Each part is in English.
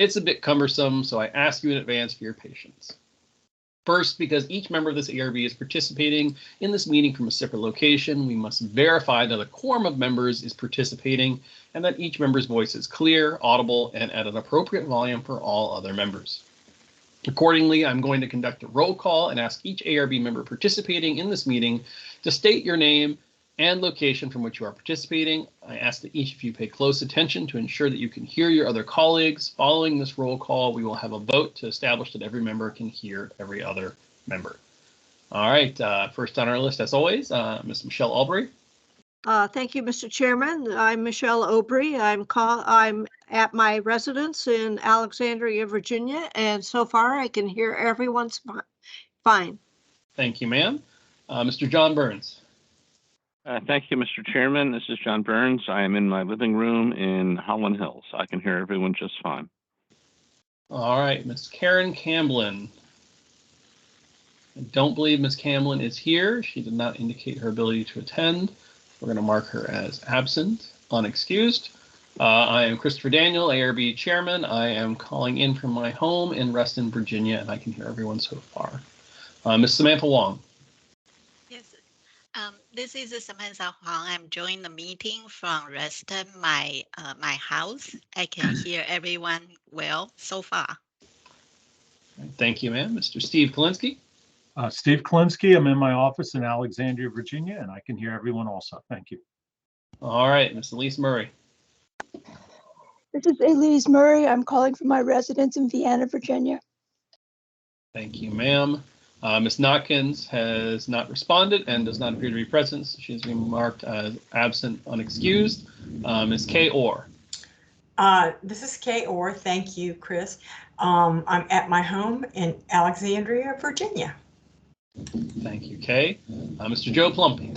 It's a bit cumbersome, so I ask you in advance for your patience. First, because each member of this ARB is participating in this meeting from a separate location, we must verify that a quorum of members is participating and that each member's voice is clear, audible, and at an appropriate volume for all other members. Accordingly, I'm going to conduct a roll call and ask each ARB member participating in this meeting to state your name and location from which you are participating. I ask that each of you pay close attention to ensure that you can hear your other colleagues. Following this roll call, we will have a vote to establish that every member can hear every other member. All right, first on our list, as always, Ms. Michelle Aubry. Thank you, Mr. Chairman. I'm Michelle Aubry. I'm at my residence in Alexandria, Virginia, and so far I can hear everyone's fine. Thank you, ma'am. Mr. John Burns. Thank you, Mr. Chairman. This is John Burns. I am in my living room in Holland Hills. I can hear everyone just fine. All right, Ms. Karen Camblin. I don't believe Ms. Camblin is here. She did not indicate her ability to attend. We're going to mark her as absent, unexcused. I am Christopher Daniel, ARB Chairman. I am calling in from my home in Reston, Virginia, and I can hear everyone so far. Ms. Samantha Wong. Yes, this is Samantha Huang. I'm joining the meeting from Reston, my house. I can hear everyone well so far. Thank you, ma'am. Mr. Steve Kalinsky. Steve Kalinsky. I'm in my office in Alexandria, Virginia, and I can hear everyone also. Thank you. All right, Ms. Elise Murray. This is Elise Murray. I'm calling from my residence in Vienna, Virginia. Thank you, ma'am. Ms. Notkins has not responded and does not appear to be present. So she's been marked as absent, unexcused. Ms. Kay Orr. This is Kay Orr. Thank you, Chris. I'm at my home in Alexandria, Virginia. Thank you, Kay. Mr. Joe Plumpy.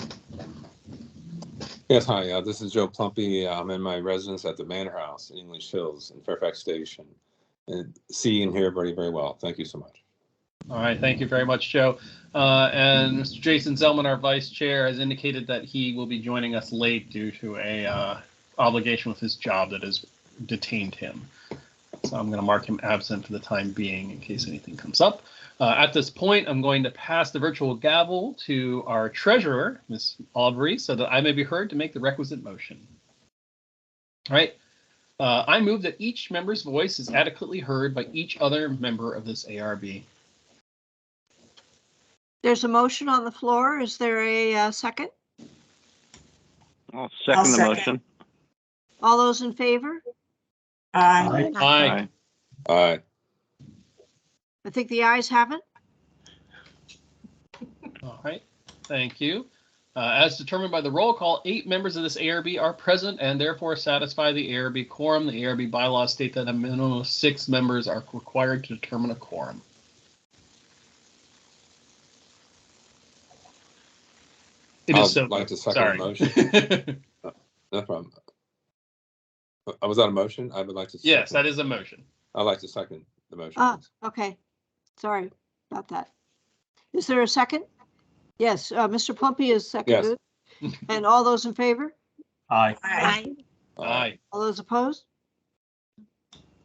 Yes, hi. This is Joe Plumpy. I'm in my residence at the Manor House in English Hills in Fairfax Station. And see and hear very, very well. Thank you so much. All right, thank you very much, Joe. And Mr. Jason Zellman, our vice chair, has indicated that he will be joining us late due to a obligation with his job that has detained him. So I'm going to mark him absent for the time being in case anything comes up. At this point, I'm going to pass the virtual gavel to our treasurer, Ms. Aubry, so that I may be heard to make the requisite motion. All right. I move that each member's voice is adequately heard by each other member of this ARB. There's a motion on the floor. Is there a second? I'll second the motion. All those in favor? Aye. Aye. Aye. I think the ayes have it. All right, thank you. As determined by the roll call, 8 members of this ARB are present and therefore satisfy the ARB quorum. The ARB bylaws state that a minimum of 6 members are required to determine a quorum. I'd like to second the motion. No problem. Was that a motion? I would like to. Yes, that is a motion. I'd like to second the motion. Okay. Sorry about that. Is there a second? Yes, Mr. Plumpy is seconded. Yes. And all those in favor? Aye. Aye. Aye. All those opposed?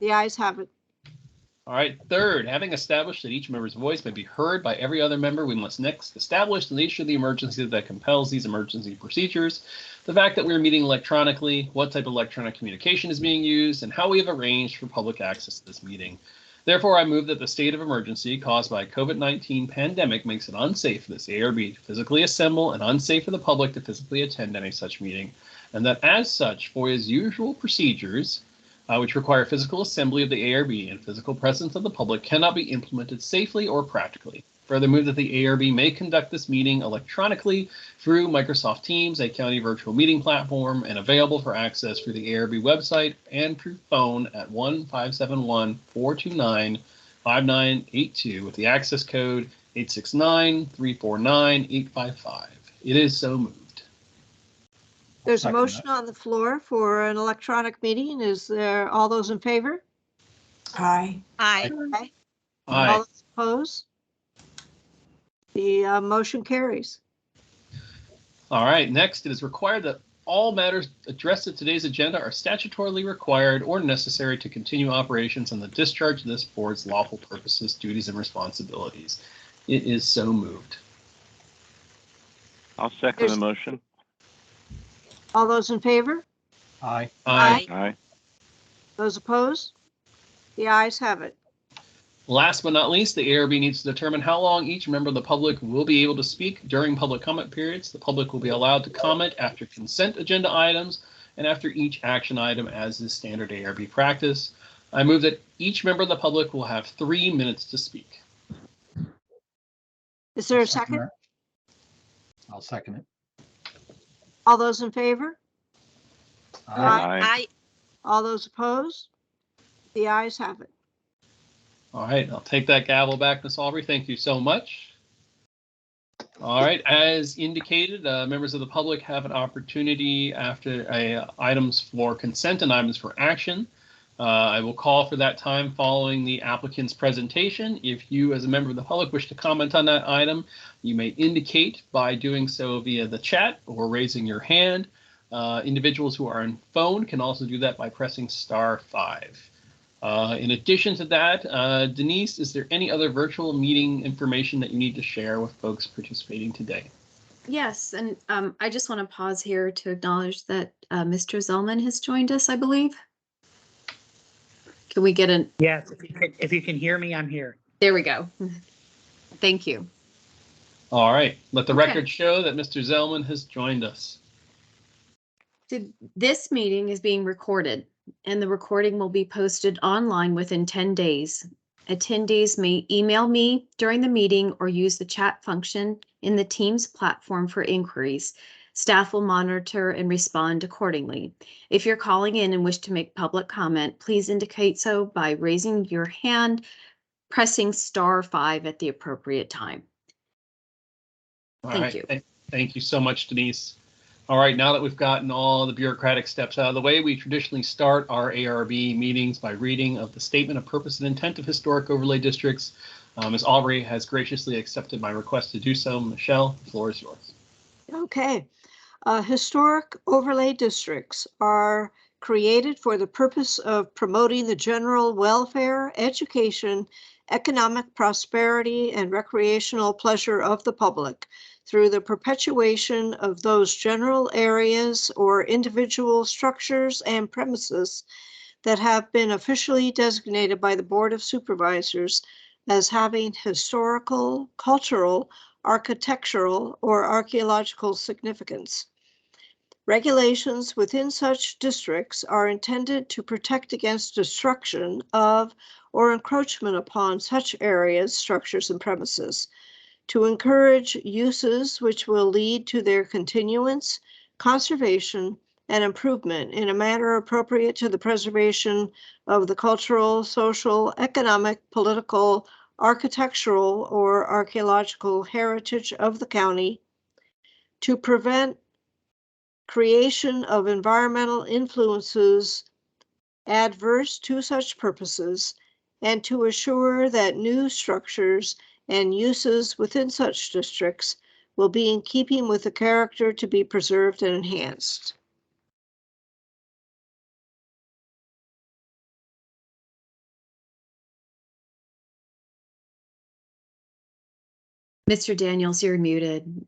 The ayes have it. All right, third, having established that each member's voice may be heard by every other member, we must next establish the nature of the emergency that compels these emergency procedures, the fact that we're meeting electronically, what type of electronic communication is being used, and how we have arranged for public access to this meeting. Therefore, I move that the state of emergency caused by COVID-19 pandemic makes it unsafe for this ARB to physically assemble and unsafe for the public to physically attend any such meeting, and that as such, FOIA's usual procedures, which require physical assembly of the ARB and physical presence of the public, cannot be implemented safely or practically. Further move that the ARB may conduct this meeting electronically through Microsoft Teams, a county virtual meeting platform, and available for access through the ARB website and through phone at 1-571-429-5982 with the access code 869-349-855. It is so moved. There's a motion on the floor for an electronic meeting. Is there all those in favor? Aye. Aye. Aye. Aye. All those opposed? The motion carries. All right, next, it is required that all matters addressed at today's agenda are statutorily required or necessary to continue operations on the discharge of this board's lawful purposes, duties, and responsibilities. It is so moved. I'll second There's- the motion. All those in favor? Aye. Aye. Aye. Those opposed? The ayes have it. Last but not least, the ARB needs to determine how long each member of the public will be able to speak during public comment periods. The public will be allowed to comment after consent agenda items and after each action item, as is standard ARB practice. I move that each member of the public will have 3 minutes to speak. Is there I'll a second? that. I'll second it. All those in favor? Aye. Aye. All those opposed? The ayes have it. All right, I'll take that gavel back, Ms. Aubry. Thank you so much. All right, as indicated, members of the public have an opportunity after items for consent and items for action. I will call for that time following the applicant's presentation. If you, as a member of the public, wish to comment on that item, you may indicate by doing so via the chat or raising your hand. Individuals who are on phone can also do that by pressing *5. In addition to that, Denise, is there any other virtual meeting information that you need to share with folks participating today? Yes, and I just want to pause here to acknowledge that Mr. Zellman has joined us, I believe. Can we get an? Yes, if you can hear me, I'm here. There we go. Thank you. All right, let the Okay. record show that Mr. Zellman has joined us. So this meeting is being recorded, and the recording will be posted online within 10 days. Attendees may email me during the meeting or use the chat function in the Teams platform for inquiries. Staff will monitor and respond accordingly. If you're calling in and wish to make public comment, please indicate so by raising your hand, pressing *5 at the appropriate time. All Thank right, you. Thank you so much, Denise. All right, now that we've gotten all the bureaucratic steps out of the way, we traditionally start our ARB meetings by reading of the Statement of Purpose and Intent of Historic Overlay Districts. Ms. Aubry has graciously accepted my request to do so. Michelle, the floor is yours. Okay. Historic overlay districts are created for the purpose of promoting the general welfare, education, economic prosperity, and recreational pleasure of the public through the perpetuation of those general areas or individual structures and premises that have been officially designated by the Board of Supervisors as having historical, cultural, architectural, or archaeological significance. Regulations within such districts are intended to protect against destruction of or encroachment upon such areas, structures, and premises, to encourage uses which will lead to their continuance, conservation, and improvement in a manner appropriate to the preservation of the cultural, social, economic, political, architectural, or archaeological heritage of the county, to prevent creation of environmental influences adverse to such purposes, and to assure that new structures and uses within such districts will be in keeping with the character to be preserved and enhanced. Mr. Daniels, you're muted.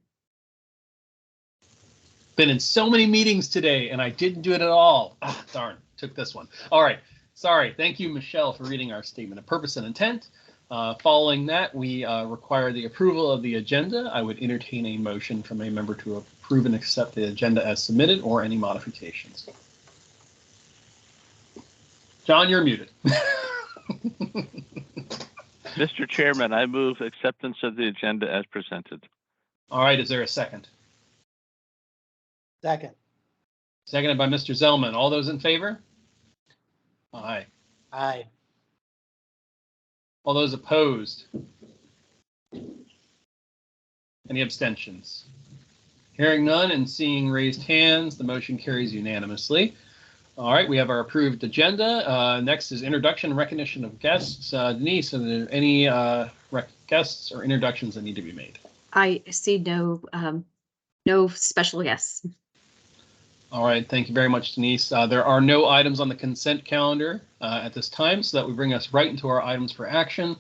Been in so many meetings today and I didn't do it at all. Ah, darn, took this one. All right, sorry. Thank you, Michelle, for reading our Statement of Purpose and Intent. Following that, we require the approval of the agenda. I would entertain a motion from a member to approve and accept the agenda as submitted or any modifications. John, you're muted. Mr. Chairman, I move acceptance of the agenda as presented. All right, is there a second? Second. Seconded by Mr. Zellman. All those in favor? Aye. Aye. All those opposed? Any abstentions? Hearing none and seeing raised hands, the motion carries unanimously. All right, we have our approved agenda. Next is introduction and recognition of guests. Denise, are there any guests or introductions that need to be made? I see no special guests. All right, thank you very much, Denise. There are no items on the consent calendar at this time, so that would bring us right into our items for action.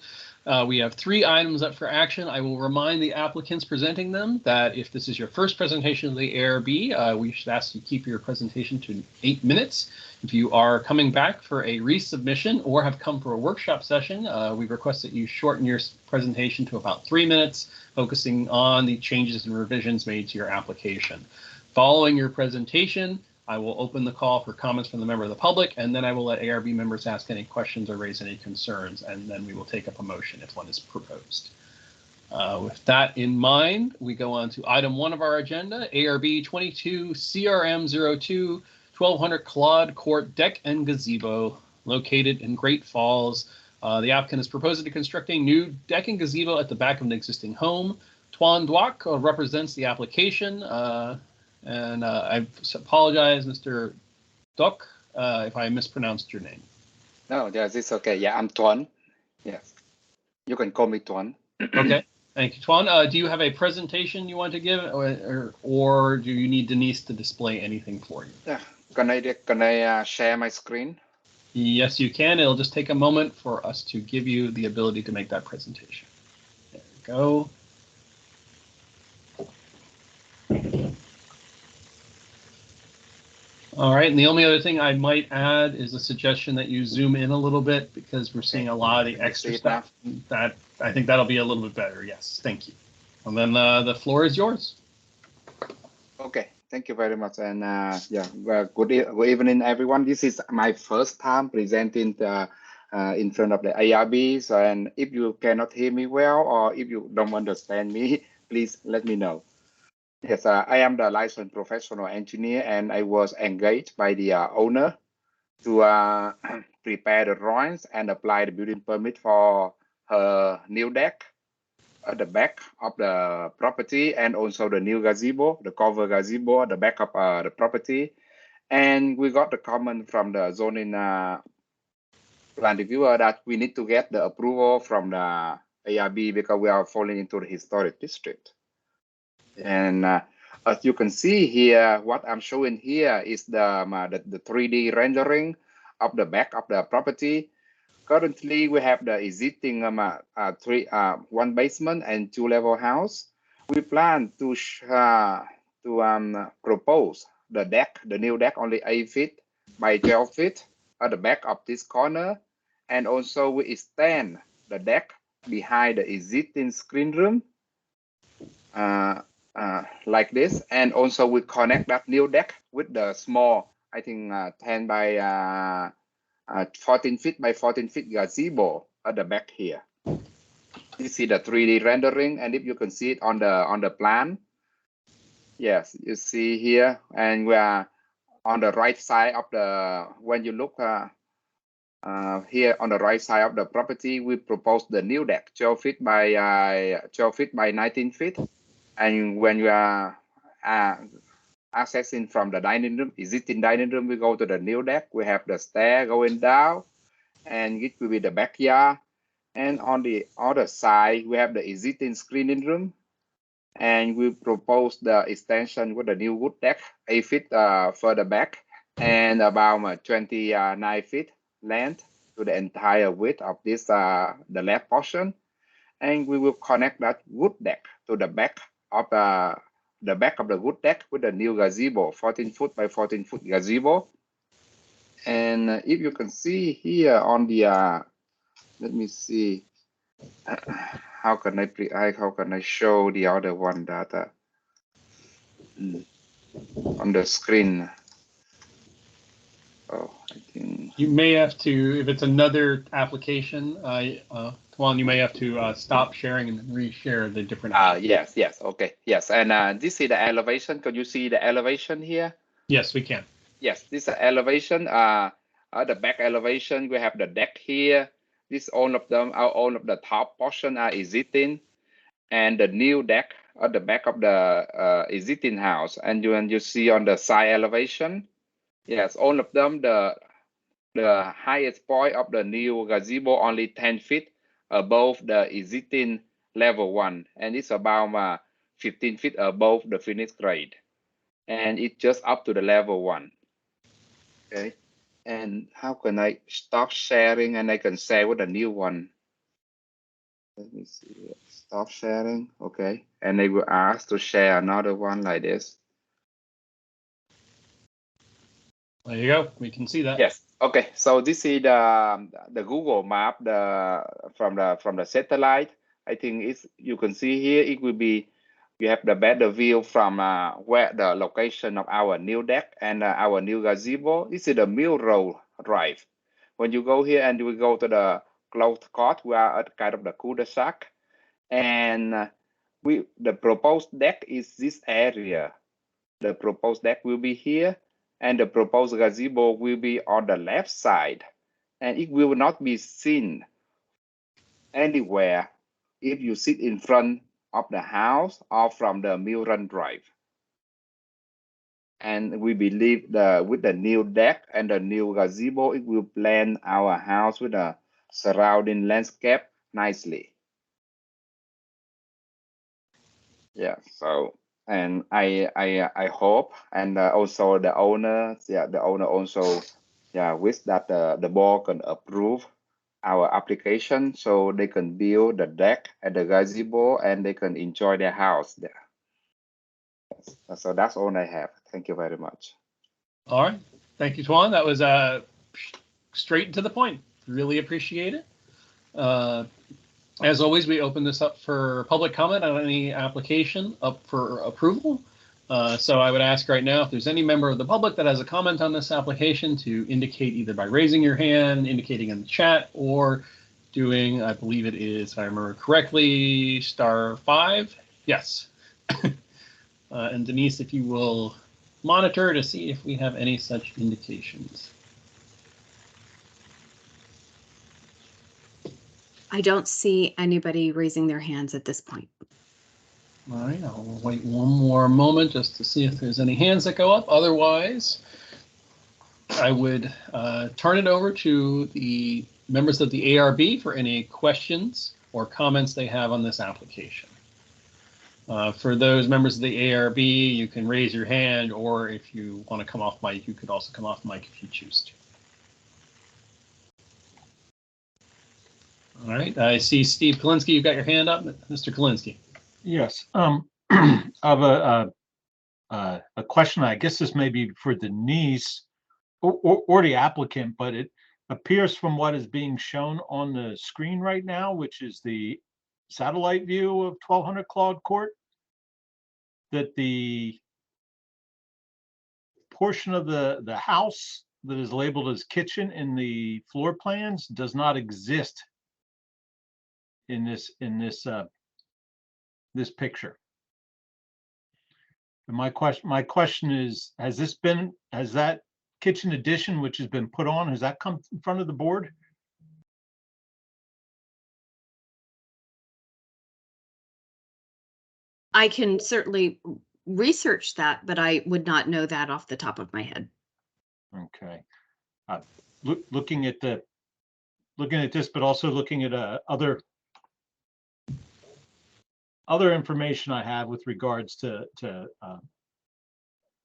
We have 3 items up for action. I will remind the applicants presenting them that if this is your first presentation of the ARB, we should ask you to keep your presentation to 8 minutes. If you are coming back for a resubmission or have come for a workshop session, we request that you shorten your presentation to about 3 minutes, focusing on the changes and revisions made to your application. Following your presentation, I will open the call for comments from the member of the public, and then I will let ARB members ask any questions or raise any concerns, and then we will take up a motion if one is proposed. With that in mind, we go on to item 1 of our agenda, ARB 22 CRM 02 1200 Claude Court Deck and Gazebo located in Great Falls. The applicant is proposing to construct a new deck and gazebo at the back of an existing home. Tuan Duoc represents the application. And I apologize, Mr. Duc, if I mispronounced your name. No, yes, it's okay. Yeah, I'm Tuan. Yes, you can call me Tuan. Okay, thank you, Tuan. Do you have a presentation you want to give, or do you need Denise to display anything for you? Yeah, can I share my screen? Yes, you can. It'll just take a moment for us to give you the ability to make that presentation. There we go. All right, and the only other thing I might add is a suggestion that you zoom in a little bit because we're seeing a lot of the extra stuff. That I think that'll be a little bit better. Yes, thank you. And then the floor is yours. Okay, thank you very much. And yeah, well, good evening, everyone. This is my first time presenting in front of the ARB. So, and if you cannot hear me well or if you don't understand me, please let me know. Yes, I am the licensed professional engineer, and I was engaged by the owner to prepare the drawings and apply the building permit for her new deck at the back of the property, and also the new gazebo, the cover gazebo at the back of the property. And we got the comment from the zoning plan reviewer that we need to get the approval from the ARB because we are falling into the historic district. And as you can see here, what I'm showing here is the 3D rendering of the back of the property. Currently, we have the existing 1 basement and 2-level house. We plan to propose the deck, the new deck, only 8 feet by 12 feet at the back of this corner. And also we extend the deck behind the existing screen room. Like this, and also we connect that new deck with the small, I think 10 by 14 feet by 14 feet gazebo at the back here. You see the 3D rendering, and if you can see it on the plan, yes, you see here, and we are on the right side of the, when you look here on the right side of the property, we propose the new deck 12 feet by 12 feet by 19 feet. And when you are accessing from the dining room, existing dining room, we go to the new deck. We have the stair going down, and it will be the backyard. And on the other side, we have the existing screening room. And we propose the extension with the new wood deck, 8 feet further back, and about 29 feet length to the entire width of this the left portion. And we will connect that wood deck to the back of the wood deck with the new gazebo, 14 foot by 14 foot gazebo. And if you can see here on the let me see, how can I show the other one that on the screen? Oh, I think you may have to, if it's another application, Tuan, you may have to stop sharing and reshare the different. Yes, okay, yes. And this is the elevation. Can you see the elevation here? Yes, we can. Yes, this is elevation. The back elevation, we have the deck here. This all of them, all of the top portion are existing, and the new deck at the back of the existing house. And you see on the side elevation, yes, all of them, the highest point of the new gazebo only 10 feet above the existing level 1, and it's about 15 feet above the finished grade. and it's just up to the level 1. Okay, and how can I stop sharing and I can share with a new one? Let me see. Stop sharing. Okay, and they will ask to share another one like this. There you go. We can see that. Yes. Okay. So this is the Google map from the satellite. I think it's, you can see here it will be, you have the better view from where the location of our new deck and our new gazebo. This is the Mill Road Drive. When you go here and you will go to the closed court, we are at kind of the cul-de-sac, and the proposed deck is this area. The proposed deck will be here, and the proposed gazebo will be on the left side, and it will not be seen anywhere if you sit in front of the house or from the Mill Run Drive. And we believe with the new deck and the new gazebo, it will blend our house with the surrounding landscape nicely. Yeah, so, and I hope, and also the owner, the owner also, wish that the board can approve our application so they can build the deck and the gazebo and they can enjoy their house there. So that's all I have. Thank you very much. All right. Thank you, Tuan. That was straight to the point. Really appreciate it. As always, we open this up for public comment on any application up for approval. So I would ask right now if there's any member of the public that has a comment on this application to indicate either by raising your hand, indicating in the chat, or doing, I believe it is, if I remember correctly, *5. Yes. And Denise, if you will monitor to see if we have any such indications. I don't see anybody raising their hands at this point. All right, I'll wait one more moment just to see if there's any hands that go up. Otherwise, I would turn it over to the members of the ARB for any questions or comments they have on this application. For those members of the ARB, you can raise your hand, or if you want to come off mic, you could also come off mic if you choose to. All right, I see Steve Kalinsky, you've got your hand up. Mr. Kalinsky. Yes, I have a question. I guess this may be for Denise or the applicant, but it appears from what is being shown on the screen right now, which is the satellite view of 1200 Claude Court, that the portion of the house that is labeled as kitchen in the floor plans does not exist in this picture. And my question is, has that kitchen addition, which has been put on, has that come in front of the board? I can certainly research that, but I would not know that off the top of my head. Okay. Looking at this, but also looking at other information I have with regards to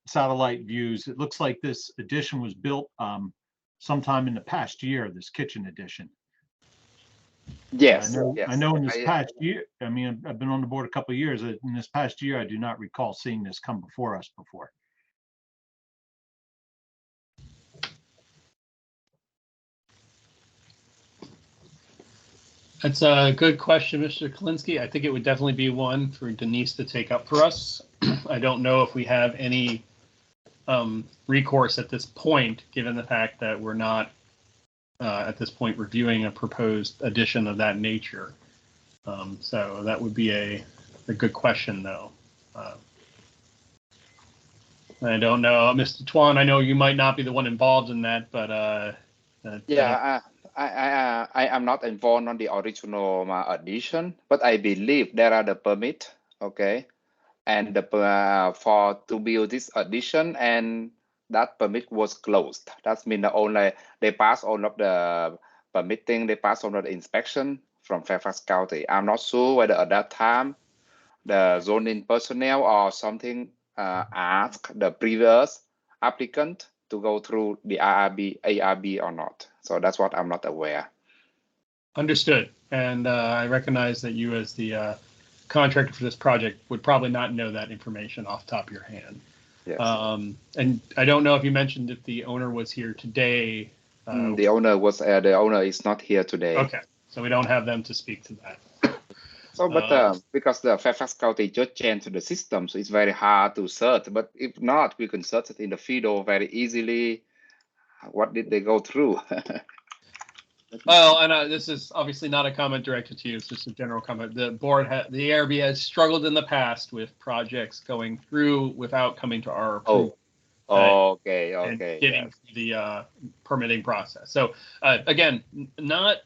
satellite views, it looks like this addition was built sometime in the past year, this kitchen addition. Yes. I know in this past year, I mean, I've been on the board a couple of years. In this past year, I do not recall seeing this come before us before. That's a good question, Mr. Kalinsky. I think it would definitely be one for Denise to take up for us. I don't know if we have any recourse at this point, given the fact that we're not at this point reviewing a proposed addition of that nature. So that would be a good question, though. I don't know, Mr. Tuan, I know you might not be the one involved in that, but I am not involved on the original addition, but I believe there are the permit, okay, and to build this addition, and that permit was closed. That means they pass all of the permitting, they pass all of the inspection from Fairfax County. I'm not sure whether at that time the zoning personnel or something ask the previous applicant to go through the ARB or not. So that's what I'm not aware. Understood. And I recognize that you, as the contractor for this project, would probably not know that information off the top of your hand. Yes. And I don't know if you mentioned if the owner was here today. The owner is not here today. Okay, so we don't have them to speak to that. So, but because the Fairfax County just changed the system, so it's very hard to search. But if not, we can search it in the FIDO very easily. What did they go through? Well, and this is obviously not a comment directed to you. It's just a general comment. The board, the ARB has struggled in the past with projects going through without coming to our approval. Okay. And getting the permitting process. So again, not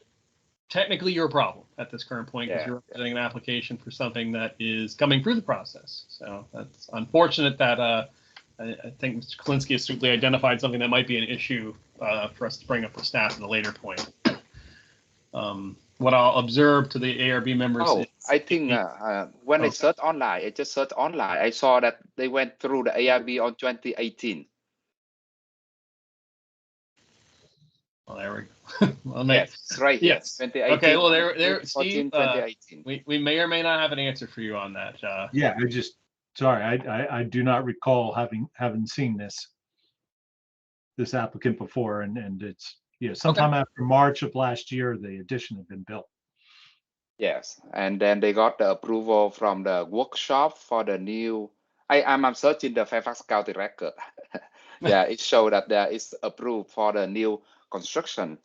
technically your problem at this current point, because you're representing an application for something that is coming through the process. So that's unfortunate that I think Mr. Klinsky astutely identified something that might be an issue for us to bring up with staff at a later point. What I'll observe to the ARB members is, I think when I searched online, I just searched online, I saw that they went through the ARB on 2018. Well, there we go. Well, yes, right. Yes. 2018. Okay. Well, there, Steve. 2018. We may or may not have an answer for you on that. Yeah, I do not recall having seen this applicant before, and it's sometime after March of last year the addition had been built. Yes, and then they got the approval from the workshop for the new. I'm searching the Fairfax County record. Yeah, it showed that there is approved for the new construction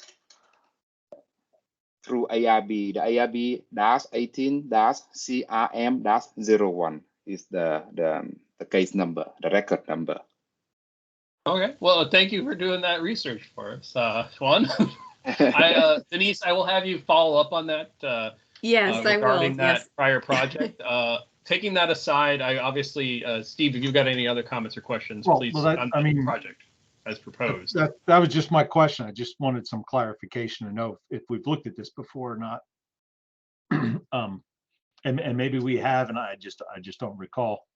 through ARB. The ARB -18-CRM-01 is the case number, the record number. Okay. Well, thank you for doing that research for us, Juan. Denise, I will have you follow up on that. Yes, I will. Regarding that prior project. Taking that aside, I obviously, Steve, if you've got any other comments or questions, please. On the project as proposed. That was just my question. I just wanted some clarification to know if we've looked at this before or not. And maybe we have, and I just don't recall.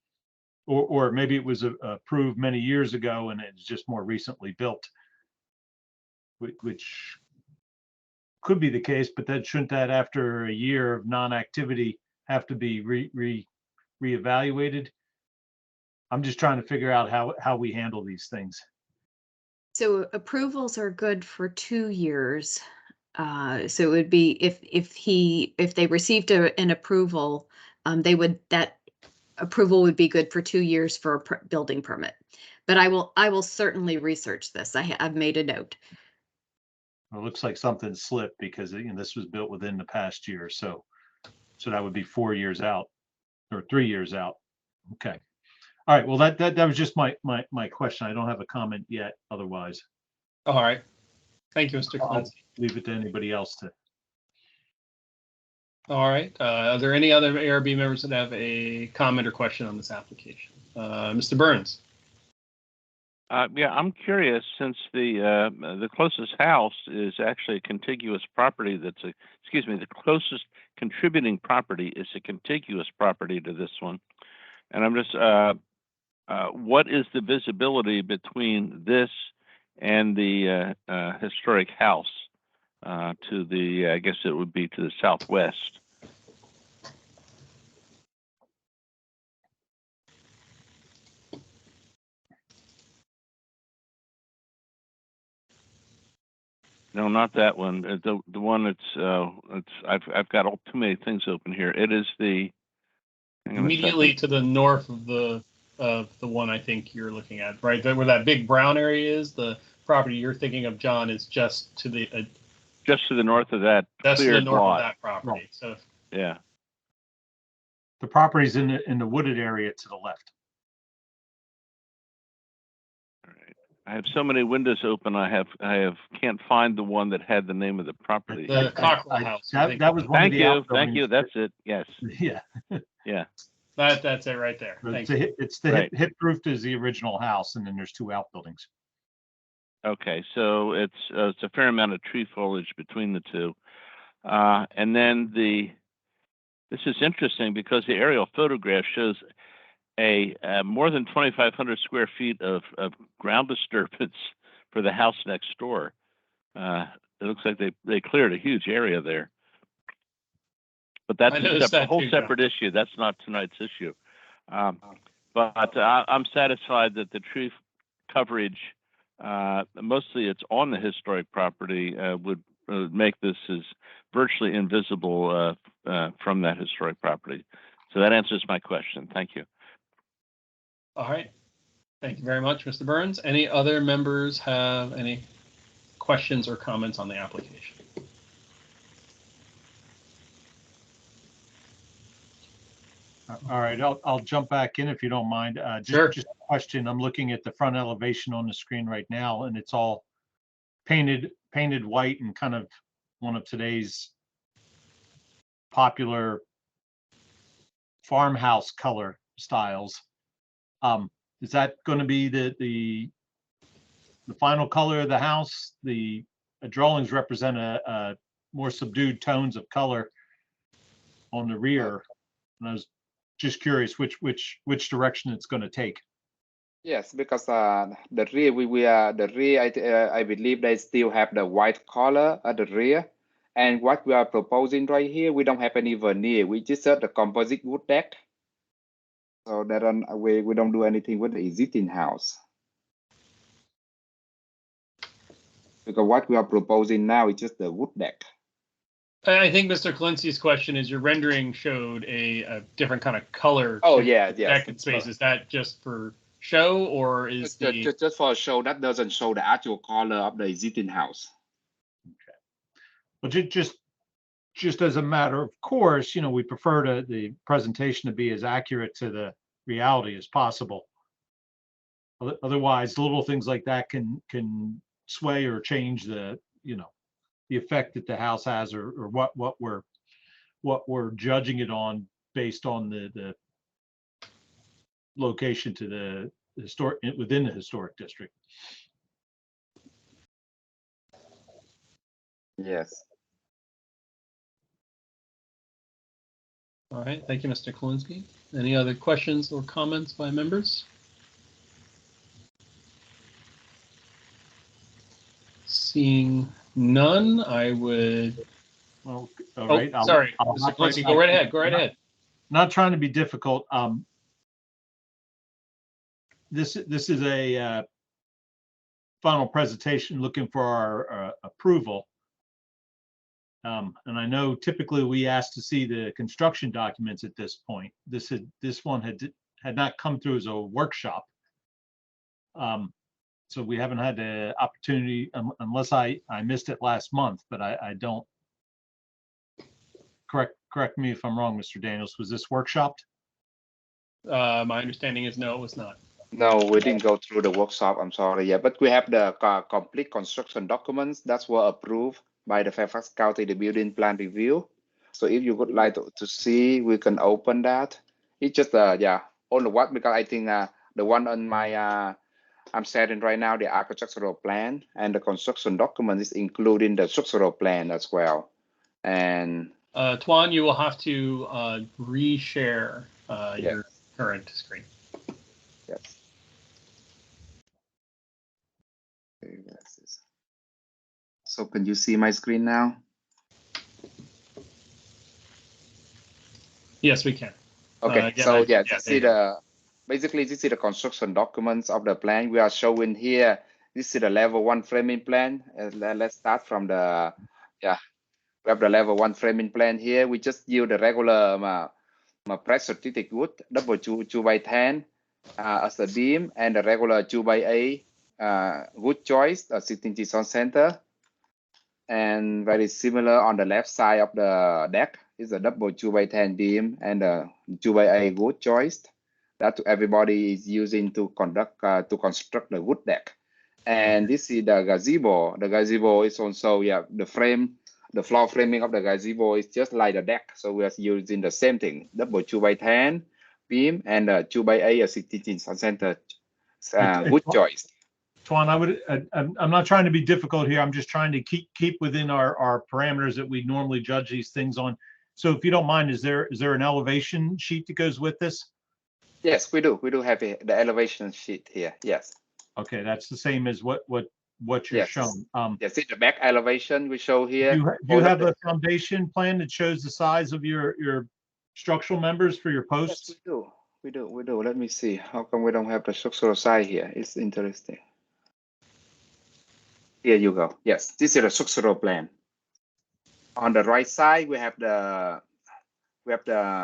Or maybe it was approved many years ago and it's just more recently built, which could be the case. But then shouldn't that, after a year of non-activity, have to be reevaluated? I'm just trying to figure out how we handle these things. So approvals are good for 2 years. So it would be if they received an approval, that approval would be good for 2 years for a building permit. But I will certainly research this. I've made a note. It looks like something slipped because this was built within the past year, so that would be 4 years out or 3 years out. Okay. All right. Well, that was just my question. I don't have a comment yet. Otherwise. All right. Thank you, Mr. Klinsky. Leave it to anybody else to. All right. Are there any other ARB members that have a comment or question on this application? Mr. Burns. Yeah, I'm curious, since the closest house is actually a contiguous property. The closest contributing property is a contiguous property to this one, and I'm just, what is the visibility between this and the historic house to the, I guess it would be to the southwest? No, not that one. The one that's I've got too many things open here. It is the immediately to the north of the one I think you're looking at, right? Where that big brown area is. The property you're thinking of, John, is just to the north of that. Just to the north of that property. So yeah, the property's in the wooded area to the left. I have so many windows open. I can't find the one that had the name of the property. The Cockrell House. That was one of the outbuildings. Thank you. That's it. Yes. Yeah. Yeah. That's it right there. It's the hip roofed is the original house, and then there's 2 outbuildings. Okay, so it's a fair amount of tree foliage between the two, and then this is interesting because the aerial photograph shows a more than 2,500 square feet of ground disturbance for the house next door. It looks like they cleared a huge area there. But that's a whole separate issue. That's not tonight's issue. But I'm satisfied that the tree coverage, mostly it's on the historic property, would make this as virtually invisible from that historic property. So that answers my question. Thank you. All right. Thank you very much, Mr. Burns. Any other members have any questions or comments on the application? All right, I'll jump back in if you don't mind. Sure. Just a question. I'm looking at the front elevation on the screen right now, and it's all painted white and kind of one of today's popular farmhouse color styles. Is that going to be the final color of the house? The drawings represent a more subdued tones of color on the rear, and I was just curious which direction it's going to take. Yes, because the rear I believe they still have the white color at the rear, and what we are proposing right here, we don't have any veneer. We just set the composite wood deck, so that we don't do anything with the existing house. Because what we are proposing now is just the wood deck. I think Mr. Colinski's question is your rendering showed a different kind of color. Oh, yeah, deck and space. Is that just for show, or is just for a show? That doesn't show the actual color of the existing house. Okay. Well, just as a matter of course, we prefer the presentation to be as accurate to the reality as possible. Otherwise, little things like that can sway or change the effect that the house has, or what we're judging it on based on the location to the historic within the historic district. Yes. All right. Thank you, Mr. Kolinski. Any other questions or comments by members? Seeing none, I would. Well, all right. Sorry, Mr. Kolinski, go right ahead. Go right ahead. Not trying to be difficult. This is a final presentation looking for our approval. And I know typically we ask to see the construction documents at this point. This one had not come through as a workshop. So we haven't had the opportunity, unless I missed it last month, but I don't. Correct me if I'm wrong, Mr. Daniels. Was this workshopped? My understanding is no, it was not. No, we didn't go through the workshop. I'm sorry. Yeah, but we have the complete construction documents that were approved by the Fairfax County, the building plan review. So if you would like to see, we can open that. It's just only what, because I think the one on my I'm setting right now, the architectural plan and the construction document is including the structural plan as well. And Tuan, you will have to reshare your current screen. Yes. So can you see my screen now? Yes, we can. Okay, see basically this is the construction documents of the plan we are showing here. This is the level 1 framing plan. Let's start from the we have the level 1 framing plan here. We just use the regular press strategic wood, double 2x10 as a beam, and the regular 2x8 wood joist, 16 inches on center. And very similar on the left side of the deck is a double 2x10 beam and a 2x8 wood joist that everybody is using to construct the wood deck. And this is the gazebo. The gazebo is also the floor framing of the gazebo is just like the deck. So we are using the same thing, double 2x10 beam and a 2x8 16 inch center wood joist. Tuan, I'm not trying to be difficult here. I'm just trying to keep within our parameters that we normally judge these things on. So if you don't mind, is there an elevation sheet that goes with this? Yes, we do. We do have the elevation sheet here. Yes. Okay, that's the same as what you're Yes. shown. Yes, see the back elevation we show here. Do you have a foundation plan that shows the size of your structural members for your posts? Yes, we do. We do. Let me see. How come we don't have the structural side here? It's interesting. Here you go. Yes, this is a structural plan. On the right side, we have the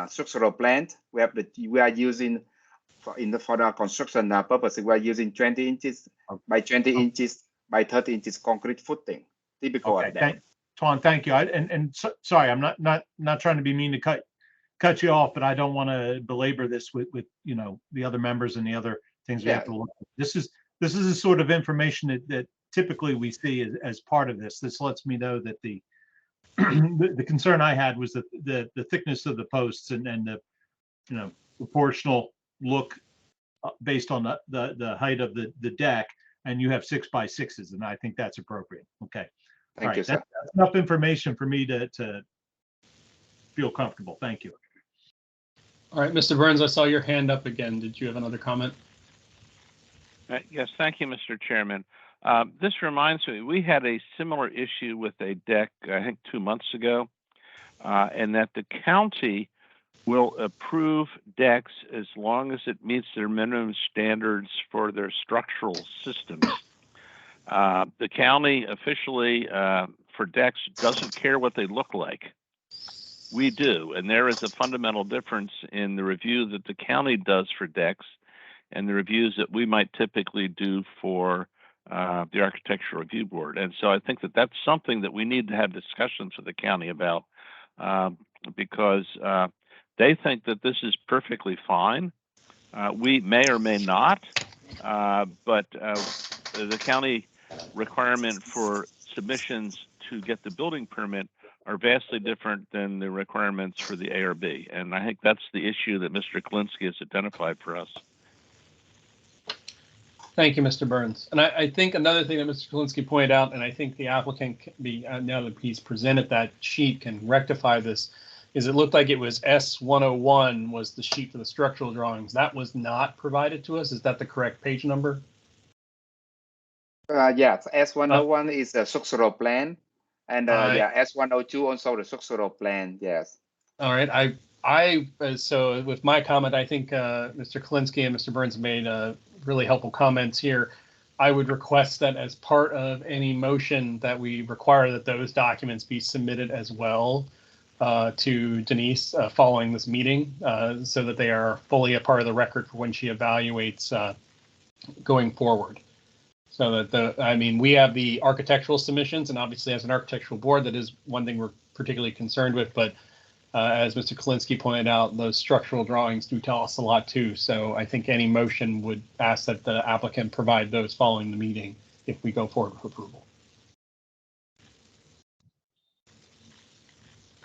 structural plan. We are using for the construction purpose. We are using 20 inches by 20 inches by 30 inches concrete footing. Typical of that. Tuan, thank you. Sorry, I'm not trying to be mean to cut you off, but I don't want to belabor this with the other members and the other things we have to look at. This is the sort of information that typically we see as part of this. This lets me know that the the concern I had was that the thickness of the posts and the proportional look based on the height of the deck, and you have 6x6s, and I think that's appropriate. Okay. Thank you, sir. That's enough information for me to feel comfortable. Thank you. All right, Mr. Burns, I saw your hand up again. Did you have another comment? Yes, thank you, Mr. Chairman. This reminds me, we had a similar issue with a deck, I think 2 months ago, and that the county will approve decks as long as it meets their minimum standards for their structural systems. The county officially for decks doesn't care what they look like. We do, and there is a fundamental difference in the review that the county does for decks and the reviews that we might typically do for the Architectural Review Board. And so I think that that's something that we need to have discussions with the county about because they think that this is perfectly fine. We may or may not, but the county requirement for submissions to get the building permit are vastly different than the requirements for the ARB. And I think that's the issue that Mr. Kalinsky has identified for us. Thank you, Mr. Burns. And I think another thing that Mr. Kalinsky pointed out, and I think the applicant can be, now that he's presented that sheet, can rectify this, is it looked like it was S101 was the sheet for the structural drawings. That was not provided to us. Is that the correct page number? Yes, S101 is the structural plan. And S102 also the structural plan. Yes. All right. So with my comment, I think Mr. Kalinsky and Mr. Burns made really helpful comments here. I would request that as part of any motion that we require that those documents be submitted as well to Denise following this meeting so that they are fully a part of the record for when she evaluates going forward. So that we have the architectural submissions, and obviously as an architectural board, that is one thing we're particularly concerned with. But as Mr. Kalinsky pointed out, those structural drawings do tell us a lot too. So I think any motion would ask that the applicant provide those following the meeting if we go forward with approval.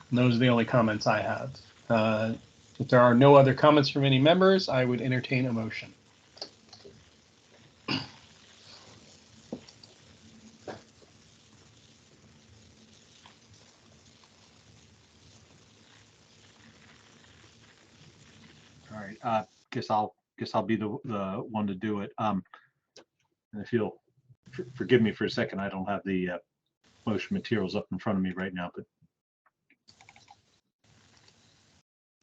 And those are the only comments I have. If there are no other comments from any members, I would entertain a motion. All right, guess I'll be the one to do it. And if you'll forgive me for a second, I don't have the motion materials up in front of me right now, but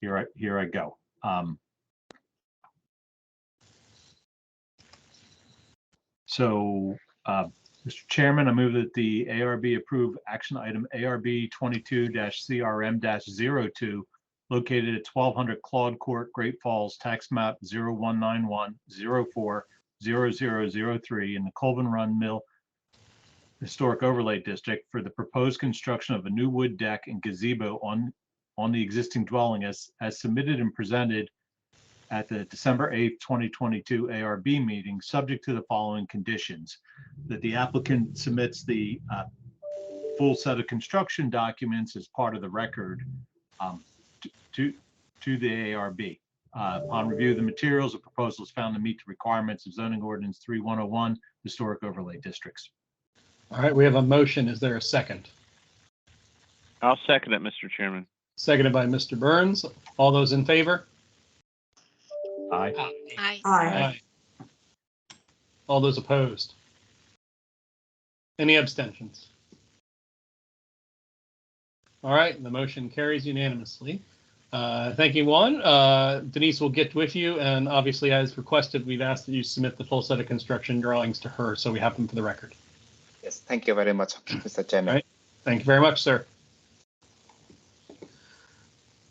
here I go. Mr. Chairman, I move that the ARB approve action item ARB 22-CRM-02 located at 1200 Claude Court, Great Falls, tax map 0191040003 in the Colvin Run Mill Historic Overlay District for the proposed construction of a new wood deck and gazebo on the existing dwelling as submitted and presented at the December 8th, 2022 ARB meeting, subject to the following conditions: that the applicant submits the full set of construction documents as part of the record to the ARB. Upon review of the materials, the proposal is found to meet the requirements of zoning ordinance 3101, historic overlay districts. All right, we have a motion. Is there a second? I'll second it, Mr. Chairman. Seconded by Mr. Burns. All those in favor? Aye. Aye. Aye. All those opposed? Any abstentions? All right, the motion carries unanimously. Thank you, Juan. Denise will get with you, and obviously, as requested, we've asked that you submit the full set of construction drawings to her, so we have them for the record. Yes, thank you very much, Mr. Chairman. All right. Thank you very much, sir.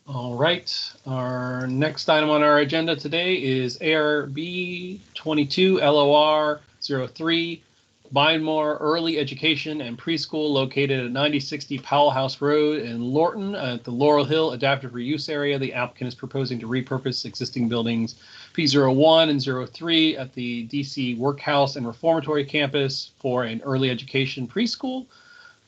All right, our next item on our agenda today is ARB 22 LOR 03, Bindmore Early Education and Preschool located at 9060 Powell House Road in Lorton at the Laurel Hill Adaptive Reuse Area. The applicant is proposing to repurpose existing buildings P01 and 03 at the DC Workhouse and Reformatory Campus for an early education preschool.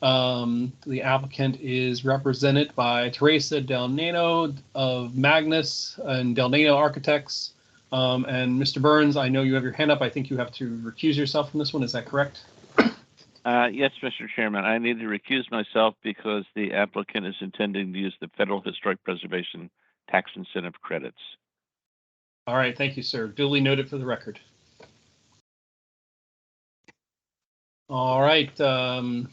The applicant is represented by Teresa Del Nano of Magnus and Del Nano Architects. And Mr. Burns, I know you have your hand up. I think you have to recuse yourself from this one. Is that correct? Yes, Mr. Chairman, I need to recuse myself because the applicant is intending to use the Federal Historic Preservation Tax Incentive Credits. All right, thank you, sir. Duly noted for the record. All right. Del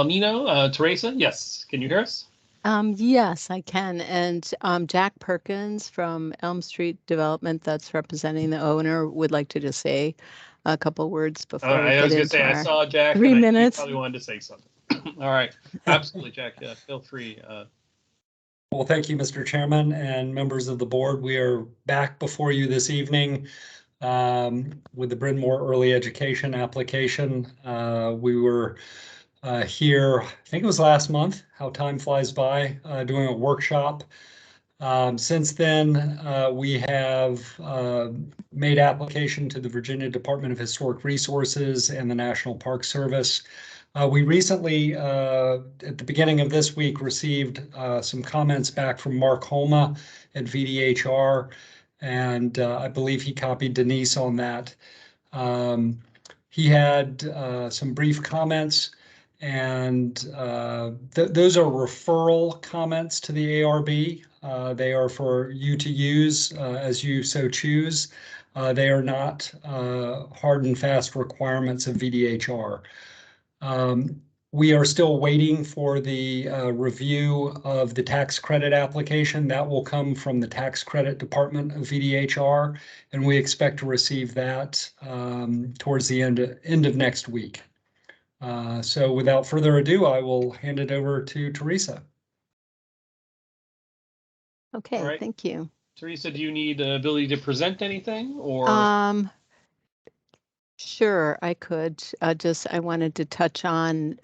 Nino, Teresa, yes. Can you hear us? Yes, I can. And Jack Perkins from Elm Street Development, that's representing the owner, would like to just say a couple words before we I get was going to into say, I our saw Jack. 3 and minutes. I probably wanted to say something. All right. Absolutely, Jack. Feel free. Well, thank you, Mr. Chairman and members of the board. We are back before you this evening with the Bryn Mawr Early Education application. We were here, I think it was last month, how time flies by, doing a workshop. Since then, we have made application to the Virginia Department of Historic Resources and the National Park Service. We recently, at the beginning of this week, received some comments back from Mark Homa at VDHR, and I believe he copied Denise on that. He had some brief comments, and those are referral comments to the ARB. They are for you to use as you so choose. They are not hard and fast requirements of VDHR. We are still waiting for the review of the tax credit application. That will come from the tax credit department of VDHR, and we expect to receive that towards the end of next week. So without further ado, I will hand it over to Teresa. Okay, All right. thank you. Teresa, do you need the ability to present anything or? Sure, I could. I wanted to touch on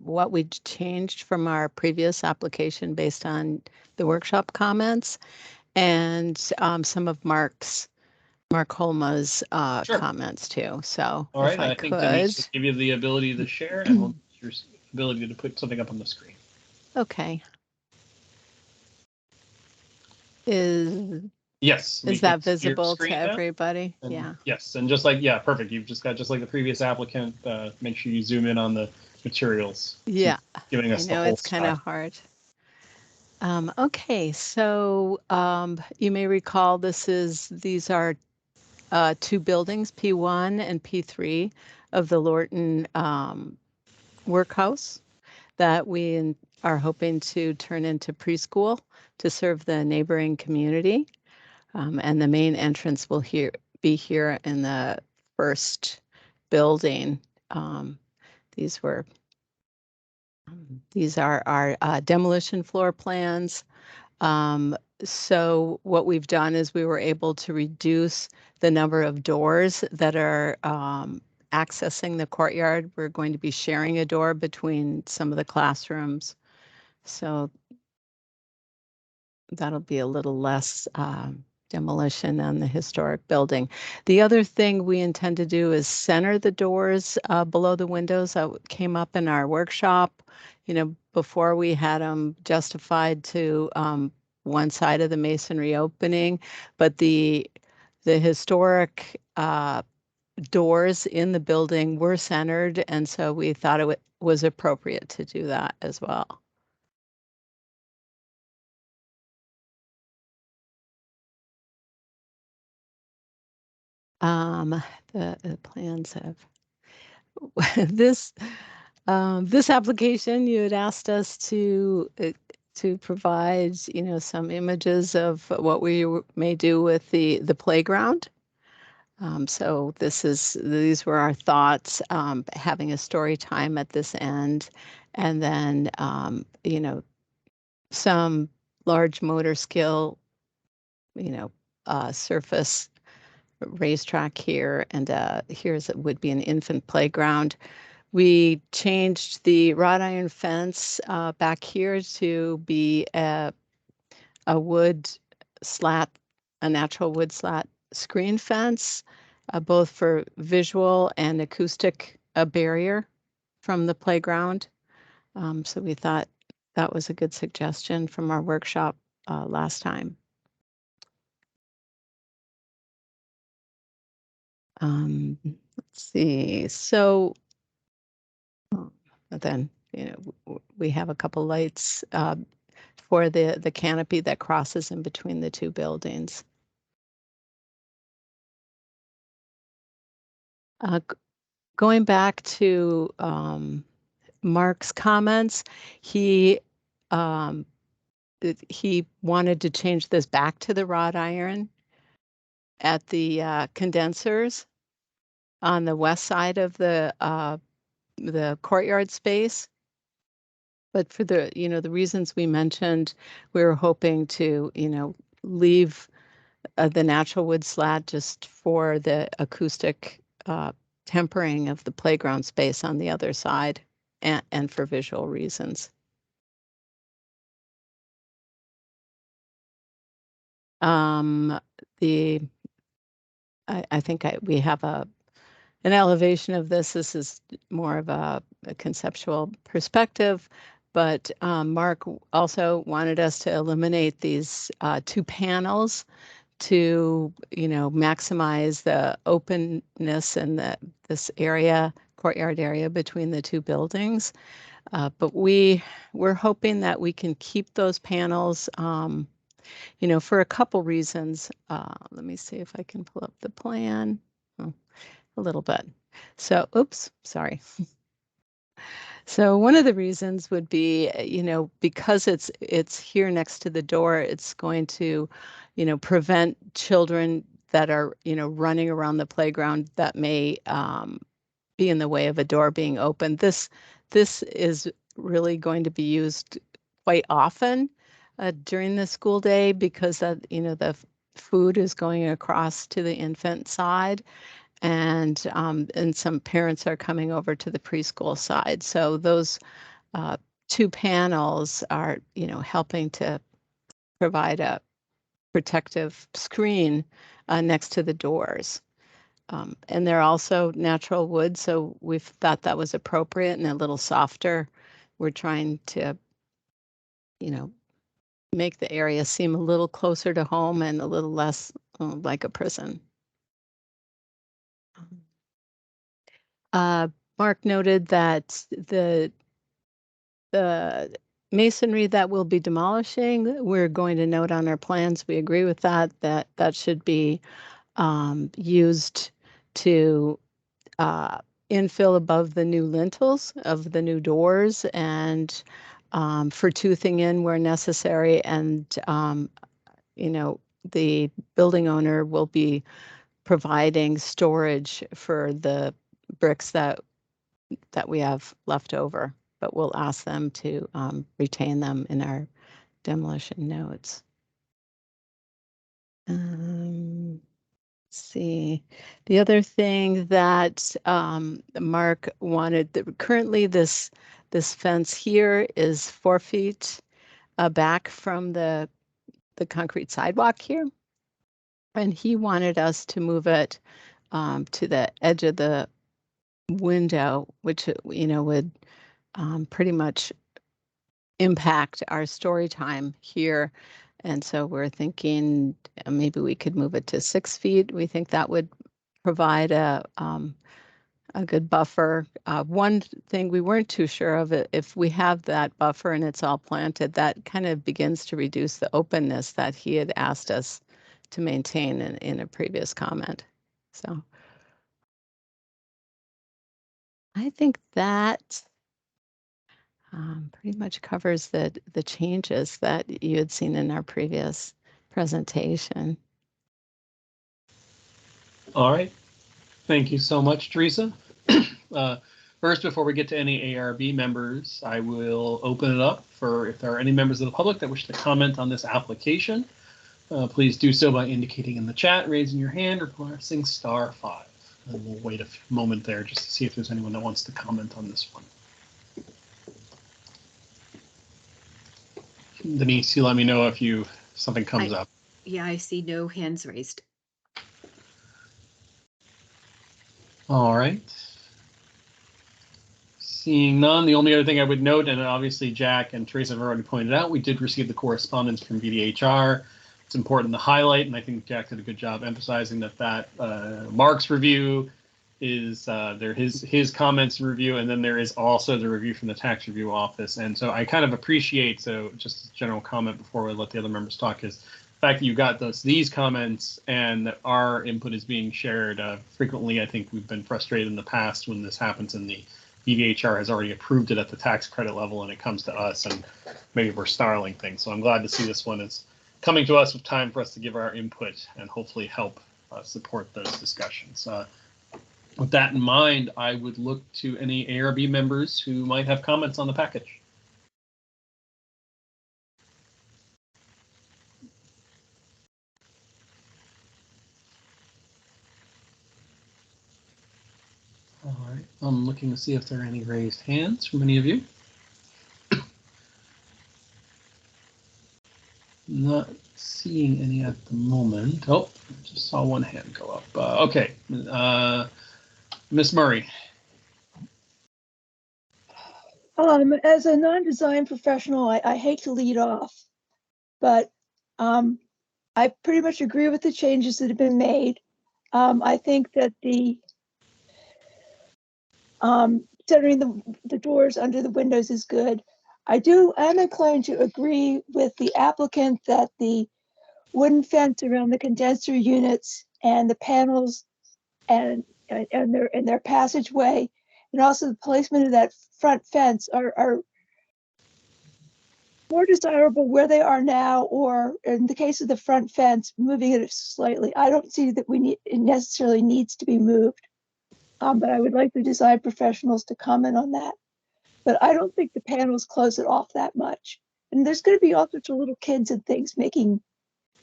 what we changed from our previous application based on the workshop comments and some of Mark Holma's Sure. comments too. So All right, if I think could. Denise will give you the ability to share and we'll your ability to put something up on the screen. Okay. Yes. Is that visible to everybody? And yeah. Yes, and just like, yeah, perfect. You've just got, just like the previous applicant, make sure you zoom in on the materials. Yeah. Giving us I know it's kind of hard. Okay, so you may recall these are two buildings, P1 and P3 of the Lorton workhouse that we are hoping to turn into preschool to serve the neighboring community. And the main entrance will be here in the first building. These are our demolition floor plans. So what we've done is we were able to reduce the number of doors that are accessing the courtyard. We're going to be sharing a door between some of the classrooms. So that'll be a little less demolition on the historic building. The other thing we intend to do is center the doors below the windows that came up in our workshop. You know, before we had them justified to one side of the masonry opening, but the historic doors in the building were centered, and so we thought it was appropriate to do that as well. The plans have this this application. You had asked us to provide, some images of what we may do with the playground. So these were our thoughts, having a story time at this end, and then some large motor skill, surface racetrack here, and would be an infant playground. We changed the wrought iron fence back here to be a wood slat, a natural wood slat screen fence, both for visual and acoustic barrier from the playground. So we thought that was a good suggestion from our workshop last time. Let's see. So then, we have a couple lights for the canopy that crosses in between the two buildings. Going back to Mark's comments, he wanted to change this back to the wrought iron at the condensers on the west side of the courtyard space. But for the reasons we mentioned, we were hoping to leave the natural wood slat just for the acoustic tempering of the playground space on the other side, and for visual reasons. I think we have an elevation of this. This is more of a conceptual perspective, but Mark also wanted us to eliminate these two panels to maximize the openness and this courtyard area between the two buildings. But we're hoping that we can keep those panels for a couple reasons. Let me see if I can pull up the plan. Oh, a little bit. So, oops, sorry. So one of the reasons would be, because it's here next to the door, it's going to, prevent children that are, running around the playground that may be in the way of a door being opened. This is really going to be used quite often during the school day, because the food is going across to the infant side, and some parents are coming over to the preschool side. So those two panels are, helping to provide a protective screen next to the doors. And they're also natural wood, so we thought that was appropriate and a little softer. We're trying to, make the area seem a little closer to home and a little less like a prison. Mark noted that the masonry that we'll be demolishing, we're going to note on our plans, we agree with that should be used to infill above the new lintels of the new doors, and for toothing in where necessary. And the building owner will be providing storage for the bricks that we have left over, but we'll ask them to retain them in our demolition notes. Let's see, the other thing that Mark wanted, currently this fence here is 4 feet back from the concrete sidewalk here, and he wanted us to move it to the edge of the window, which would pretty much impact our story time here. And so we're thinking maybe we could move it to 6 feet. We think that would provide a good buffer. One thing we weren't too sure of, if we have that buffer and it's all planted, that kind of begins to reduce the openness that he had asked us to maintain in a previous comment. So I think that pretty much covers the changes that you had seen in our previous presentation. All right. Thank you so much, Teresa. First, before we get to any ARB members, I will open it up for if there are any members of the public that wish to comment on this application. Please do so by indicating in the chat, raising your hand, or pressing *5. And we'll wait a moment there just to see if there's anyone that wants to comment on this one. Denise, you let me know if something comes up. Yeah, I see no hands raised. All right. Seeing none, the only other thing I would note, and obviously Jack and Teresa have already pointed out, we did receive the correspondence from VDHR. It's important to highlight, and I think Jack did a good job emphasizing that Mark's review is his comments review, and then there is also the review from the tax review office. And so I kind of appreciate, so just a general comment before we let the other members talk, is the fact that you got these comments and that our input is being shared. Frequently, I think we've been frustrated in the past when this happens and the VDHR has already approved it at the tax credit level and it comes to us and maybe we're snarling things. So I'm glad to see this one is coming to us with time for us to give our input and hopefully help support those discussions. With that in mind, I would look to any ARB members who might have comments on the package. All right, I'm looking to see if there are any raised hands from any of you. Not seeing any at the moment. Oh, just saw one hand go up. Okay, Miss Murray. As a non-design professional, I hate to lead off, but I pretty much agree with the changes that have been made. I think that the centering the doors under the windows is good. I'm inclined to agree with the applicant that the wooden fence around the condenser units and the panels and their passageway, and also the placement of that front fence are more desirable where they are now, or in the case of the front fence, moving it slightly. I don't see that it necessarily needs to be moved, but I would like the design professionals to comment on that. But I don't think the panels close it off that much. And there's going to be all sorts of little kids and things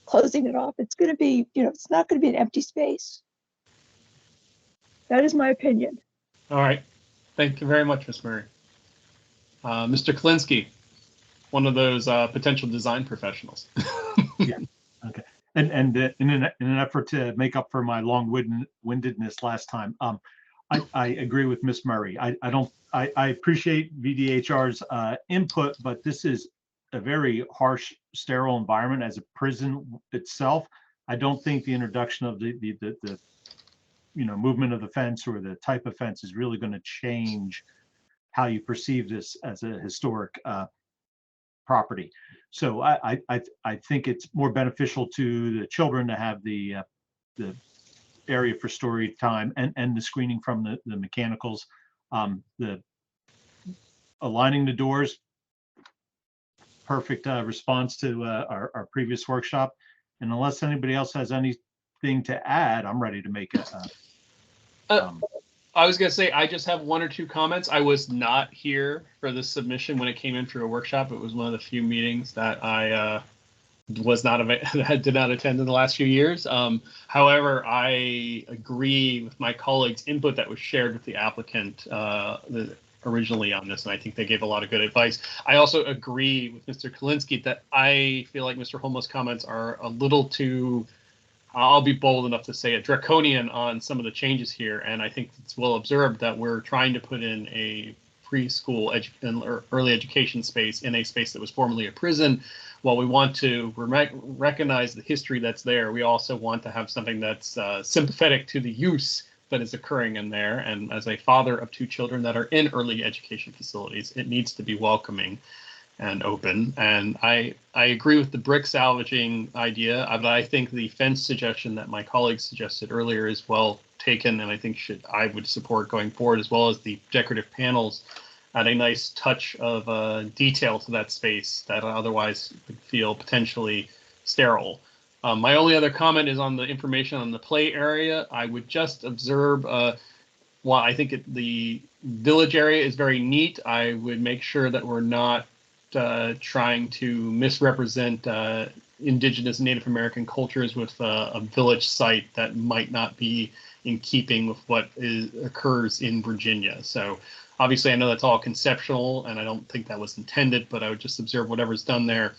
closing it off. It's going to be, it's not going to be an empty space. That is my opinion. All right. Thank you very much, Ms. Murray. Mr. Kalinsky, one of those potential design professionals. Yeah. Okay. And in an effort to make up for my long-windedness last time, I agree with Ms. Murray. I appreciate VDHR's input, but this is a very harsh, sterile environment as a prison itself. I don't think the introduction of the movement of the fence or the type of fence is really going to change how you perceive this as a historic property. So I think it's more beneficial to the children to have the area for story time and the screening from the mechanicals. The aligning the doors, perfect response to our previous workshop. And unless anybody else has anything to add, I'm ready to make it. I was going to say, I just have one or two comments. I was not here for the submission when it came in for a workshop. It was one of the few meetings that I did not attend in the last few years. However, I agree with my colleagues' input that was shared with the applicant originally on this, and I think they gave a lot of good advice. I also agree with Mr. Kalinsky that I feel like Mr. Holmo's comments are a little too, I'll be bold enough to say it, draconian on some of the changes here, and I think it's well observed that we're trying to put in a preschool or early education space in a space that was formerly a prison. While we want to recognize the history that's there, we also want to have something that's sympathetic to the use that is occurring in there. And as a father of two children that are in early education facilities, it needs to be welcoming. and open. And I agree with the brick salvaging idea, but I think the fence suggestion that my colleagues suggested earlier is well taken, and I think I would support going forward, as well as the decorative panels add a nice touch of detail to that space that otherwise would feel potentially sterile. My only other comment is on the information on the play area. I would just observe, while I think the village area is very neat, I would make sure that we're not trying to misrepresent indigenous Native American cultures with a village site that might not be in keeping with what occurs in Virginia. So obviously I know that's all conceptual and I don't think that was intended, but I would just observe whatever's done there.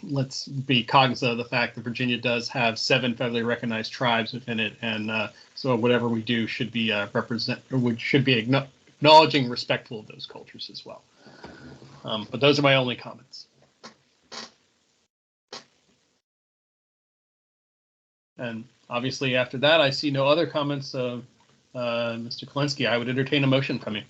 Let's be cognizant of the fact that Virginia does have 7 federally recognized tribes within it, and so whatever we do should be acknowledging, respectful of those cultures as well. But those are my only comments. And obviously, after that, I see no other comments of Mr. Kolensky. I would entertain a motion from you.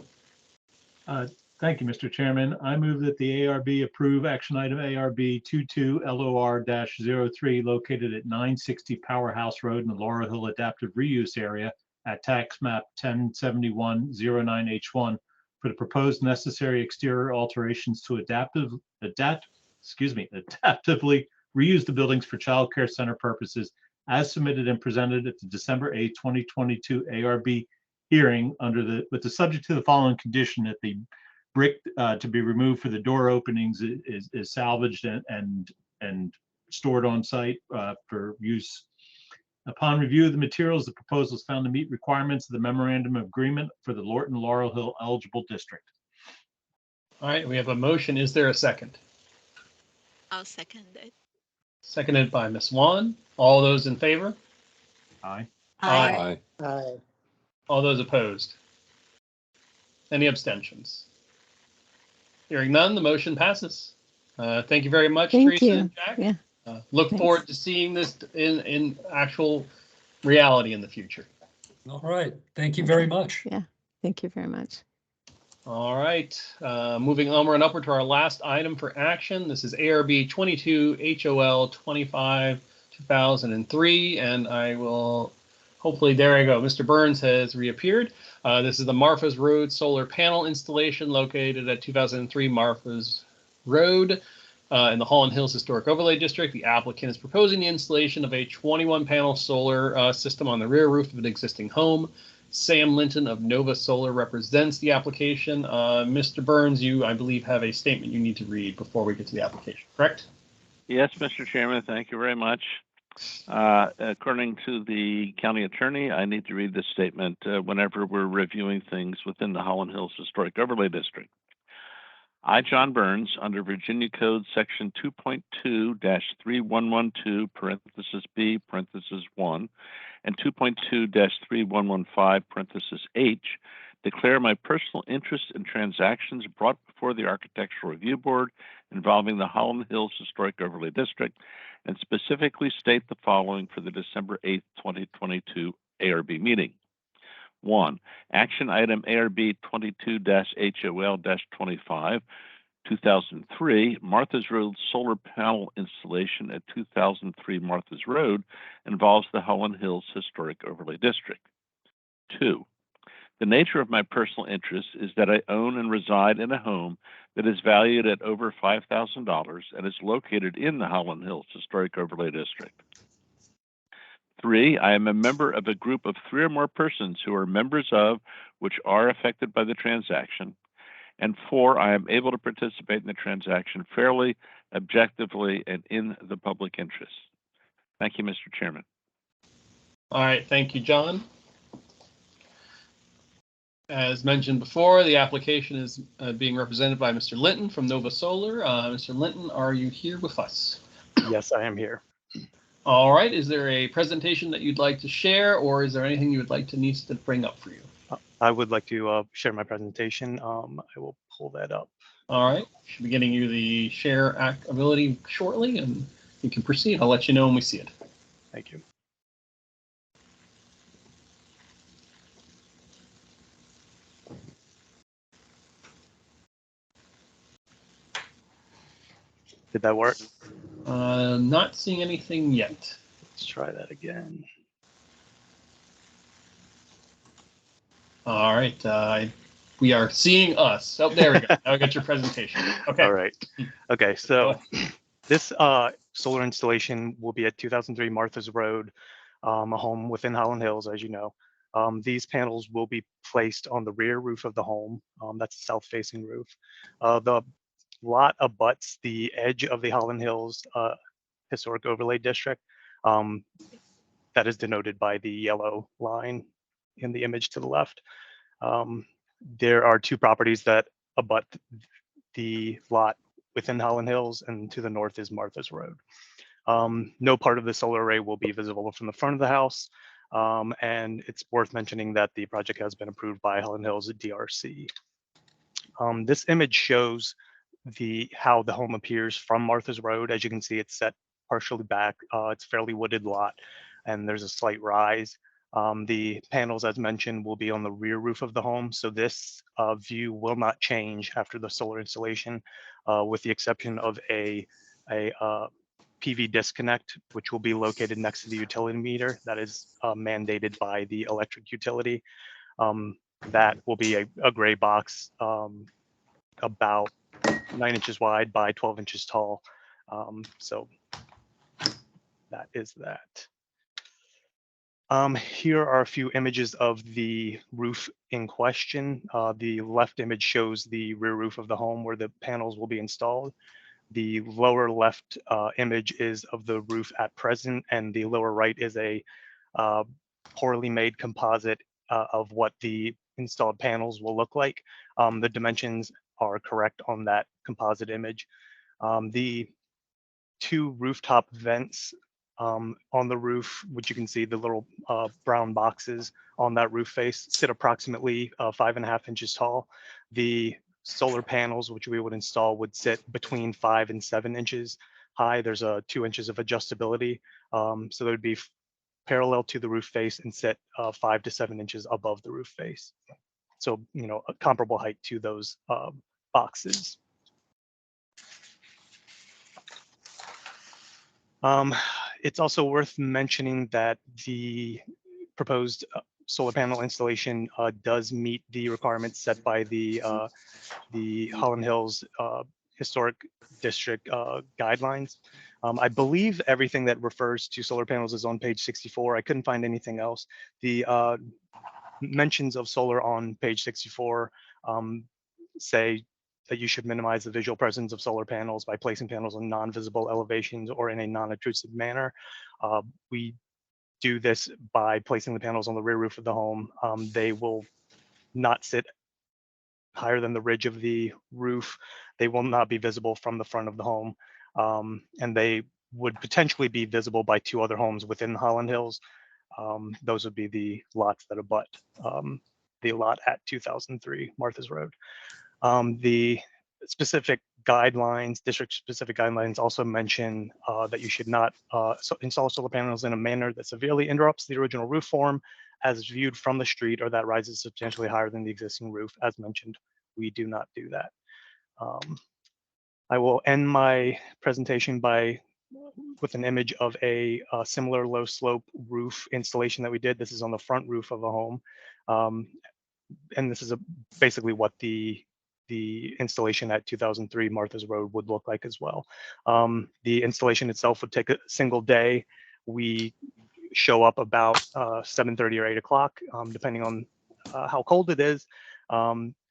Thank you, Mr. Chairman. I move that the ARB approve action item ARB 22 LOR-03 located at 960 Powerhouse Road in the Laurel Hill Adaptive Reuse Area at tax map 107109H1 for the proposed necessary exterior alterations to adaptively reuse the buildings for child care center purposes as submitted and presented at the December 8, 2022 ARB hearing with the subject to the following condition: that the brick to be removed for the door openings is salvaged and stored on site for use. Upon review of the materials, the proposal is found to meet requirements of the memorandum of agreement for the Lorton Laurel Hill eligible district. All right, we have a motion. Is there a second? I'll second it. Seconded by Ms. Wan. All those in favor? Aye. Aye. Aye. All those opposed? Any abstentions? Hearing none, the motion passes. Thank you very much, Thank Teresa you. and Jack. Yeah. Look Thanks. forward to seeing this in actual reality in the future. All right. Thank you very much. Yeah. Thank you very much. All right. Moving onward and upward to our last item for action. This is ARB 22 HOL 25 2003, and I will hopefully, there I go. Mr. Burns has reappeared. This is the Marfa's Road solar panel installation located at 2003 Marfa's Road in the Holland Hills Historic Overlay District. The applicant is proposing the installation of a 21-panel solar system on the rear roof of an existing home. Sam Linton of Nova Solar represents the application. Mr. Burns, you, I believe, have a statement you need to read before we get to the application, correct? Yes, Mr. Chairman, thank you very much. According to the county attorney, I need to read this statement whenever we're reviewing things within the Holland Hills Historic Overlay District. I, John Burns, under Virginia Code Section 2.2-3112, parenthesis B, parenthesis 1, and 2.2-3115, parenthesis H, declare my personal interest in transactions brought before the Architectural Review Board involving the Holland Hills Historic Overlay District, and specifically state the following for the December 8, 2022 ARB meeting. 1. Action item ARB 22-HOL-25, 2003, Martha's Road solar panel installation at 2003 Martha's Road involves the Holland Hills Historic Overlay District. 2. The nature of my personal interest is that I own and reside in a home that is valued at over $5,000 and is located in the Holland Hills Historic Overlay District. 3, I am a member of a group of 3 or more persons who are members of, which are affected by the transaction. And 4, I am able to participate in the transaction fairly, objectively, and in the public interest. Thank you, Mr. Chairman. All right, thank you, John. As mentioned before, the application is being represented by Mr. Linton from Nova Solar. Mr. Linton, are you here with us? Yes, I am here. All right. Is there a presentation that you'd like to share, or is there anything you would like Denise to bring up for you? I would like to share my presentation. I will pull that up. All right. Should be getting you the share ability shortly, and you can proceed. I'll let you know when we see it. Thank you. Did that work? Not seeing anything yet. Let's try that again. All right. We are seeing us. Oh, there we go. Now I got your presentation. Okay. All right. Okay, so this solar installation will be at 2003 Martha's Road, a home within Holland Hills, as you know. These panels will be placed on the rear roof of the home. That's a south-facing roof. The lot abuts the edge of the Holland Hills Historic Overlay District. That is denoted by the yellow line in the image to the left. There are two properties that abut the lot within Holland Hills, and to the north is Martha's Road. No part of the solar array will be visible from the front of the house, and it's worth mentioning that the project has been approved by Holland Hills DRC. This image shows how the home appears from Martha's Road. As you can see, it's set partially back. It's a fairly wooded lot, and there's a slight rise. The panels, as mentioned, will be on the rear roof of the home, so this view will not change after the solar installation, with the exception of a PV disconnect, which will be located next to the utility meter. That is mandated by the electric utility. That will be a gray box about 9 inches wide by 12 inches tall. So that is that. Here are a few images of the roof in question. The left image shows the rear roof of the home where the panels will be installed. The lower left image is of the roof at present, and the lower right is a poorly made composite of what the installed panels will look like. The dimensions are correct on that composite image. The two rooftop vents on the roof, which you can see the little brown boxes on that roof face, sit approximately 5.5 inches tall. The solar panels, which we would install, would sit between 5 and 7 inches high. There's 2 inches of adjustability, so they would be parallel to the roof face and sit 5 to 7 inches above the roof face. So, you know, a comparable height to those boxes. It's also worth mentioning that the proposed solar panel installation does meet the requirements set by the Holland Hills Historic District guidelines. I believe everything that refers to solar panels is on page 64. I couldn't find anything else. The mentions of solar on page 64 say that you should minimize the visual presence of solar panels by placing panels on non-visible elevations or in a non-intrusive manner. We do this by placing the panels on the rear roof of the home. They will not sit higher than the ridge of the roof. They will not be visible from the front of the home. And they would potentially be visible by two other homes within Holland Hills. Those would be the lots that abut the lot at 2003 Martha's Road. The specific guidelines, district-specific guidelines, also mention that you should not install solar panels in a manner that severely interrupts the original roof form as viewed from the street or that rises substantially higher than the existing roof. As mentioned, we do not do that. I will end my presentation with an image of a similar low-slope roof installation that we did. This is on the front roof of a home, and this is basically what the installation at 2003 Martha's Road would look like as well. The installation itself would take a single day. We show up about 7:30 or 8 o'clock, depending on how cold it is,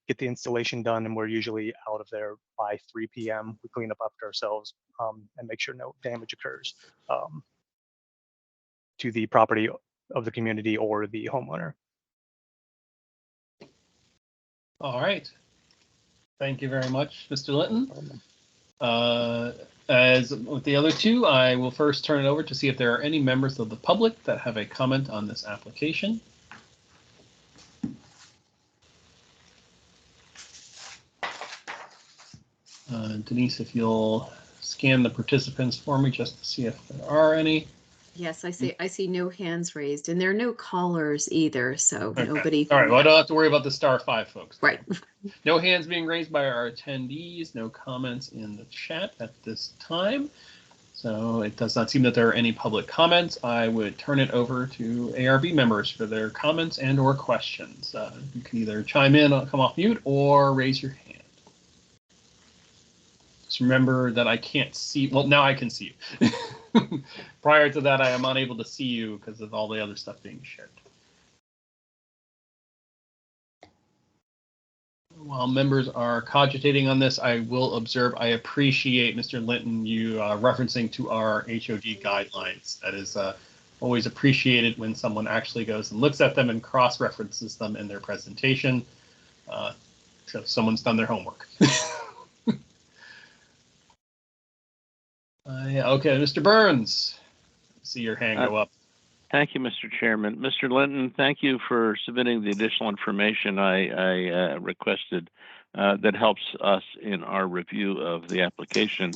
get the installation done, and we're usually out of there by 3 p.m. We clean up after ourselves and make sure no damage occurs to the property of the community or the homeowner. All right. Thank you very much, Mr. Linton. As with the other two, I will first turn it over to see if there are any members of the public that have a comment on this application. Denise, if you'll scan the participants for me just to see if there are any. Yes, I see no hands raised, and there are no callers either, so Okay. nobody. All right. Well, I don't have to worry about the star 5 folks. Right. No hands being raised by our attendees. No comments in the chat at this time. So it does not seem that there are any public comments. I would turn it over to ARB members for their comments and or questions. You can either chime in, come off mute, or raise your hand. Just remember that I can't see. Well, now I can see you. Prior to that, I am unable to see you because of all the other stuff being shared. While members are cogitating on this, I will observe, I appreciate, Mr. Linton, you referencing to our HOD guidelines. That is always appreciated when someone actually goes and looks at them and cross-references them in their presentation. So someone's done their homework. Okay, Mr. Burns, I see your hand go up. Thank you, Mr. Chairman. Mr. Linton, thank you for submitting the additional information I requested that helps us in our review of the application.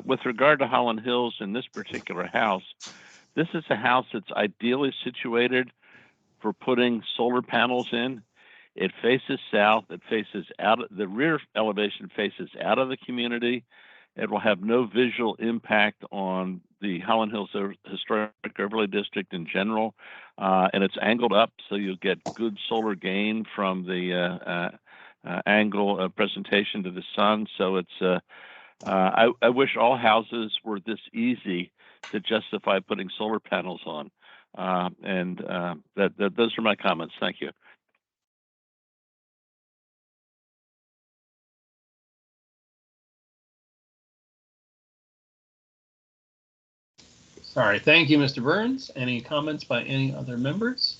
With regard to Holland Hills in this particular house, this is a house that's ideally situated for putting solar panels in. It faces south. It faces out. The rear elevation faces out of the community. It will have no visual impact on the Holland Hills Historic Overlay District in general, and it's angled up, so you'll get good solar gain from the angle of presentation to the sun. So it's I wish all houses were this easy to justify putting solar panels on, those are my comments. Thank you. Sorry, thank you, Mr. Burns. Any comments by any other members?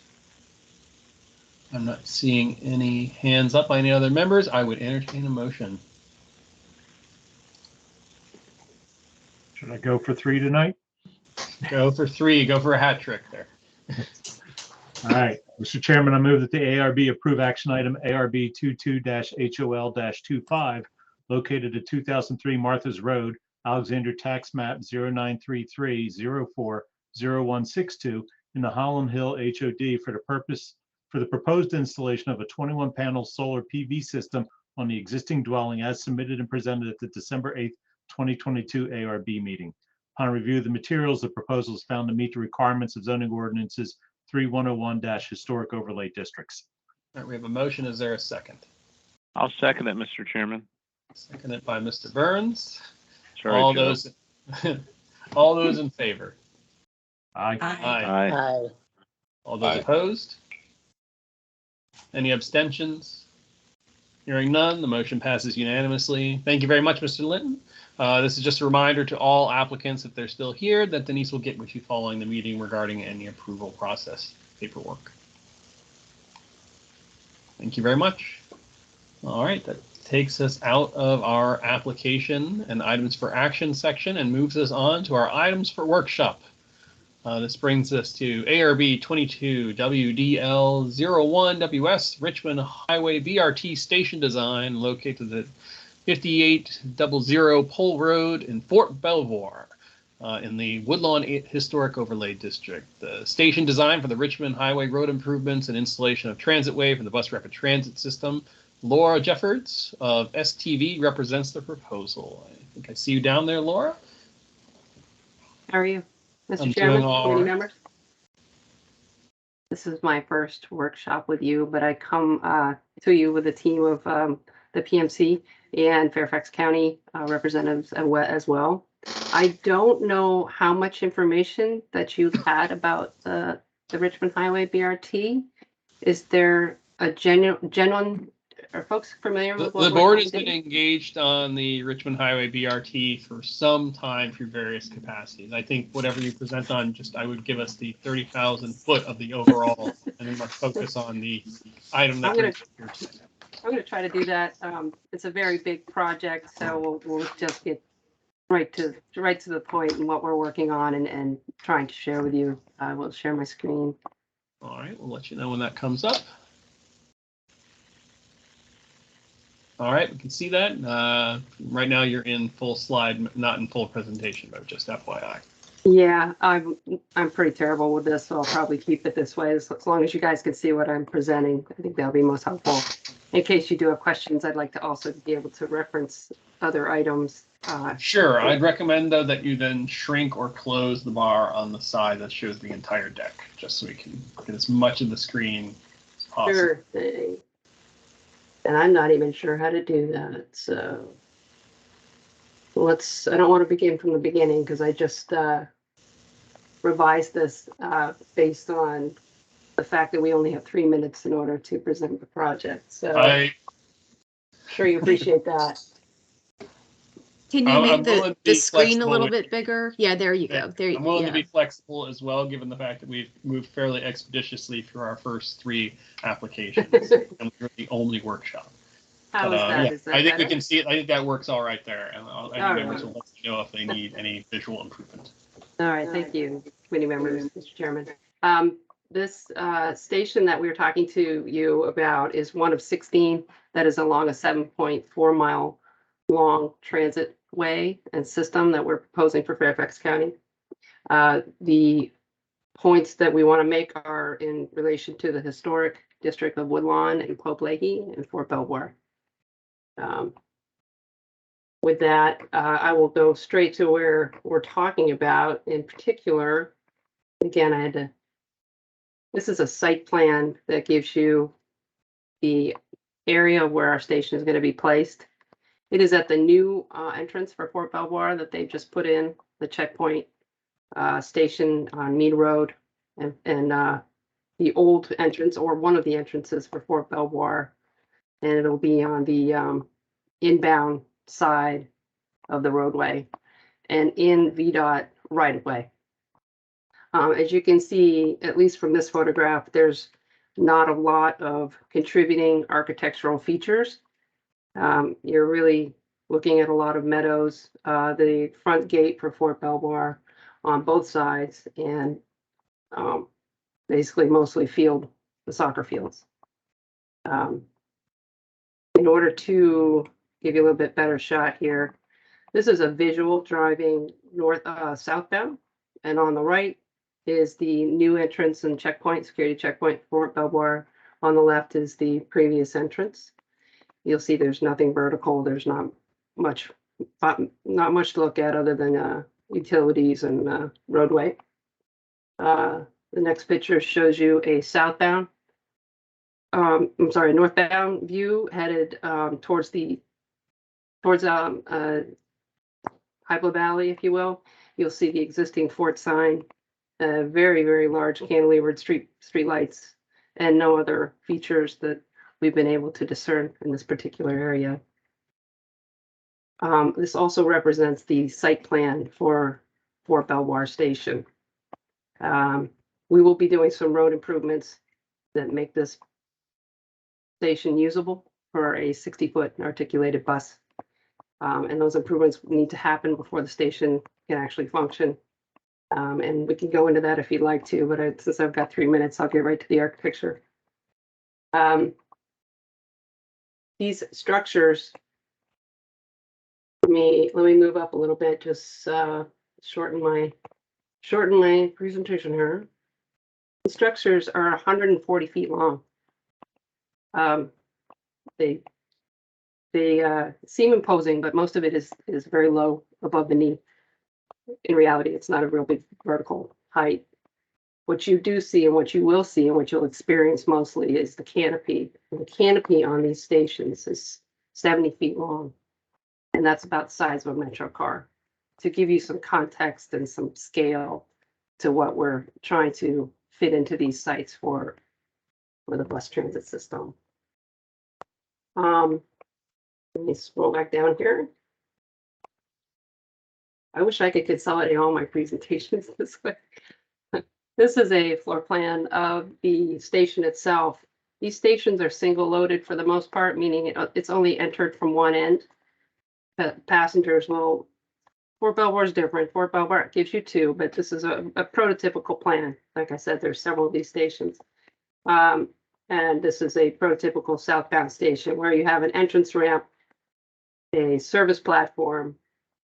I'm not seeing any hands up by any other members. I would entertain a motion. Should I go for 3 tonight? Go for 3. Go for a hat trick there. All right, Mr. Chairman, I move that the ARB approve action item ARB 22-HOL-25, located at 2003 Martha's Road, Alexander Tax Map 0933040162 in the Holland Hill HOD for the proposed installation of a 21-panel solar PV system on the existing dwelling as submitted and presented at the December 8th, 2022 ARB meeting. Upon review of the materials, the proposal is found to meet the requirements of zoning ordinances 3101-historic overlay districts. All right, we have a motion. Is there a second? I'll second it, Mr. Chairman. Seconded by Mr. Burns. Sorry, all Joe. all those in favor? Aye. Aye. Aye. All those Aye. opposed? Any abstentions? Hearing none, the motion passes unanimously. Thank you very much, Mr. Linton. This is just a reminder to all applicants, if they're still here, that Denise will get with you following the meeting regarding any approval process paperwork. Thank you very much. All right, that takes us out of our application and items for action section and moves us on to our items for workshop. This brings us to ARB 22 WDL01WS Richmond Highway BRT Station Design located at 5800 Pole Road in Fort Belvoir in the Woodlawn Historic Overlay District. The station design for the Richmond Highway road improvements and installation of transitway for the bus rapid transit system. Laura Jeffords of STV represents the proposal. I think I see you down there, Laura. How are you, Mr. I'm Chairman, doing all committee right. members? This is my first workshop with you, but I come to you with a team of the PMC and Fairfax County representatives as well. I don't know how much information that you've had about the Richmond Highway BRT. Is there a genuine? Are folks familiar with what the board has been engaged on the Richmond Highway BRT for some time through various capacities. I think whatever you present on, I would give us the 30,000 foot of the overall, and then let's focus on the item that I'm going to try to do that. It's a very big project, so we'll just get right to the point and what we're working on and trying to share with you. I will share my screen. All right, we'll let you know when that comes up. All right, we can see that. Right now you're in full slide, not in full presentation mode, just FYI. Yeah, I'm pretty terrible with this, so I'll probably keep it this way as long as you guys can see what I'm presenting. I think that'll be most helpful. In case you do have questions, I'd like to also be able to reference other items. Sure, I'd recommend though that you then shrink or close the bar on the side that shows the entire deck, just so we can get as much of the screen as possible. Sure thing. And I'm not even sure how to do that, so I don't want to begin from the beginning because I just revised this based on the fact that we only have 3 minutes in order to present the project. So I'm sure you appreciate that. Can you make the screen a little bit bigger? Yeah, there you go. There, I'm willing yeah. to be flexible as well, given the fact that we've moved fairly expeditiously through our first 3 applications, and we're the only workshop. How is that? Yeah, Is that I think better? we can see it. I think that works all right there, and any members will let me know if they need any visual improvement. All right, thank you, committee members, Mr. Chairman. This station that we were talking to you about is one of 16 that is along a 7.4 mile long transit way and system that we're proposing for Fairfax County. The points that we want to make are in relation to the historic district of Woodlawn and Pope Leahy and Fort Belvoir. With that, I will go straight to where we're talking about. In particular, again, this is a site plan that gives you the area where our station is going to be placed. It is at the new entrance for Fort Belvoir that they've just put in, the checkpoint station on Mead Road, and the old entrance, or one of the entrances for Fort Belvoir, and it'll be on the inbound side of the roadway and in VDOT right of way. As you can see, at least from this photograph, there's not a lot of contributing architectural features. You're really looking at a lot of meadows, the front gate for Fort Belvoir on both sides, and basically mostly the soccer fields. In order to give you a little bit better shot here, this is a visual driving southbound, and on the right is the new entrance and checkpoint, security checkpoint for Fort Belvoir. On the left is the previous entrance. You'll see there's nothing vertical. There's not much to look at other than utilities and roadway. The next picture shows you a northbound view headed towards Hybla Valley, if you will. You'll see the existing fort sign, very, very large cantilevered street lights, and no other features that we've been able to discern in this particular area. This also represents the site plan for Fort Belvoir Station. We will be doing some road improvements that make this station usable for a 60-foot articulated bus. And those improvements need to happen before the station can actually function. And we can go into that if you'd like to, but since I've got 3 minutes, I'll get right to the architecture. These structures, let me move up a little bit, just shorten my presentation here. The structures are 140 feet long. They seem imposing, but most of it is very low above the knee. In reality, it's not a real big vertical height. What you do see and what you will see and what you'll experience mostly is the canopy. And the canopy on these stations is 70 feet long, and that's about the size of a metro car, to give you some context and some scale to what we're trying to fit into these sites for the bus transit system. Let me scroll back down here. I wish I could consolidate all my presentations this way. This is a floor plan of the station itself. These stations are single loaded for the most part, meaning it's only entered from one end. Passengers will, Fort Belvoir is different. Fort Belvoir gives you 2, but this is a prototypical plan. Like I said, there's several of these stations. And this is a prototypical southbound station where you have an entrance ramp, a service platform,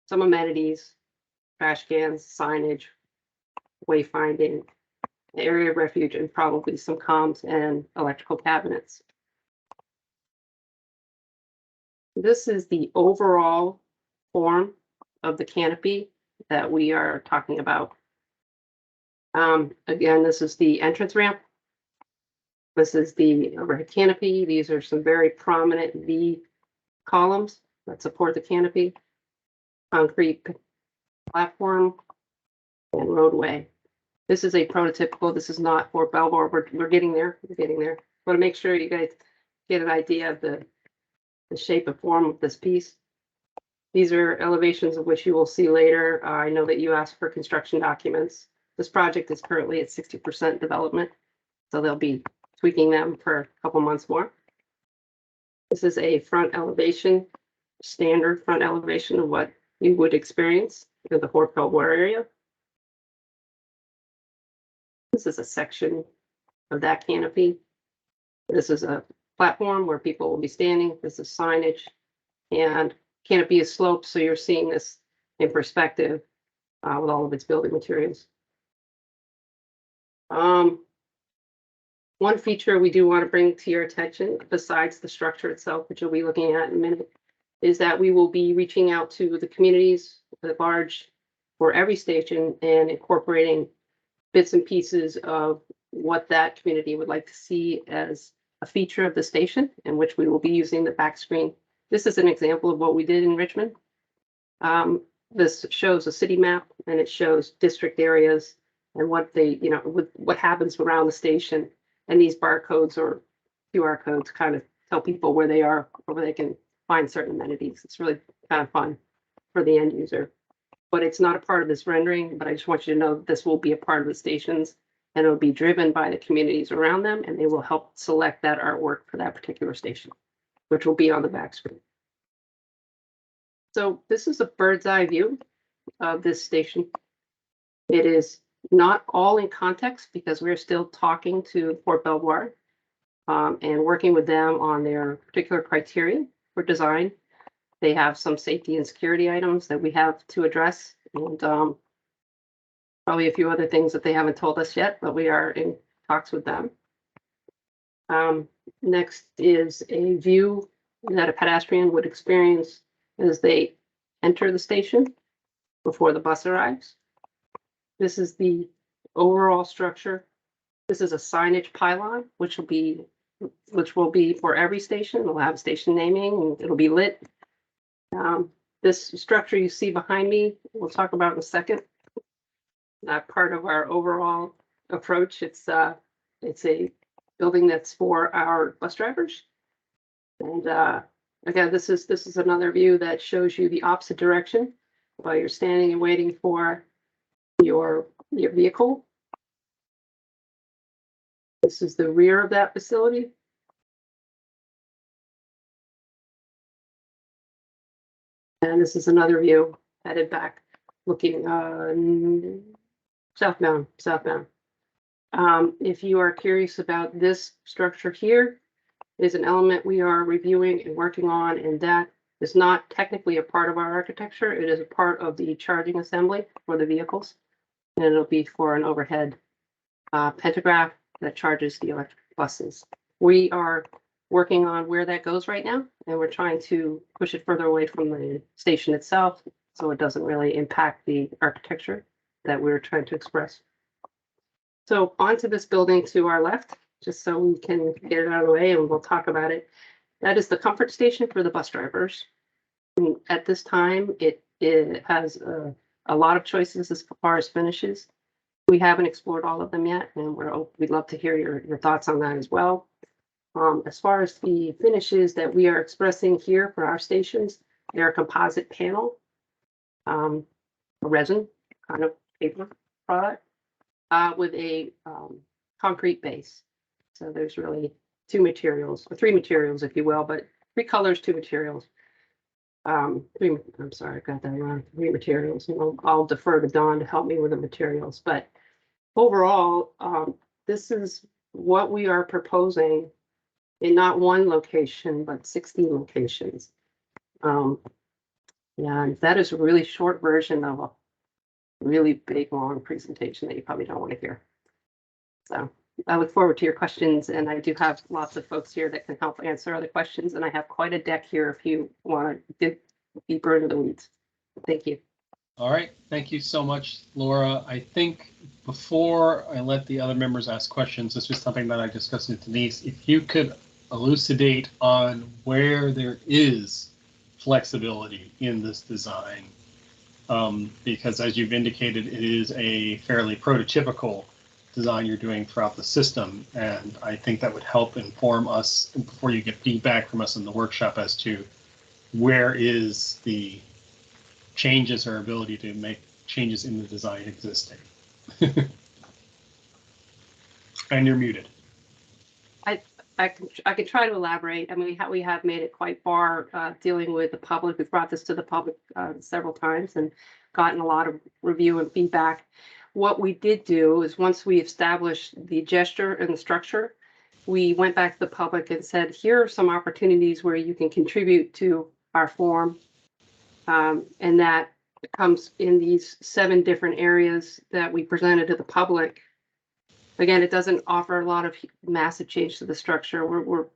some amenities, trash cans, signage, wayfinding, area of refuge, and probably some comms and electrical cabinets. This is the overall form of the canopy that we are talking about. Again, this is the entrance ramp. This is the overhead canopy. These are some very prominent V columns that support the canopy. Concrete platform and roadway. This is a prototypical. This is not for Belvoir. We're getting there. We're getting there. Want to make sure you guys get an idea of the shape and form of this piece. These are elevations of which you will see later. I know that you asked for construction documents. This project is currently at 60% development, so they'll be tweaking them for a couple months more. This is a front elevation, standard front elevation of what you would experience in the Fort Belvoir area. This is a section of that canopy. This is a platform where people will be standing. This is signage, and canopy is sloped, so you're seeing this in perspective with all of its building materials. One feature we do want to bring to your attention, besides the structure itself, which you'll be looking at in a minute, is that we will be reaching out to the communities at large for every station and incorporating bits and pieces of what that community would like to see as a feature of the station, in which we will be using the back screen. This is an example of what we did in Richmond. This shows a city map, and it shows district areas and what they, what happens around the station. And these barcodes or QR codes kind of tell people where they are or where they can find certain amenities. It's really kind of fun for the end user. But it's not a part of this rendering, but I just want you to know that this will be a part of the stations, and it'll be driven by the communities around them, and they will help select that artwork for that particular station, which will be on the back screen. So this is a bird's eye view of this station. It is not all in context because we're still talking to Fort Belvoir and working with them on their particular criteria for design. They have some safety and security items that we have to address, and probably a few other things that they haven't told us yet, but we are in talks with them. Next is a view that a pedestrian would experience as they enter the station before the bus arrives. This is the overall structure. This is a signage pylon, which will be for every station. It'll have station naming, and it'll be lit. This structure you see behind me, we'll talk about in a second. Part of our overall approach. It's a building that's for our bus drivers. And again, this is another view that shows you the opposite direction while you're standing and waiting for your vehicle. This is the rear of that facility. And this is another view headed back, looking southbound. If you are curious about this structure here, is an element we are reviewing and working on, and that is not technically a part of our architecture. It is a part of the charging assembly for the vehicles, and it'll be for an overhead pantograph that charges the electric buses. We are working on where that goes right now, and we're trying to push it further away from the station itself, so it doesn't really impact the architecture that we're trying to express. So onto this building to our left, just so we can get it out of the way and we'll talk about it. That is the comfort station for the bus drivers. And at this time, it has a lot of choices as far as finishes. We haven't explored all of them yet, and we'd love to hear your thoughts on that as well. As far as the finishes that we are expressing here for our stations, they're a composite panel, a resin kind of paper product with a concrete base. So there's really two materials, or three materials, if you will, but three colors, two materials. I'm sorry, I got that wrong. Three materials. And I'll defer to Dawn to help me with the materials. But overall, this is what we are proposing in not one location, but 16 locations. And that is a really short version of really big, long presentation that you probably don't want to hear. So I look forward to your questions, and I do have lots of folks here that can help answer other questions, and I have quite a deck here if you want to dig deeper into the weeds. Thank you. All right, thank you so much, Laura. I think before I let the other members ask questions, this was something that I discussed with Denise. If you could elucidate on where there is flexibility in this design, because as you've indicated, it is a fairly prototypical design you're doing throughout the system, and I think that would help inform us before you get feedback from us in the workshop as to where is the changes or ability to make changes in the design existing. And you're muted. I can try to elaborate. I mean, we have made it quite far dealing with the public. We've brought this to the public several times and gotten a lot of review and feedback. What we did do is once we established the gesture and the structure, we went back to the public and said, here are some opportunities where you can contribute to our form. And that comes in these 7 different areas that we presented to the public. Again, it doesn't offer a lot of massive change to the structure. We're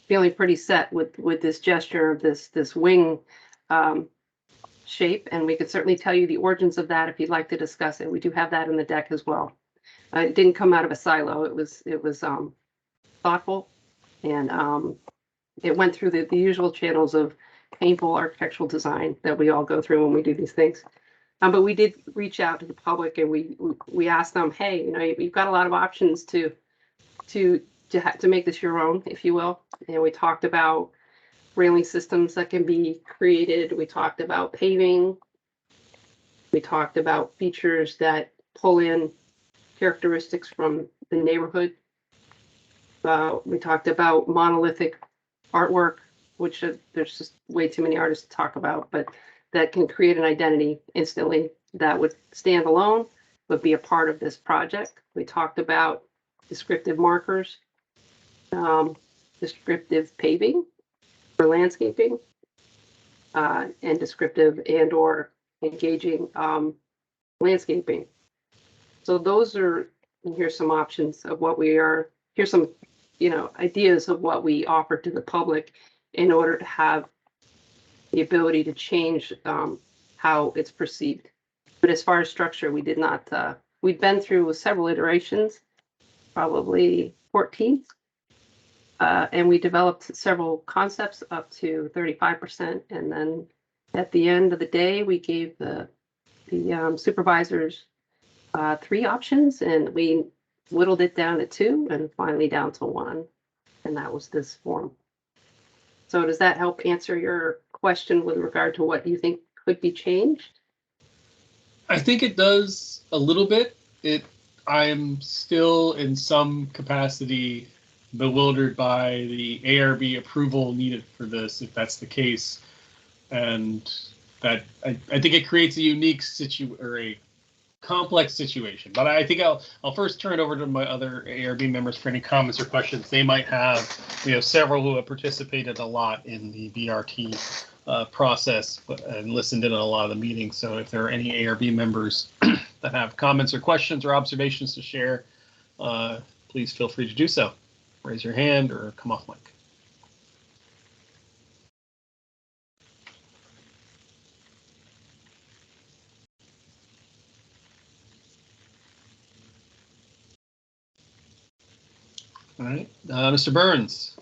feeling pretty set with this gesture, this wing shape, and we could certainly tell you the origins of that if you'd like to discuss it. We do have that in the deck as well. It didn't come out of a silo. It was thoughtful, and it went through the usual channels of painful architectural design that we all go through when we do these things. But we did reach out to the public, and we asked them, hey, you know, you've got a lot of options to make this your own, if you will. And we talked about railing systems that can be created. We talked about paving. We talked about features that pull in characteristics from the neighborhood. We talked about monolithic artwork, which there's just way too many artists to talk about, but that can create an identity instantly that would stand alone, but be a part of this project. We talked about descriptive markers, descriptive paving for landscaping, and descriptive and or engaging landscaping. So those are, here's some options of what we are, here's some, you know, ideas of what we offer to the public in order to have the ability to change how it's perceived. But as far as structure, we did not, we've been through several iterations, probably 14. And we developed several concepts up to 35%. And then at the end of the day, we gave the supervisors 3 options, and we whittled it down to 2 and finally down to 1. And that was this form. So does that help answer your question with regard to what you think could be changed? I think it does a little bit. I am still in some capacity bewildered by the ARB approval needed for this, if that's the case. And that I think it creates a unique or a complex situation. But I think I'll first turn it over to my other ARB members for any comments or questions they might have. We have several who have participated a lot in the BRT process and listened in on a lot of the meetings. So if there are any ARB members that have comments or questions or observations to share, please feel free to do so. Raise your hand or come off mic. All right, Mr. Burns.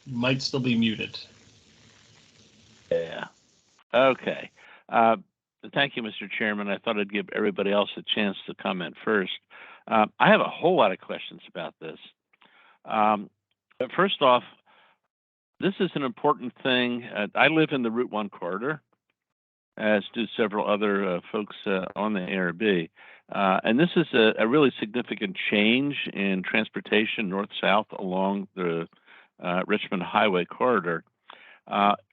You might still be muted. Yeah. Okay. Thank you, Mr. Chairman. I thought I'd give everybody else a chance to comment first. I have a whole lot of questions about this. But first off, this is an important thing. I live in the Route 1 corridor, as do several other folks on the ARB. And this is a really significant change in transportation north-south along the Richmond Highway corridor.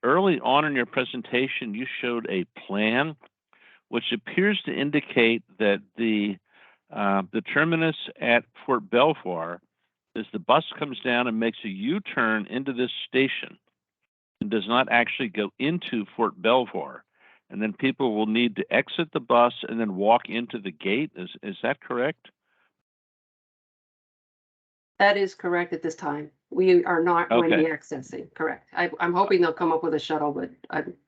Early on in your presentation, you showed a plan which appears to indicate that the terminus at Fort Belvoir is the bus comes down and makes a U-turn into this station and does not actually go into Fort Belvoir. and then people will need to exit the bus and then walk into the gate. Is that correct? That is correct at this time. We are not going to be accessing, correct. I'm hoping they'll come up with a shuttle, but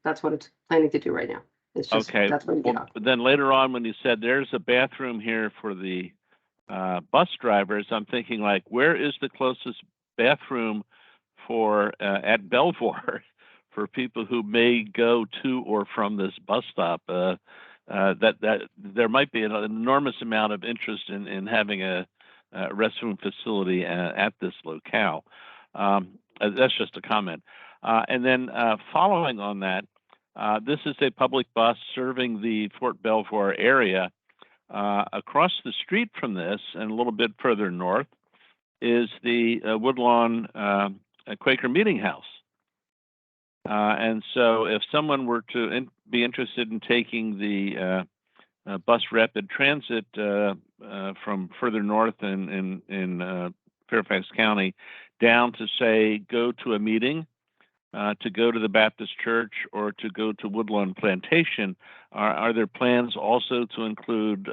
that's what it's planning to do right now. It's just, Okay. that's what we Well, got. but then later on, when you said there's a bathroom here for the bus drivers, I'm thinking like, where is the closest bathroom for at Belvoir for people who may go to or from this bus stop? That there might be an enormous amount of interest in having a restroom facility at this locale. That's just a comment. And then following on that, this is a public bus serving the Fort Belvoir area. Across the street from this, and a little bit further north, is the Woodlawn Quaker Meeting House. And so if someone were to be interested in taking the bus rapid transit from further north in Fairfax County down to, say, go to a meeting, to go to the Baptist Church, or to go to Woodlawn Plantation, are there plans also to include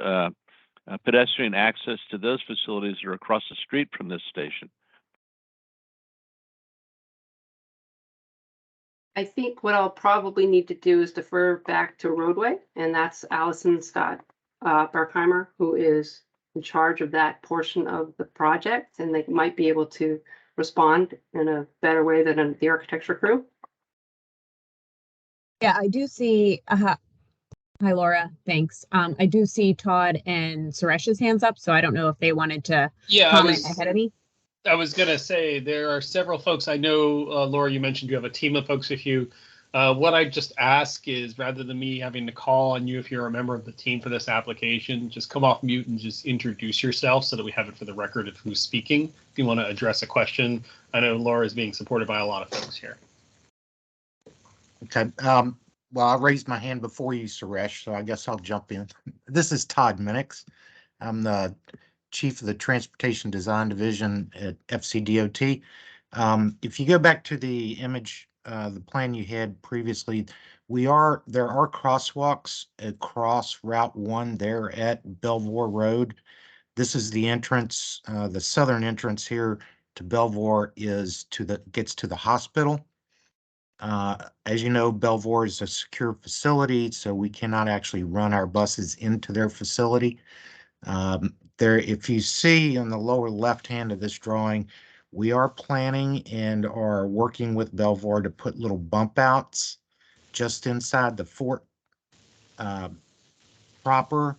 pedestrian access to those facilities that are across the street from this station? I think what I'll probably need to do is defer back to roadway, and that's Allison Scott Berkheimer, who is in charge of that portion of the project, and they might be able to respond in a better way than the architecture crew. Yeah, I do see. Hi, Laura. Thanks. I do see Todd and Suresh's hands up, so I don't know if they wanted to comment ahead of me. I was going to say there are several folks. I know, Laura, you mentioned you have a team of folks with you. What I just ask is, rather than me having to call on you if you're a member of the team for this application, just come off mute and just introduce yourself so that we have it for the record of who's speaking. If you want to address a question, I know Laura is being supported by a lot of folks here. Okay. Well, I raised my hand before you, Suresh, so I guess I'll jump in. This is Todd Minix. I'm the Chief of the Transportation Design Division at FCDOT. If you go back to the image, the plan you had previously, there are crosswalks across Route 1 there at Belvoir Road. This is the entrance, the southern entrance here to Belvoir gets to the hospital. As you know, Belvoir is a secure facility, so we cannot actually run our buses into their facility. If you see on the lower left hand of this drawing, we are planning and are working with Belvoir to put little bump outs just inside the fort proper,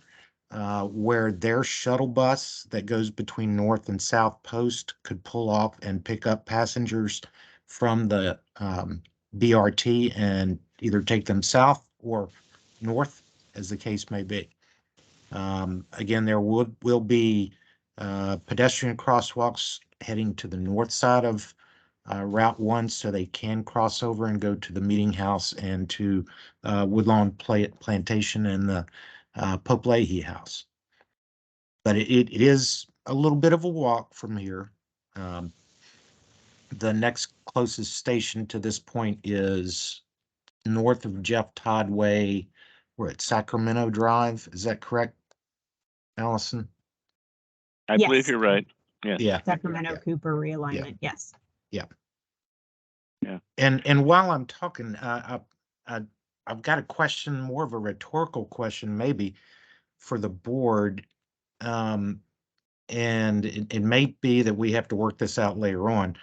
where their shuttle bus that goes between North and South Post could pull off and pick up passengers from the BRT and either take them south or north, as the case may be. Again, there will be pedestrian crosswalks heading to the north side of Route 1, so they can cross over and go to the meeting house and to Woodlawn Plantation and the Pope Leahy House. But it is a little bit of a walk from here. The next closest station to this point is north of Jeff Todd Way. We're at Sacramento Drive. Is that correct, Allison? I believe you're right. Yes. Yeah. Sacramento Cooper realignment. Yeah. Yes. Yeah. Yeah. And while I'm talking, I've got a question, more of a rhetorical question, maybe for the board. And it may be that we have to work this out later on.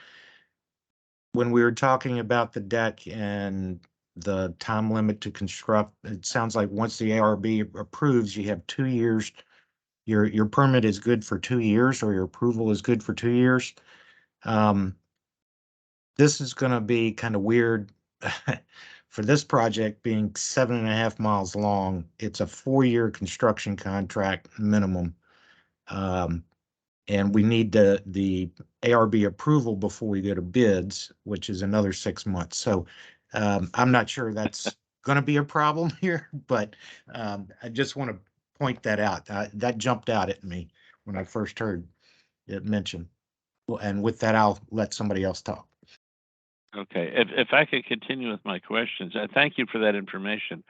When we were talking about the deck and the time limit to construct, it sounds like once the ARB approves, you have 2 years. Your permit is good for 2 years, or your approval is good for 2 years. This is going to be kind of weird for this project being 7.5 miles long. It's a 4-year construction contract minimum. And we need the ARB approval before we go to bids, which is another 6 months. So I'm not sure that's going to be a problem here, but I just want to point that out. That jumped out at me when I first heard it mentioned. And with that, I'll let somebody else talk. Okay. If I could continue with my questions, thank you for that information.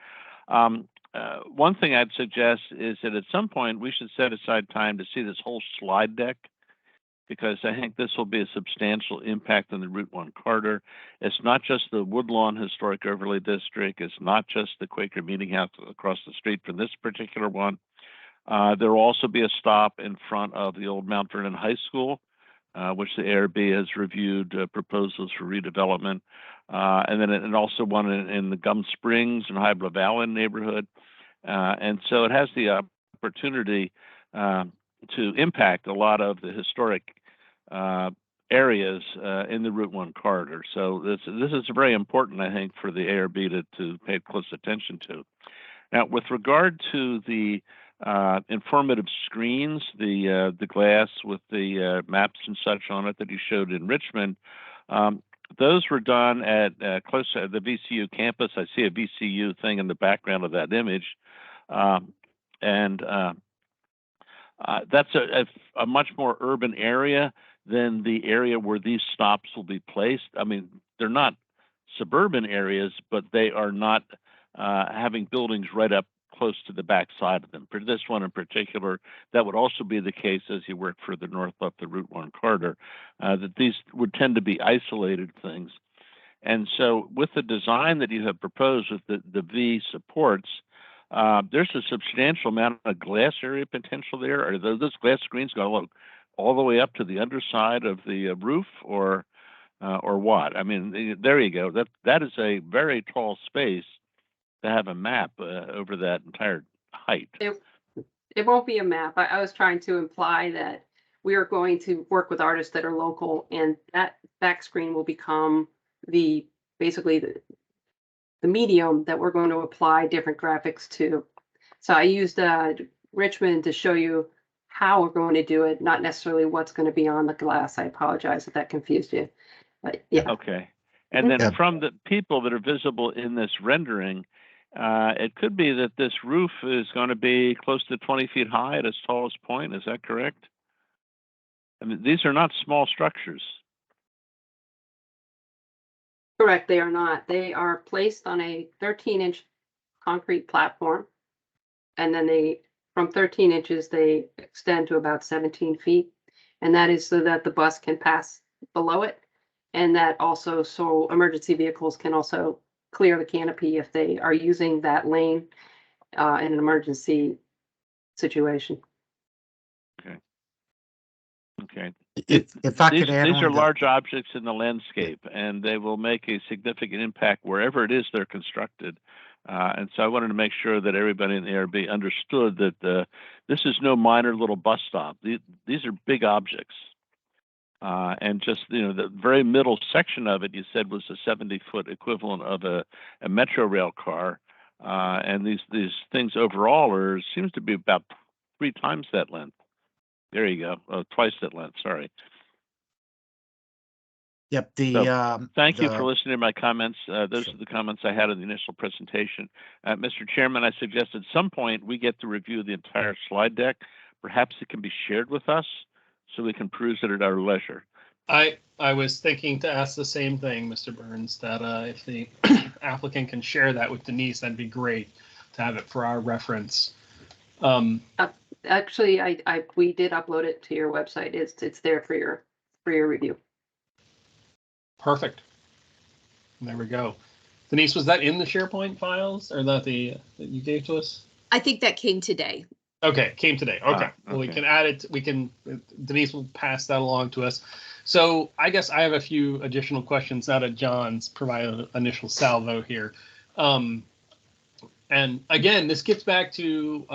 One thing I'd suggest is that at some point we should set aside time to see this whole slide deck, because I think this will be a substantial impact on the Route 1 corridor. It's not just the Woodlawn Historic Overlay District. It's not just the Quaker Meeting House across the street from this particular one. There will also be a stop in front of the old Mount Vernon High School, which the ARB has reviewed proposals for redevelopment. And then also one in the Gum Springs and Hybla Valley neighborhood. And so it has the opportunity to impact a lot of the historic areas in the Route 1 corridor. So this is very important, I think, for the ARB to pay close attention to. Now, with regard to the informative screens, the glass with the maps and such on it that you showed in Richmond, those were done at close to the VCU campus. I see a VCU thing in the background of that image. That's a much more urban area than the area where these stops will be placed. I mean, they're not suburban areas, but they are not having buildings right up close to the back side of them. For this one in particular, that would also be the case as you work further north up the Route 1 corridor, that these would tend to be isolated things. And so with the design that you have proposed with the V supports, there's a substantial amount of glass area potential there. Are those glass screens going to look all the way up to the underside of the roof, or what? I mean, there you go. That is a very tall space to have a map over that entire height. It won't be a map. I was trying to imply that we are going to work with artists that are local, and that back screen will become basically the medium that we're going to apply different graphics to. So I used Richmond to show you how we're going to do it, not necessarily what's going to be on the glass. I apologize if that confused you. But yeah. Okay. And then from the people that are visible in this rendering, it could be that this roof is going to be close to 20 feet high at its tallest point. Is that correct? I mean, these are not small structures. Correct, they are not. They are placed on a 13-inch concrete platform. And then from 13 inches, they extend to about 17 feet. And that is so that the bus can pass below it. And that also so emergency vehicles can also clear the canopy if they are using that lane in an emergency situation. Okay. Okay. If I could add these on are to- large objects in the landscape, and they will make a significant impact wherever it is they're constructed. And so I wanted to make sure that everybody in the ARB understood that this is no minor little bus stop. These are big objects. And just, the very middle section of it, you said, was a 70-foot equivalent of a metro rail car. And these things overall seems to be about 3 times that length. There you go. Twice that length. Sorry. Yep. Thank you for listening to my comments. Those are the comments I had in the initial presentation. Mr. Chairman, I suggest at some point we get to review the entire slide deck. Perhaps it can be shared with us so we can peruse it at our leisure. I was thinking to ask the same thing, Mr. Burns, that if the applicant can share that with Denise, that'd be great to have it for our reference. Actually, we did upload it to your website. It's there for your review. Perfect. There we go. Denise, was that in the SharePoint files or that you gave to us? I think that came today. Okay, came today. Okay. Well, we can add it. Denise will pass that along to us. So I guess I have a few additional questions now that John's provided an initial salvo here. And again, this gets back to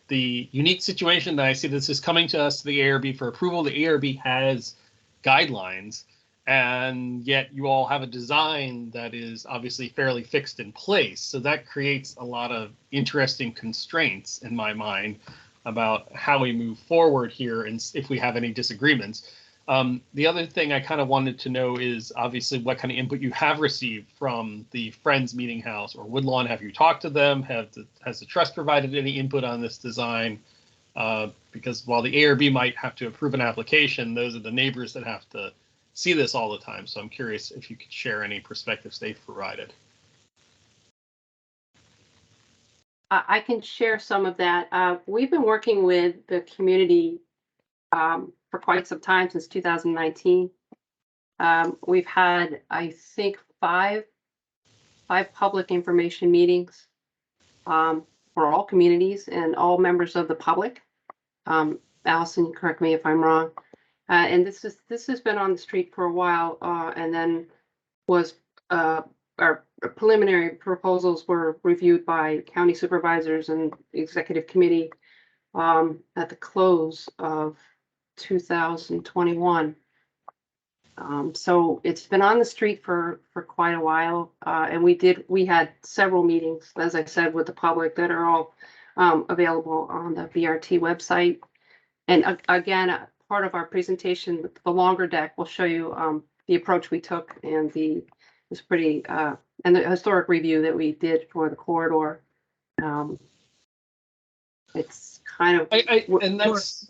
the unique situation that I see this is coming to us to the ARB for approval. The ARB has guidelines, and yet you all have a design that is obviously fairly fixed in place. So that creates a lot of interesting constraints in my mind about how we move forward here and if we have any disagreements. The other thing I kind of wanted to know is obviously what kind of input you have received from the Friends Meeting House or Woodlawn. Have you talked to them? Has the trust provided any input on this design? Because while the ARB might have to approve an application, those are the neighbors that have to see this all the time. So I'm curious if you could share any perspectives they've provided. I can share some of that. We've been working with the community for quite some time, since 2019. We've had, I think, five public information meetings for all communities and all members of the public. Allison, correct me if I'm wrong. And this has been on the street for a while, and then was our preliminary proposals were reviewed by county supervisors and executive committee at the close of 2021. So it's been on the street for quite a while, and we had several meetings, as I said, with the public that are all available on the BRT website. And again, part of our presentation, the longer deck will show you the approach we took and was pretty and the historic review that we did for the corridor. It's kind of and that's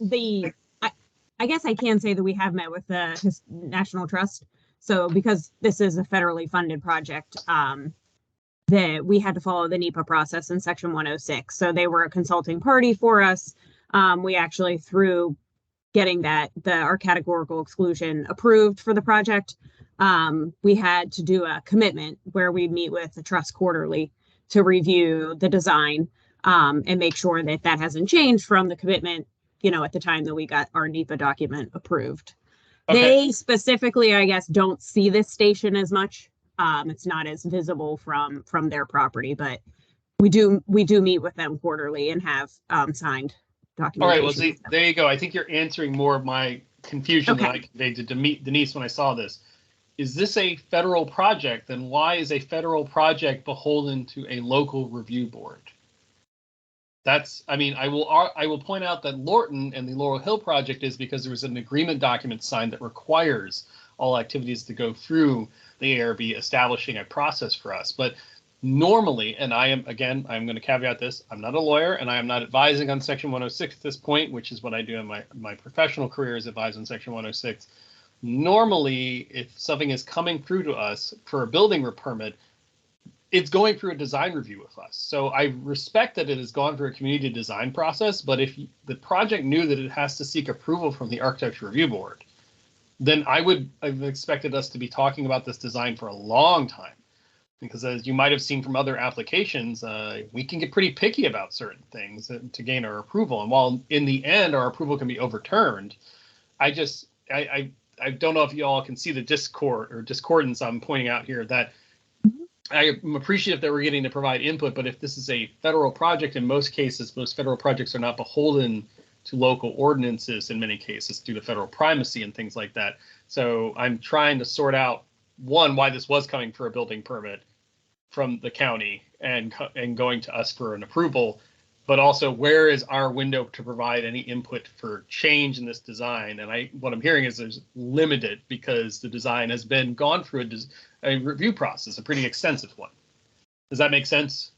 I guess I can say that we have met with the National Trust. So because this is a federally funded project, that we had to follow the NEPA process in Section 106. So they were a consulting party for us. We actually, through getting our categorical exclusion approved for the project, we had to do a commitment where we meet with the trust quarterly to review the design and make sure that that hasn't changed from the commitment, at the time that we got our NEPA document approved. Okay. They specifically, I guess, don't see this station as much. It's not as visible from their property, but we do meet with them quarterly and have signed documentation. All right, well, see, there you go. I think you're answering more of my confusion that I conveyed to Denise when I saw this. Is this a federal project? Then why is a federal project beholden to a local review board? I will point out that Lorton and the Laurel Hill project is because there was an agreement document signed that requires all activities to go through the ARB, establishing a process for us. But normally, and I'm going to caveat this, I'm not a lawyer and I am not advising on Section 106 at this point, which is what I do in my professional career, is advise on Section 106. Normally, if something is coming through to us for a building permit, it's going through a design review with us. So I respect that it has gone through a community design process, but if the project knew that it has to seek approval from the Architecture Review Board, then I've expected us to be talking about this design for a long time. Because as you might have seen from other applications, we can get pretty picky about certain things to gain our approval. And while in the end our approval can be overturned, I don't know if you all can see the discordance I'm pointing out here, that I am appreciative that we're getting to provide input, but if this is a federal project, in most cases, most federal projects are not beholden to local ordinances in many cases due to federal primacy and things like that. So I'm trying to sort out, one, why this was coming for a building permit from the county and going to us for an approval, but also where is our window to provide any input for change in this design? And what I'm hearing is there's limited, because the design has been gone through a review process, a pretty extensive one. Does that make sense?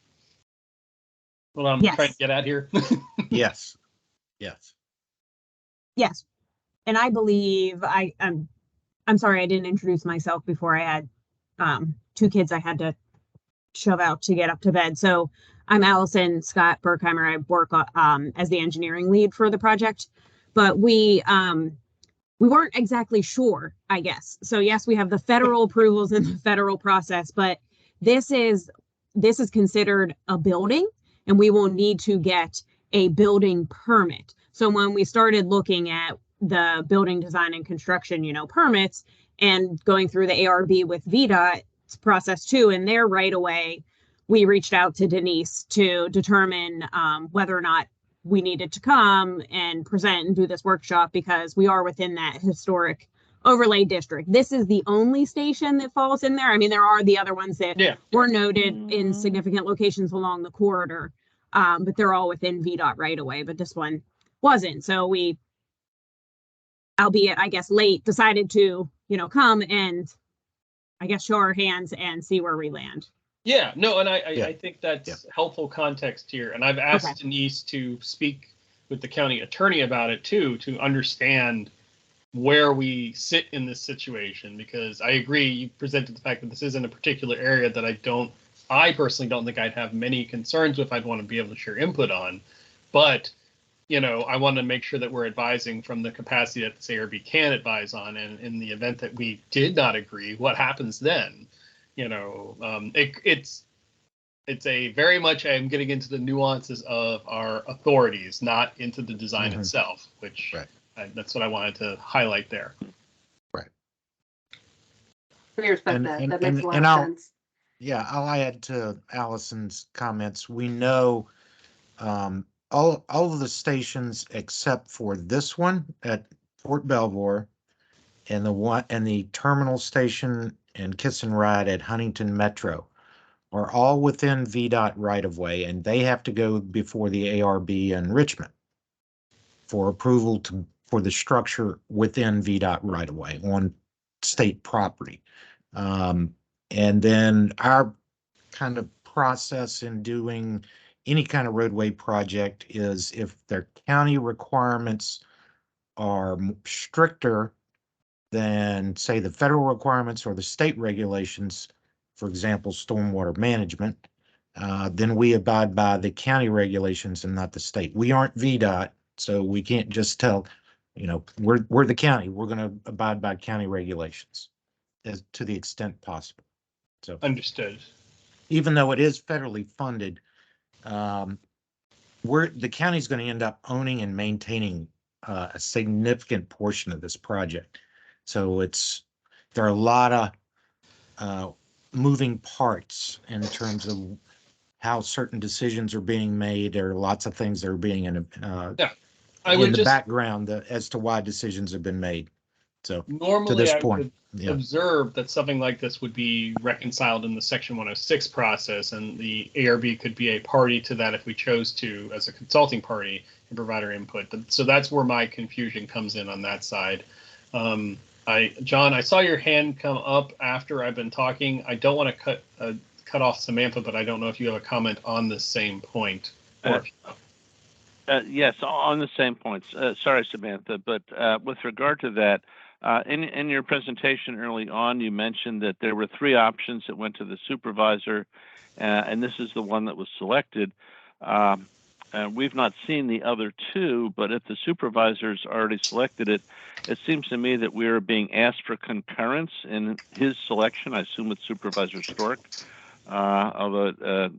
What I'm trying to get at here? Yes. And I believe I'm sorry I didn't introduce myself before. I had 2 kids I had to shove out to get up to bed. So I'm Allison Scott Berkheimer. I work as the engineering lead for the project, but we weren't exactly sure, I guess. So yes, we have the federal approvals and the federal process, but this is considered a building, and we will need to get a building permit. So when we started looking at the building design and construction, permits, and going through the ARB with VDOT's process too, and there right away, we reached out to Denise to determine whether or not we needed to come and present and do this workshop, because we are within that historic overlay district. This is the only station that falls in there. I mean, there are the other ones that were noted in significant locations along the corridor, but they're all within VDOT right away, but this one wasn't. So we, albeit, I guess, late, decided to, come and, I guess, show our hands and see where we land. Yeah, no, and I think that's helpful context here. And I've asked Denise to speak with the county attorney about it too, to understand where we sit in this situation, because I agree, you presented the fact that this is in a particular area that I don't I personally don't think I'd have many concerns with. I'd want to be able to share input on, but I want to make sure that we're advising from the capacity that this ARB can advise on, and in the event that we did not agree, what happens then? It's a very much, I'm getting into the nuances of our authorities, not into the design itself, which that's what I wanted to highlight there. Right. We respect that. That makes a lot of sense. Yeah, I'll add to Allison's comments. We know all of the stations except for this one at Fort Belvoir and the terminal station and Kiss and Ride at Huntington Metro are all within VDOT right of way, and they have to go before the ARB in Richmond for approval for the structure within VDOT right of way on state property. And then our kind of process in doing any kind of roadway project is if their county requirements are stricter than, say, the federal requirements or the state regulations, for example, stormwater management, then we abide by the county regulations and not the state. We aren't VDOT, so we can't just tell, we're the county. We're going to abide by county regulations to the extent possible. So understood. Even though it is federally funded, the county's going to end up owning and maintaining a significant portion of this project. So there are a lot of moving parts in terms of how certain decisions are being made. There are lots of things that are being in the background as to why decisions have been made. So normally to this I point, would observe that something like this would be reconciled in the Section 106 process, and the ARB could be a party to that if we chose to, as a consulting party, and provide our input. So that's where my confusion comes in on that side. John, I saw your hand come up after I've been talking. I don't want to cut off Samantha, but I don't know if you have a comment on the same point. Yes, on the same points. Sorry, Samantha, but with regard to that, in your presentation early on, you mentioned that there were 3 options that went to the supervisor, and this is the one that was selected. We've not seen the other 2, but if the supervisor's already selected it, it seems to me that we are being asked for concurrence in his selection. I assume it's Supervisor Stork, although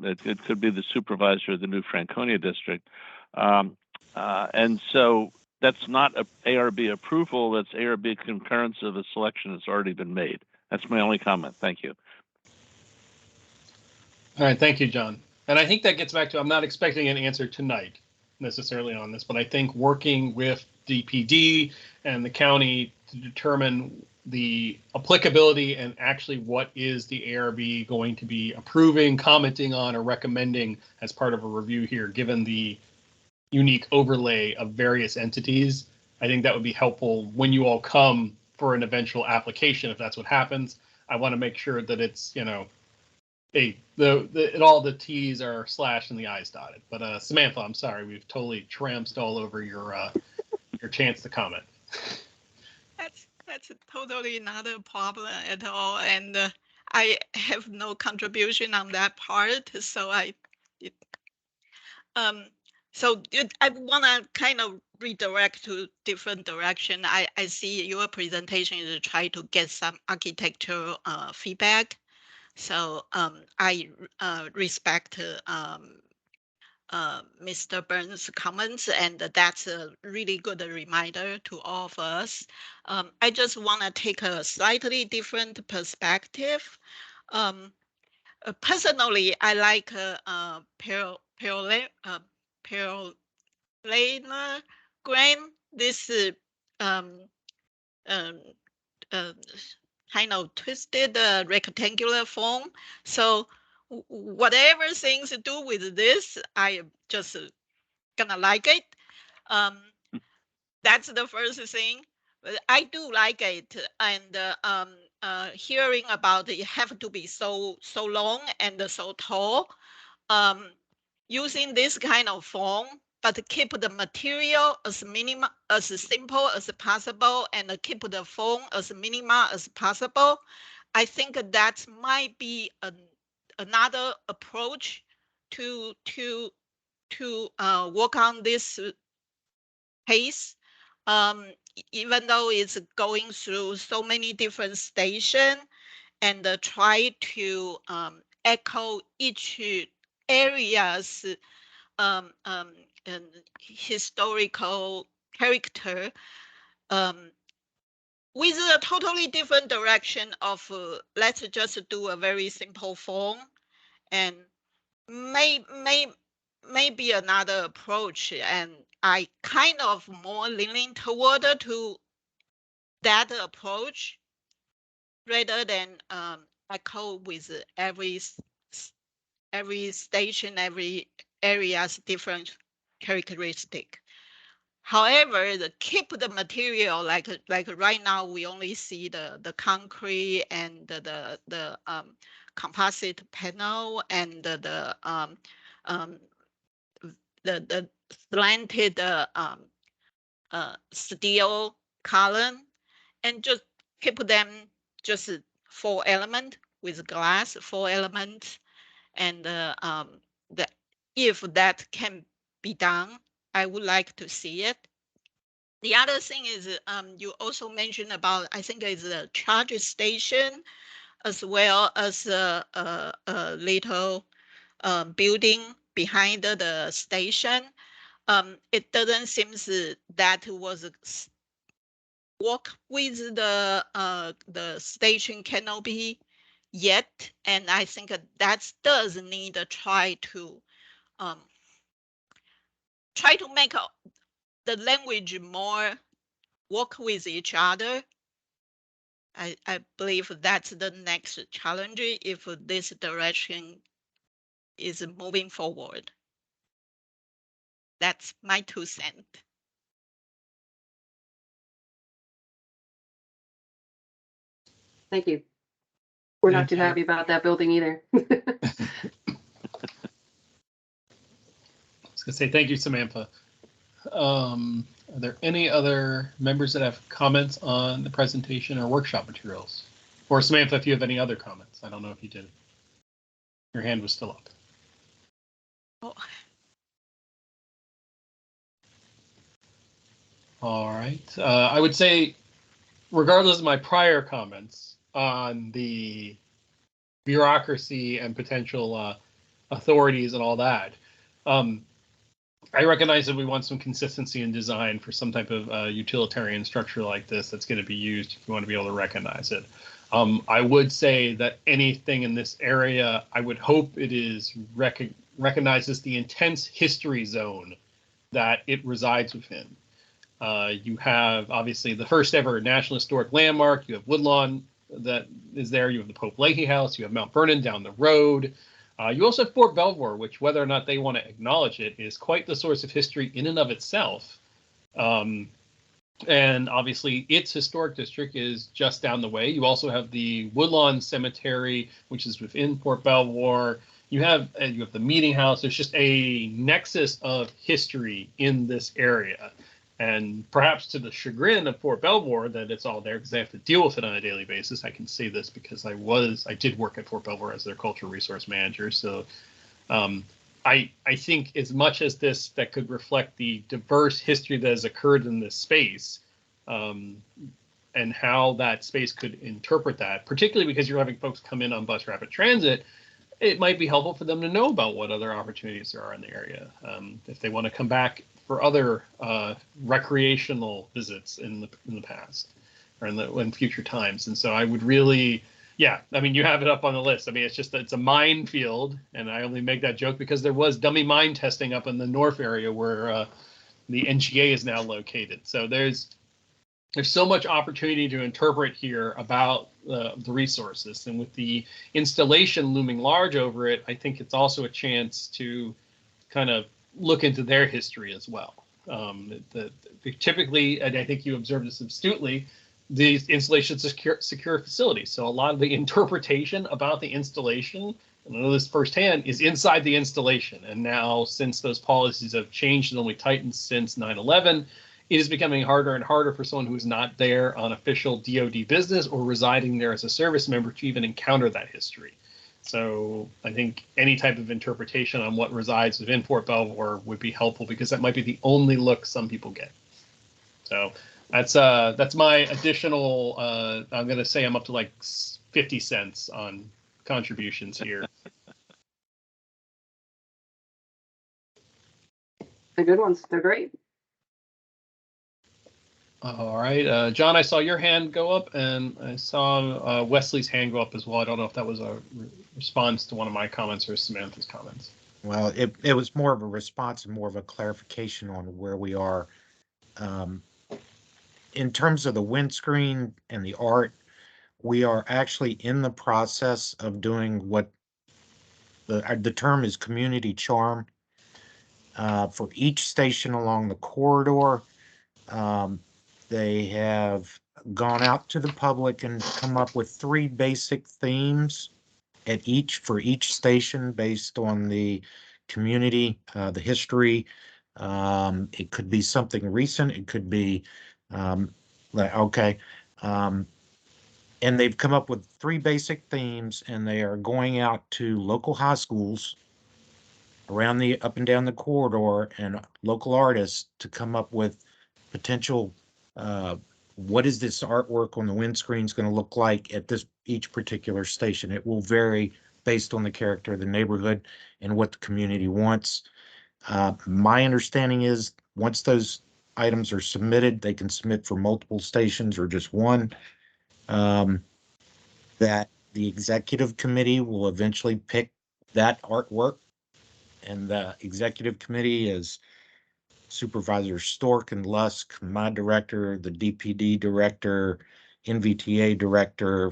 it could be the supervisor of the new Franconia district. And so that's not a ARB approval, that's ARB concurrence of a selection that's already been made. That's my only comment. Thank you. All right, thank you, John. And I think that gets back to, I'm not expecting an answer tonight necessarily on this, but I think working with DPD and the county to determine the applicability and actually what is the ARB going to be approving, commenting on, or recommending as part of a review here, given the unique overlay of various entities. I think that would be helpful when you all come for an eventual application, if that's what happens. I want to make sure that it's, all the T's are slashed and the I's dotted. But Samantha, I'm sorry, we've totally tramped all over your chance to comment. That's totally not a problem at all, and I have no contribution on that part. So I want to kind of redirect to different direction. I see your presentation is to try to get some architectural feedback. So I respect Mr. Burns' comments, and that's a really good reminder to all of us. I just want to take a slightly different perspective. Personally, I like parallelogram. This kind of twisted rectangular form. So whatever things to do with this, I just gonna like it. That's the first thing. But I do like it, and hearing about it have to be so long and so tall. Using this kind of form, but keep the material as simple as possible, and keep the form as minimal as possible. I think that might be another approach to work on this case. Even though it's going through so many different stations and try to echo each area's and historical character with a totally different direction of let's just do a very simple form, and maybe another approach, and I kind of more leaning toward to that approach rather than echo with every station, every area's different characteristic. However, keep the material like right now we only see the concrete and the composite panel and the slanted steel column, and just keep them just 4 element with glass, 4 elements, and if that can be done, I would like to see it. The other thing is you also mentioned about, I think it's a charge station as well as a little building behind the station. It doesn't seem that was work with the station canopy yet, and I think that does need to try to make the language more work with each other. I believe that's the next challenge if this direction is moving forward. That's my 2 cents. Thank you. We're not too happy about that building either. I was gonna say thank you, Samantha. Are there any other members that have comments on the presentation or workshop materials? Or Samantha, if you have any other comments, I don't know if you did. Your hand was still up. Oh. All right. I would say, regardless of my prior comments on the bureaucracy and potential authorities and all that, I recognize that we want some consistency in design for some type of utilitarian structure like this that's going to be used if you want to be able to recognize it. I would say that anything in this area, I would hope it is recognizes the intense history zone that it resides within. You have obviously the first ever National Historic Landmark. You have Woodlawn that is there. You have the Pope Leahy House. You have Mount Vernon down the road. You also have Fort Belvoir, which, whether or not they want to acknowledge it, is quite the source of history in and of itself. And obviously, its historic district is just down the way. You also have the Woodlawn Cemetery, which is within Fort Belvoir. You have the Meeting House. There's just a nexus of history in this area. And perhaps to the chagrin of Fort Belvoir that it's all there because they have to deal with it on a daily basis. I can say this because I did work at Fort Belvoir as their cultural resource manager. So I think as much as that could reflect the diverse history that has occurred in this space and how that space could interpret that, particularly because you're having folks come in on bus rapid transit, it might be helpful for them to know about what other opportunities there are in the area. If they want to come back for other recreational visits in the past or in future times. And so I would really, yeah, I mean, you have it up on the list. I mean, it's a minefield, and I only make that joke because there was dummy mine testing up in the north area where the NGA is now located. So there's so much opportunity to interpret here about the resources, and with the installation looming large over it, I think it's also a chance to kind of look into their history as well. Typically, and I think you observed this astutely, these installations are secure facilities. So a lot of the interpretation about the installation, and I know this firsthand, is inside the installation. And now, since those policies have changed and only tightened since 9/11, it is becoming harder and harder for someone who's not there on official DoD business or residing there as a service member to even encounter that history. So I think any type of interpretation on what resides within Fort Belvoir would be helpful, because that might be the only look some people get. So that's my additional. I'm going to say I'm up to like 50 cents on contributions here. The good ones, they're great. All right, John, I saw your hand go up, and I saw Wesley's hand go up as well. I don't know if that was a response to one of my comments or Samantha's comments. Well, it was more of a response and more of a clarification on where we are. In terms of the windscreen and the art, we are actually in the process of doing what the term is community charm. For each station along the corridor, they have gone out to the public and come up with 3 basic themes for each station based on the community, the history. It could be something recent. It could be and they've come up with 3 basic themes, and they are going out to local high schools around the up and down the corridor and local artists to come up with potential what is this artwork on the windscreens going to look like at each particular station. It will vary based on the character of the neighborhood and what the community wants. My understanding is once those items are submitted, they can submit for multiple stations or just one. That the executive committee will eventually pick that artwork, and the executive committee is Supervisor Stork and Lusk, my director, the DPD director, NVTA director,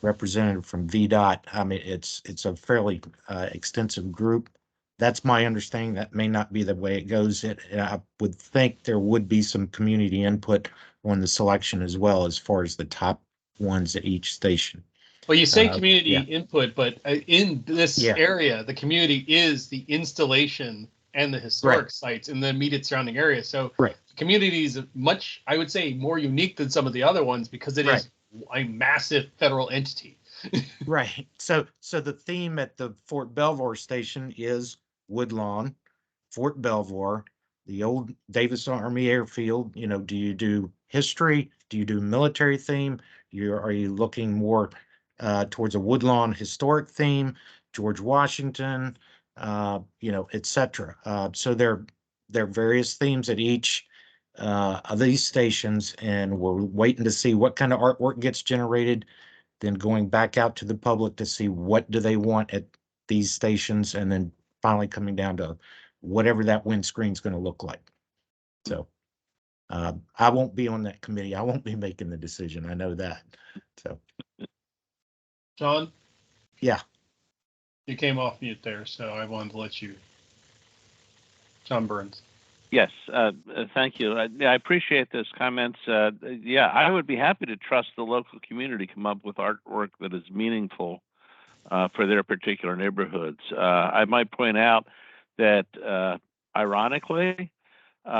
representative from VDOT. I mean, it's a fairly extensive group. That's my understanding. That may not be the way it goes. I would think there would be some community input on the selection as well, as far as the top ones at each station. Well, you say community input, but in this area, the community is the installation and the historic sites in the immediate surrounding area. So the community is much, I would say, more unique than some of the other ones because it is a massive federal entity. Right. So the theme at the Fort Belvoir station is Woodlawn, Fort Belvoir, the old Davis Army Airfield. You know, do you do history? Do you do military theme? Are you looking more towards a Woodlawn historic theme, George Washington, etc. So there are various themes at each of these stations, and we're waiting to see what kind of artwork gets generated, then going back out to the public to see what do they want at these stations, and then finally coming down to whatever that windscreen is going to look like. So I won't be on that committee. I won't be making the decision. I know that. So. John? Yeah. You came off mute there, so I wanted to let you. John Burns. Yes, thank you. I appreciate those comments. I would be happy to trust the local community come up with artwork that is meaningful for their particular neighborhoods. I might point out that, ironically, 2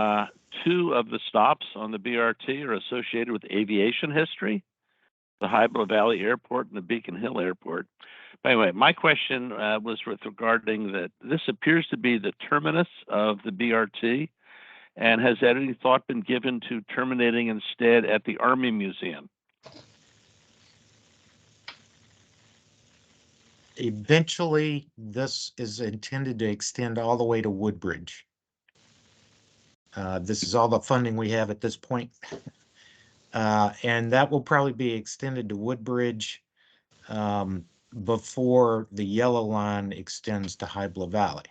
of the stops on the BRT are associated with aviation history, the Hybla Valley Airport and the Beacon Hill Airport. But anyway, my question was regarding that this appears to be the terminus of the BRT. And has any thought been given to terminating instead at the Army Museum? Eventually, this is intended to extend all the way to Woodbridge. This is all the funding we have at this point. And that will probably be extended to Woodbridge before the yellow line extends to Hybla Valley.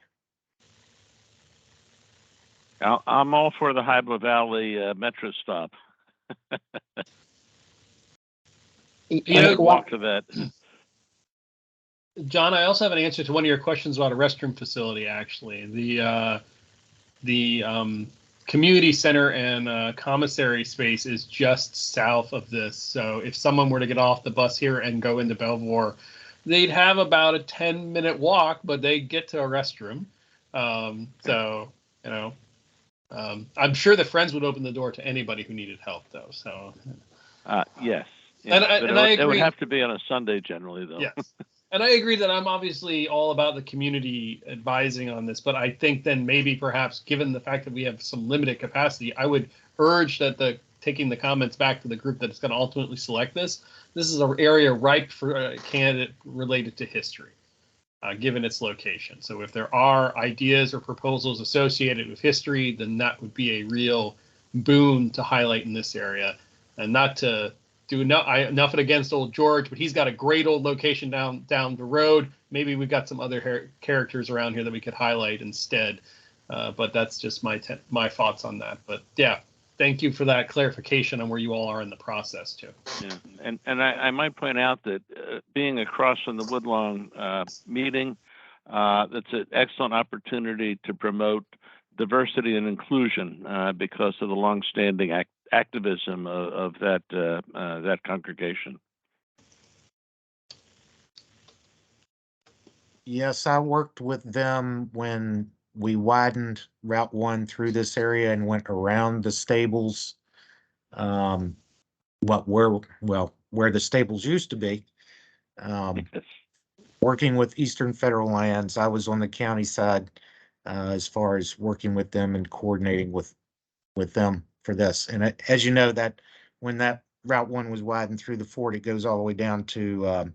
I'm all for the Hybla Valley Metro stop. Walk to that. John, I also have an answer to one of your questions about a restroom facility. Actually, the community center and commissary space is just south of this. So if someone were to get off the bus here and go into Belvoir, they'd have about a 10-minute walk, but they get to a restroom. So you know. I'm sure the Friends would open the door to anybody who needed help, though. So, yes, and I agree. It would have to be on a Sunday, generally, though. Yes, And I agree that I'm obviously all about the community advising on this, but I think then maybe perhaps given the fact that we have some limited capacity, I would urge that taking the comments back to the group that is going to ultimately select this. This is an area ripe for a candidate related to history, given its location. So if there are ideas or proposals associated with history, then that would be a real boon to highlight in this area, and not to do nothing against old George, but he's got a great old location down the road. Maybe we've got some other characters around here that we could highlight instead. But that's just my thoughts on that. But yeah, thank you for that clarification on where you all are in the process too. Yeah, and I might point out that being across from the Woodlawn meeting, that's an excellent opportunity to promote diversity and inclusion because of the longstanding activism of that congregation. Yes, I worked with them when we widened Route 1 through this area and went around the stables. Where the stables used to be. Working with Eastern Federal Lands, I was on the county side as far as working with them and coordinating with them for this. And as you know, that when that Route 1 was widened through the fort, it goes all the way down to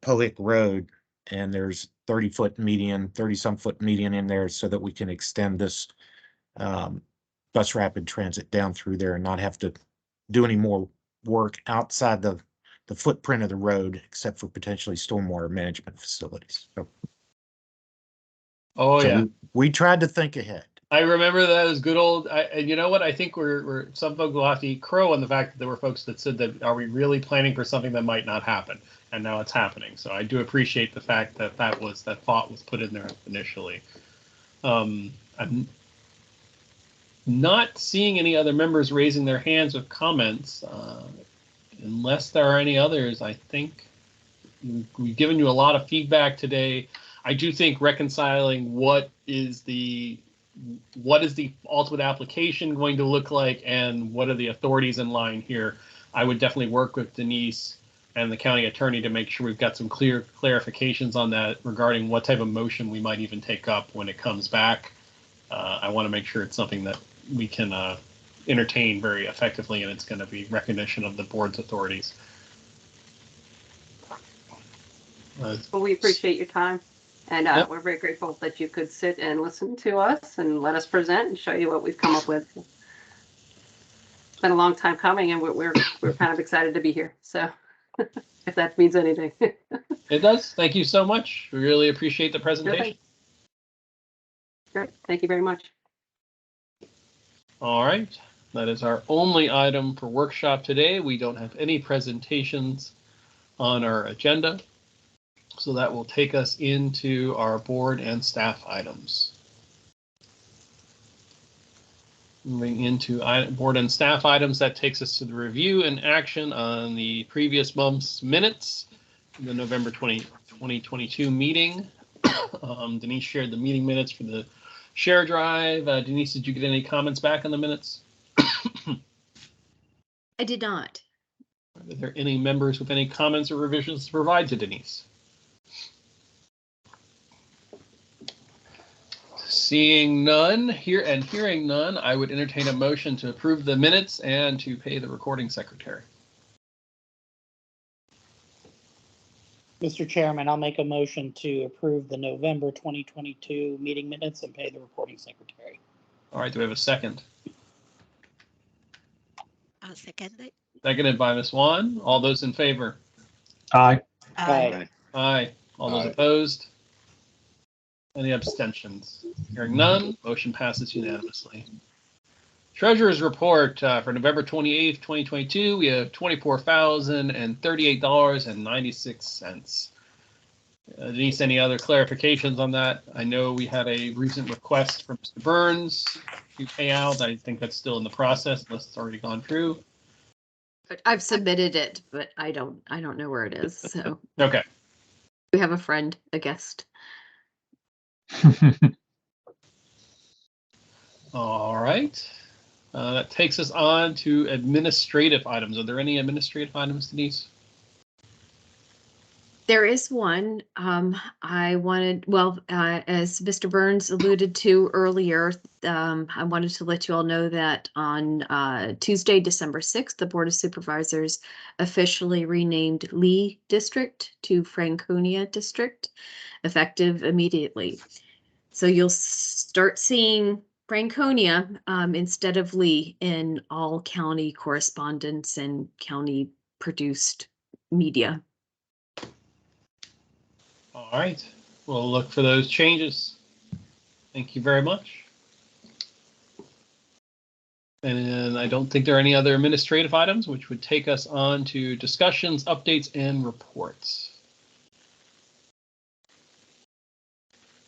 Pohick Road, and there's 30-some foot median in there so that we can extend this bus rapid transit down through there and not have to do any more work outside the footprint of the road, except for potentially stormwater management facilities. So we tried to think ahead. I remember that as good old. And you know what? I think we're some folks will have to eat crow on the fact that there were folks that said that are we really planning for something that might not happen, and now it's happening. So I do appreciate the fact that that thought was put in there initially. I'm not seeing any other members raising their hands with comments. Unless there are any others, I think we've given you a lot of feedback today. I do think reconciling what is the ultimate application going to look like and what are the authorities in line here, I would definitely work with Denise and the county attorney to make sure we've got some clear clarifications on that regarding what type of motion we might even take up when it comes back. I want to make sure it's something that we can entertain very effectively, and it's going to be recognition of the board's authorities. Well, we appreciate your time, and we're very grateful that you could sit and listen to us and let us present and show you what we've come up with. It's been a long time coming, and we're kind of excited to be here. So, if that means anything. It does. Thank you so much. We really appreciate the presentation. Great. Thank you very much. All right. That is our only item for workshop today. We don't have any presentations on our agenda. So that will take us into our board and staff items. Moving into board and staff items, that takes us to the review and action on the previous month's minutes, the November 2022 meeting. Denise shared the meeting minutes for the share drive. Denise, did you get any comments back on the minutes? I did not. Are there any members with any comments or revisions to provide to Denise? Seeing none, hearing none, I would entertain a motion to approve the minutes and to pay the recording secretary. Mr. Chairman, I'll make a motion to approve the November 2022 meeting minutes and pay the recording secretary. All right, do we have a second? I'll second it. Seconded by Ms. Wan. All those in favor? Aye. Aye. Aye. All those Aye. opposed? Any abstentions? Hearing none, motion passes unanimously. Treasurer's report for November 28th, 2022, we have $24,038.96. Denise, any other clarifications on that? I know we had a recent request from Mr. Burns to pay out. I think that's still in the process unless it's already gone through. I've submitted it, but I don't know where it is. So Okay. We have a friend, a guest. All right. That takes us on to administrative items. Are there any administrative items, Denise? There is one. I wanted, well, as Mr. Burns alluded to earlier, I wanted to let you all know that on Tuesday, December 6th, the Board of Supervisors officially renamed Lee District to Franconia District, effective immediately. So you'll start seeing Franconia instead of Lee in all county correspondence and county produced media. All right, we'll look for those changes. Thank you very much. And I don't think there are any other administrative items, which would take us on to discussions, updates, and reports.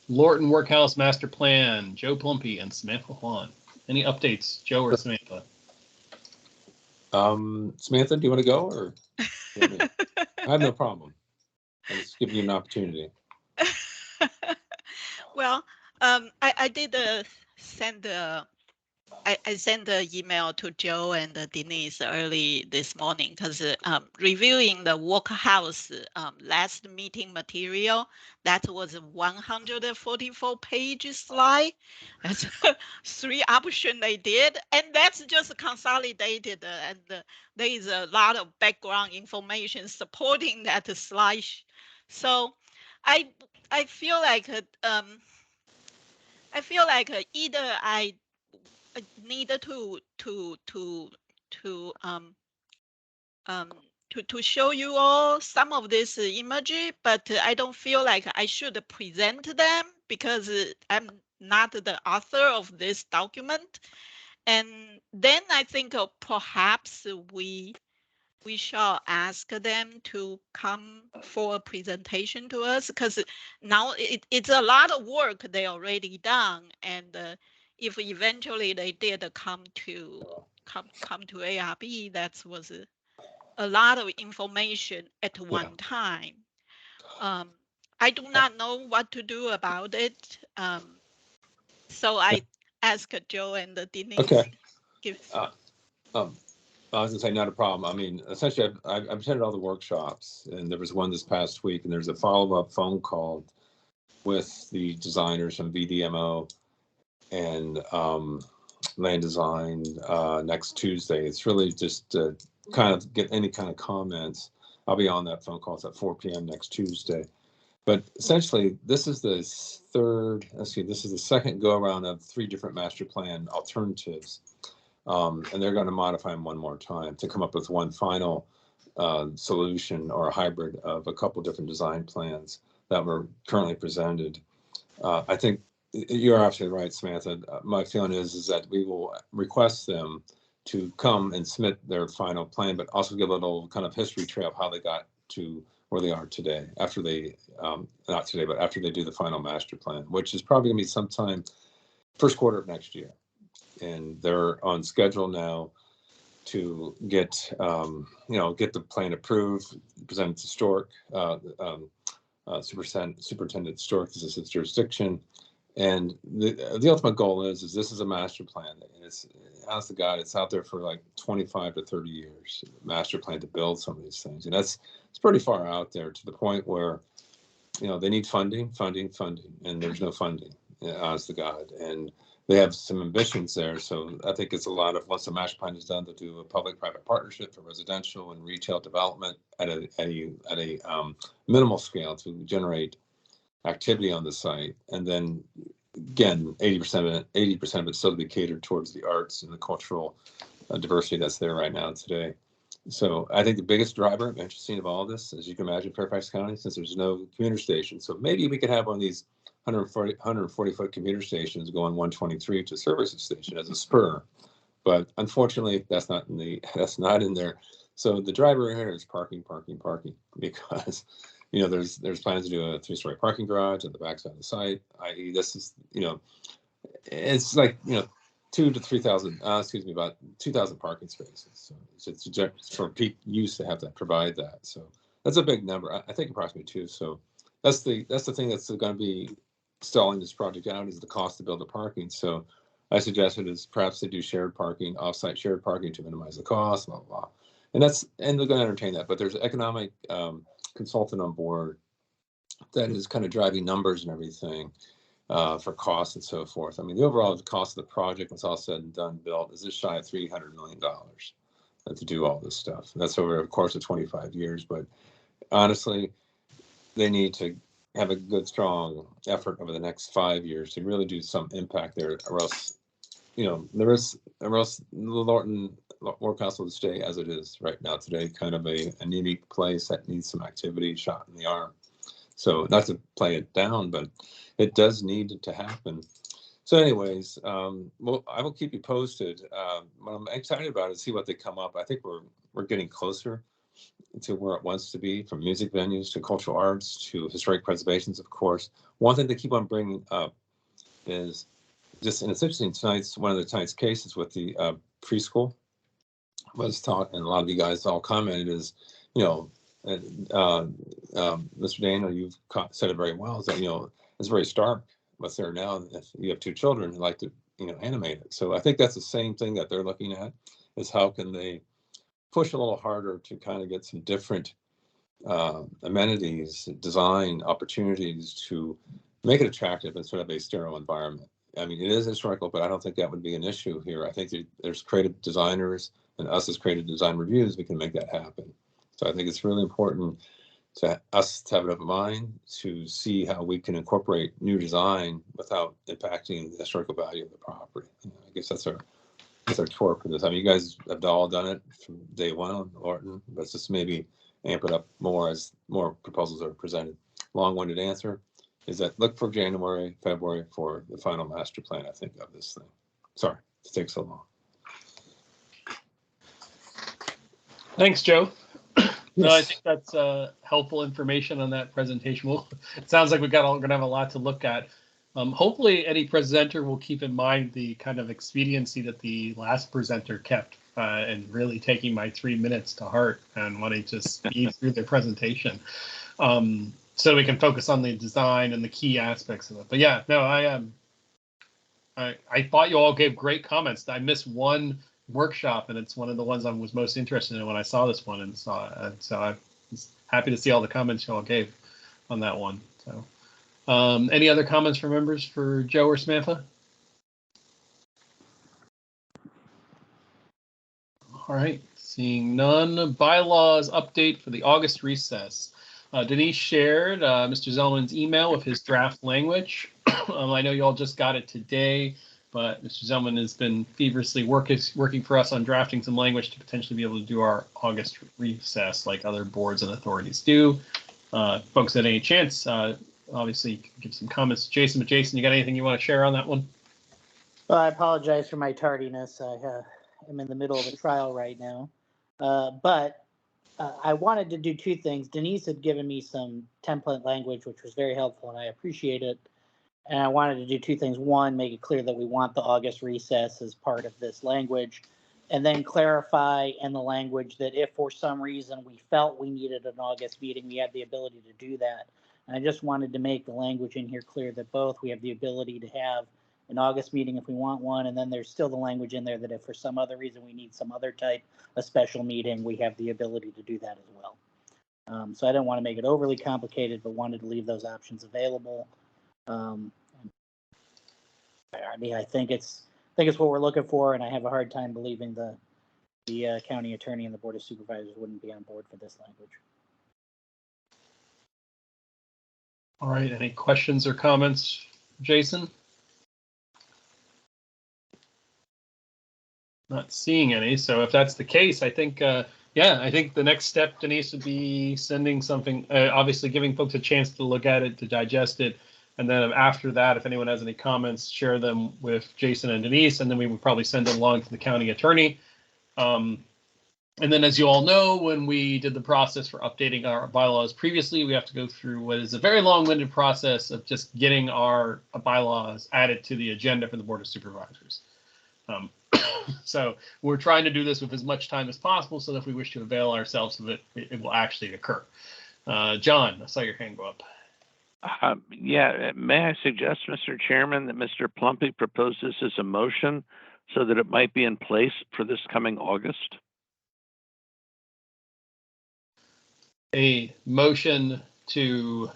Lorton Workhouse Master Plan, Joe Plumpy and Samantha Juan. Any updates, Joe or Samantha? Samantha, do you want to go or? I have no problem. I'm just giving you an opportunity. Well, I did send I sent the email to Joe and Denise early this morning because reviewing the workhouse last meeting material, that was a 144-page slide. That's 3 options they did, and that's just consolidated. And there is a lot of background information supporting that slide. So I feel like either I need to show you all some of this imagery, but I don't feel like I should present them because I'm not the author of this document. And then I think perhaps we shall ask them to come for a presentation to us, because now it's a lot of work they already done, and if eventually they did come to ARB, that was a lot of information at one time. I do not know what to do about it, so I asked Joe and Denise. Okay. I was gonna say not a problem. I mean, essentially, I've attended all the workshops, and there was one this past week, and there's a follow-up phone call with the designers from VDMO and Land Design next Tuesday. It's really just to kind of get any kind of comments. I'll be on that phone call. It's at 4 p.m. next Tuesday. But essentially, this is the second go-around of 3 different master plan alternatives. And they're going to modify them one more time to come up with one final solution or a hybrid of a couple different design plans that were currently presented. I think you're absolutely right, Samantha. My feeling is that we will request them to come and submit their final plan, but also give a little kind of history trail of how they got to where they are today, after they, not today, but after they do the final master plan, which is probably going to be sometime first quarter of next year. And they're on schedule now to get, get the plan approved, present to Stork, Superintendent Stork, this is its jurisdiction. And the ultimate goal is this is a master plan. It's, honest to God, it's out there for like 25 to 30 years, master plan to build some of these things. And it's pretty far out there to the point where, they need funding, and there's no funding, honest to God. And they have some ambitions there. So I think it's a lot of, once the master plan is done, to do a public-private partnership for residential and retail development at a minimal scale to generate activity on the site. And then again, 80% of it still to be catered towards the arts and the cultural diversity that's there right now today. So I think the biggest driver, interesting of all of this, as you can imagine, Fairfax County, since there's no commuter station. So maybe we could have one of these 140-foot commuter stations going 123 to service station as a spur. But unfortunately, that's not in there. So the driver here is parking, because there's plans to do a 3-story parking garage at the backside of the site, i.e. this is, it's like, 2,000 to 3,000, about 2,000 parking spaces. So it's for peak use to have to provide that. So that's a big number. I think approximately 2. So that's the thing that's going to be stalling this project out, is the cost to build the parking. So I suggested is perhaps they do shared parking, offsite shared parking to minimize the cost, blah, blah, blah. And they're going to entertain that. But there's economic consultant on board that is kind of driving numbers and everything for costs and so forth. I mean, the overall cost of the project, when it's all said and done, built, is just shy of $300 million to do all this stuff. And that's over a course of 25 years. But honestly, they need to have a good, strong effort over the next 5 years to really do some impact there, or else, or else Lorton Workhouse will stay as it is right now today, kind of a unique place that needs some activity, shot in the arm. So not to play it down, but it does need to happen. So anyways, well, I will keep you posted. What I'm excited about is see what they come up. I think we're getting closer to where it wants to be, from music venues to cultural arts to historic preservations, of course. One thing they keep on bringing up is just, and it's interesting, one of tonight's cases with the preschool was taught, and a lot of you guys all commented is, Mr. Daniel, you've said it very well, is that, it's very stark what's there now. If you have 2 children who like to, animate it. So I think that's the same thing that they're looking at, is how can they push a little harder to kind of get some different amenities, design opportunities to make it attractive instead of a sterile environment. I mean, it is historical, but I don't think that would be an issue here. I think there's creative designers, and us as creative design reviews, we can make that happen. So I think it's really important to us to have an open mind to see how we can incorporate new design without impacting the historical value of the property. I guess that's our tour for this. I mean, you guys have all done it from day one on Lorton, but it's just maybe amp it up more as more proposals are presented. Long-winded answer is that look for January, February for the final master plan, I think, of this thing. Sorry it takes so long. Thanks, Joe. No, I think that's helpful information on that presentation. It sounds like we're going to have a lot to look at. Hopefully, any presenter will keep in mind the kind of expediency that the last presenter kept, and really taking my 3 minutes to heart and wanting to speed through their presentation, so we can focus on the design and the key aspects of it. But yeah, no, I thought you all gave great comments. I missed one workshop, and it's one of the ones I was most interested in when I saw this one, and so I was happy to see all the comments you all gave on that one. So, any other comments from members for Joe or Samantha? All right, seeing none. Bylaws update for the August recess. Denise shared Mr. Zellman's email with his draft language. I know you all just got it today, but Mr. Zellman has been feverishly working for us on drafting some language to potentially be able to do our August recess like other boards and authorities do. Folks, at any chance, obviously give some comments to Jason, but Jason, you got anything you want to share on that one? Well, I apologize for my tardiness. I am in the middle of a trial right now. But I wanted to do 2 things. Denise had given me some template language, which was very helpful, and I appreciate it. And I wanted to do 2 things. One, make it clear that we want the August recess as part of this language, and then clarify in the language that if for some reason we felt we needed an August meeting, we had the ability to do that. And I just wanted to make the language in here clear that both we have the ability to have an August meeting if we want one, and then there's still the language in there that if for some other reason we need some other type of special meeting, we have the ability to do that as well. So I didn't want to make it overly complicated, but wanted to leave those options available. I mean, I think it's what we're looking for, and I have a hard time believing the county attorney and the board of supervisors wouldn't be on board for this language. All right, any questions or comments, Jason? Not seeing any, so if that's the case, I think, I think the next step, Denise, would be sending something, obviously giving folks a chance to look at it, to digest it, and then after that, if anyone has any comments, share them with Jason and Denise, and then we would probably send it along to the county attorney. And then, as you all know, when we did the process for updating our bylaws previously, we have to go through what is a very long-winded process of just getting our bylaws added to the agenda for the Board of Supervisors. So we're trying to do this with as much time as possible so that if we wish to avail ourselves of it, it will actually occur. John, I saw your hand go up. Yeah, may I suggest, Mr. Chairman, that Mr. Plumpy propose this as a motion so that it might be in place for this coming August? a motion to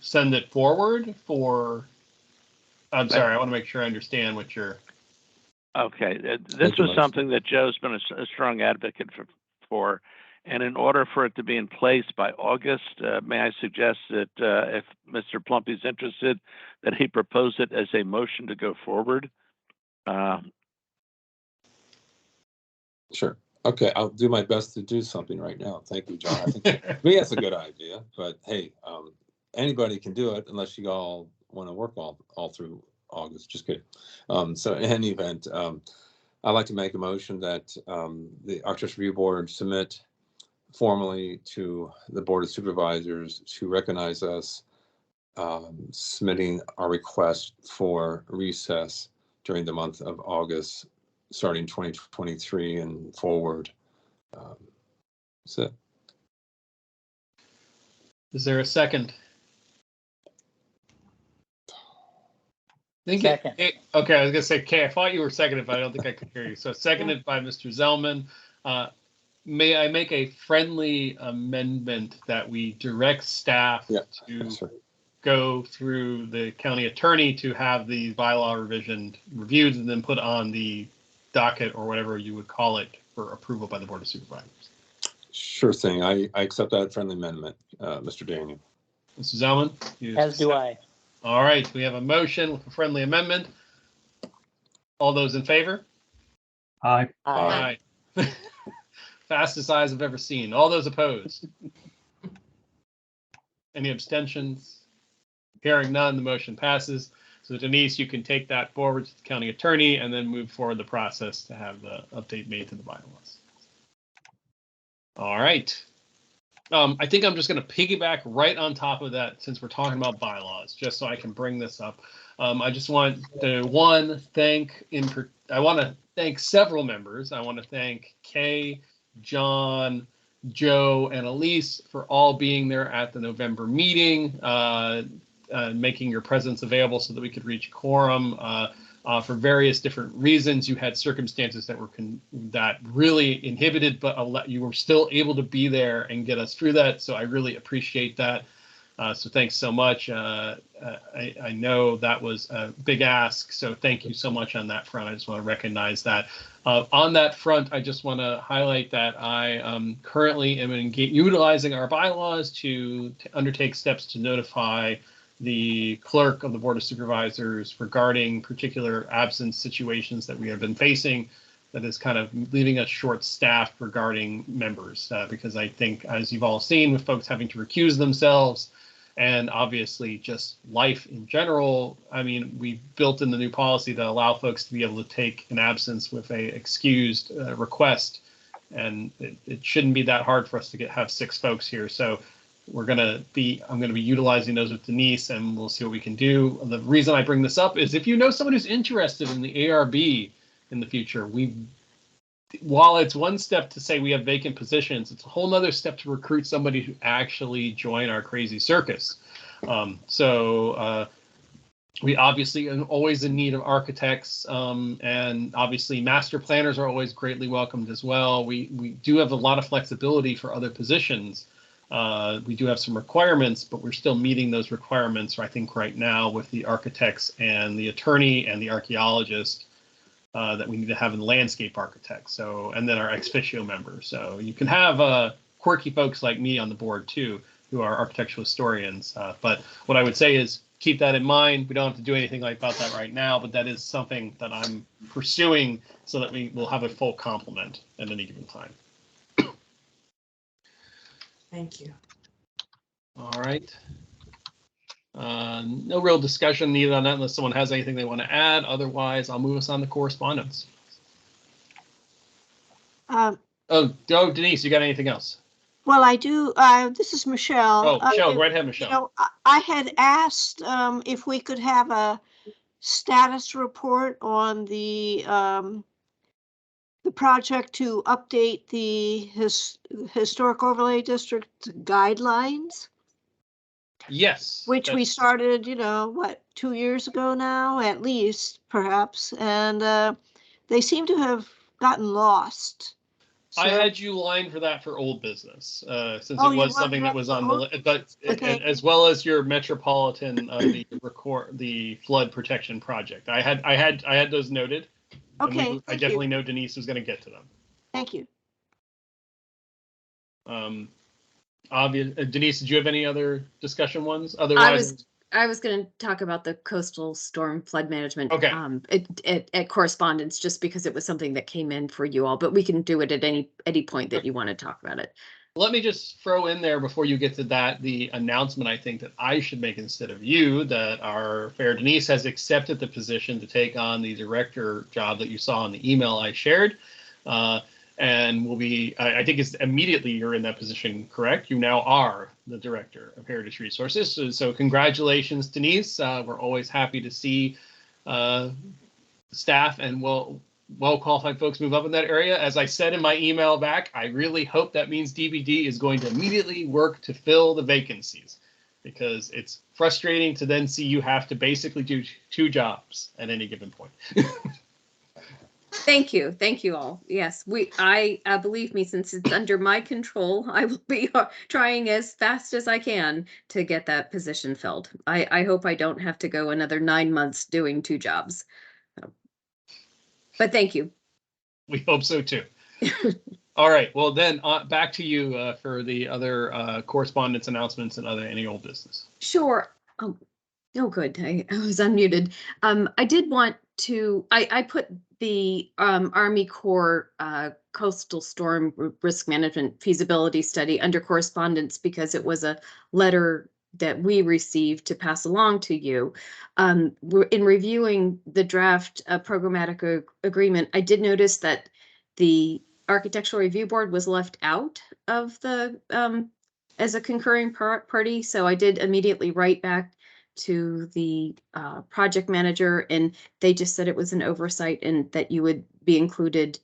send it forward for, I'm sorry, I want to make sure I understand what you're. Okay, this was something that Joe's been a strong advocate for. And in order for it to be in place by August, may I suggest that if Mr. Plumpy's interested, that he propose it as a motion to go forward? Sure. Okay, I'll do my best to do something right now. Thank you, John. I think to me that's a good idea, but hey, anybody can do it unless you all want to work all through August. Just kidding. So in any event, I'd like to make a motion that the Architects Review Board submit formally to the Board of Supervisors to recognize us submitting our request for recess during the month of August, starting 2023 and forward. That's it. Is there a second? Second. Okay, I was gonna say, Kay, I thought you were seconded, but I don't think I could hear you. So seconded by Mr. Zellman. May I make a friendly amendment that we direct staff to go through the county attorney to have the bylaw revision reviewed and then put on the docket or whatever you would call it for approval by the Board of Supervisors? Sure thing. I accept that friendly amendment, Mr. Daniel. Mr. Zellman? As do I. All right, we have a motion with a friendly amendment. All those in favor? Aye. Aye. Fastest eyes I've ever seen. All those opposed? Any abstentions? Hearing none, the motion passes. So Denise, you can take that forward to the county attorney and then move forward the process to have the update made to the bylaws. All right. I think I'm just going to piggyback right on top of that since we're talking about bylaws, just so I can bring this up. I just want to I want to thank several members. I want to thank Kay, John, Joe, and Elise for all being there at the November meeting, making your presence available so that we could reach quorum. For various different reasons, you had circumstances that were that really inhibited, but you were still able to be there and get us through that. So I really appreciate that. So thanks so much. I know that was a big ask, so thank you so much on that front. I just want to recognize that. On that front, I just want to highlight that I currently am utilizing our bylaws to undertake steps to notify the clerk of the Board of Supervisors regarding particular absence situations that we have been facing that is kind of leaving us short-staffed regarding members, because I think, as you've all seen, with folks having to recuse themselves and obviously just life in general, I mean, we built in the new policy that allow folks to be able to take an absence with a excused request, and it shouldn't be that hard for us to have 6 folks here. So I'm going to be utilizing those with Denise, and we'll see what we can do. The reason I bring this up is if you know someone who's interested in the ARB in the future, while it's one step to say we have vacant positions, it's a whole nother step to recruit somebody to actually join our crazy circus. We obviously are always in need of architects, and obviously master planners are always greatly welcomed as well. We do have a lot of flexibility for other positions. We do have some requirements, but we're still meeting those requirements, I think, right now with the architects and the attorney and the archaeologist that we need to have in the landscape architect. So, and then our ex officio members. So you can have quirky folks like me on the board too, who are architectural historians. But what I would say is keep that in mind. We don't have to do anything about that right now, but that is something that I'm pursuing so that we will have a full complement at any given time. Thank you. All right. No real discussion needed on that unless someone has anything they want to add. Otherwise, I'll move us on to correspondence. Denise, you got anything else? Well, I do. This is Michelle. Michelle, go right ahead, Michelle. You know, I had asked if we could have a status report on the project to update the Historic Overlay District guidelines. Yes. Which we started, 2 years ago now, at least, perhaps. And they seem to have gotten lost. I Sure. had you lined for that for old business, since Oh, it you was want something that that was for on the, old- but Okay. as well as your metropolitan, the flood protection project. I had those noted. And Okay, I thank definitely you. know Denise was going to get to them. Thank you. Denise, did you have any other discussion ones? I Otherwise, was going to talk about the coastal storm flood management. Okay. At correspondence, just because it was something that came in for you all, but we can do it at any point that you want to talk about it. let me just throw in there before you get to that, the announcement I think that I should make instead of you, that our fair Denise has accepted the position to take on the director job that you saw in the email I shared. And will be, I think it's immediately you're in that position, correct? You now are the director of Heritage Resources. So congratulations, Denise. We're always happy to see staff and well-qualified folks move up in that area. As I said in my email back, I really hope that means DBD is going to immediately work to fill the vacancies, because it's frustrating to then see you have to basically do 2 jobs at any given point. Thank you all. Yes, I believe me, since it's under my control, I will be trying as fast as I can to get that position filled. I hope I don't have to go another 9 months doing 2 jobs. But thank you. We hope so too. All right. Well, then back to you for the other correspondence announcements and any old business. Sure. Oh, good. I was unmuted. I did want to, I put the Army Corps Coastal Storm Risk Management Feasibility Study under correspondence because it was a letter that we received to pass along to you. In reviewing the draft programmatic agreement, I did notice that the Architectural Review Board was left out of the as a concurring party. So I did immediately write back to the project manager, and they just said it was an oversight and that you would be included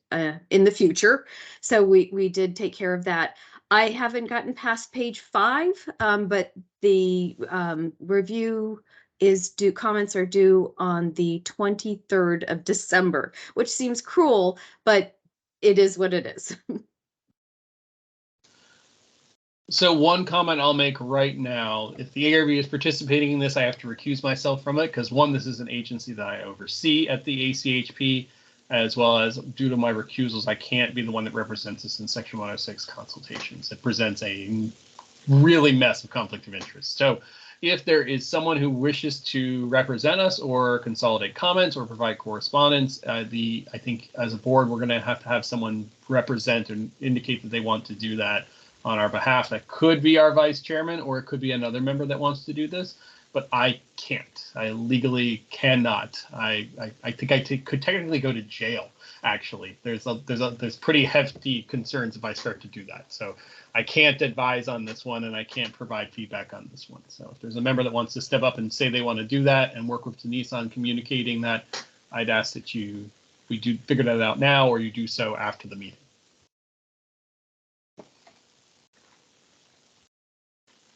in the future. So we did take care of that. I haven't gotten past page 5, but the review is due, comments are due on the 23rd of December, which seems cruel, but it is what it is. So one comment I'll make right now, if the ARB is participating in this, I have to recuse myself from it because, one, this is an agency that I oversee at the ACHP, as well as due to my recusals, I can't be the one that represents us in Section 106 consultations. It presents a really mess of conflict of interest. So if there is someone who wishes to represent us or consolidate comments or provide correspondence, I think as a board, we're going to have someone represent and indicate that they want to do that on our behalf. That could be our vice chairman, or it could be another member that wants to do this, but I can't. I legally cannot. I think I could technically go to jail. Actually, there's pretty hefty concerns if I start to do that. So I can't advise on this one, and I can't provide feedback on this one. So if there's a member that wants to step up and say they want to do that and work with Denise on communicating that, I'd ask that we do figure that out now, or you do so after the meeting.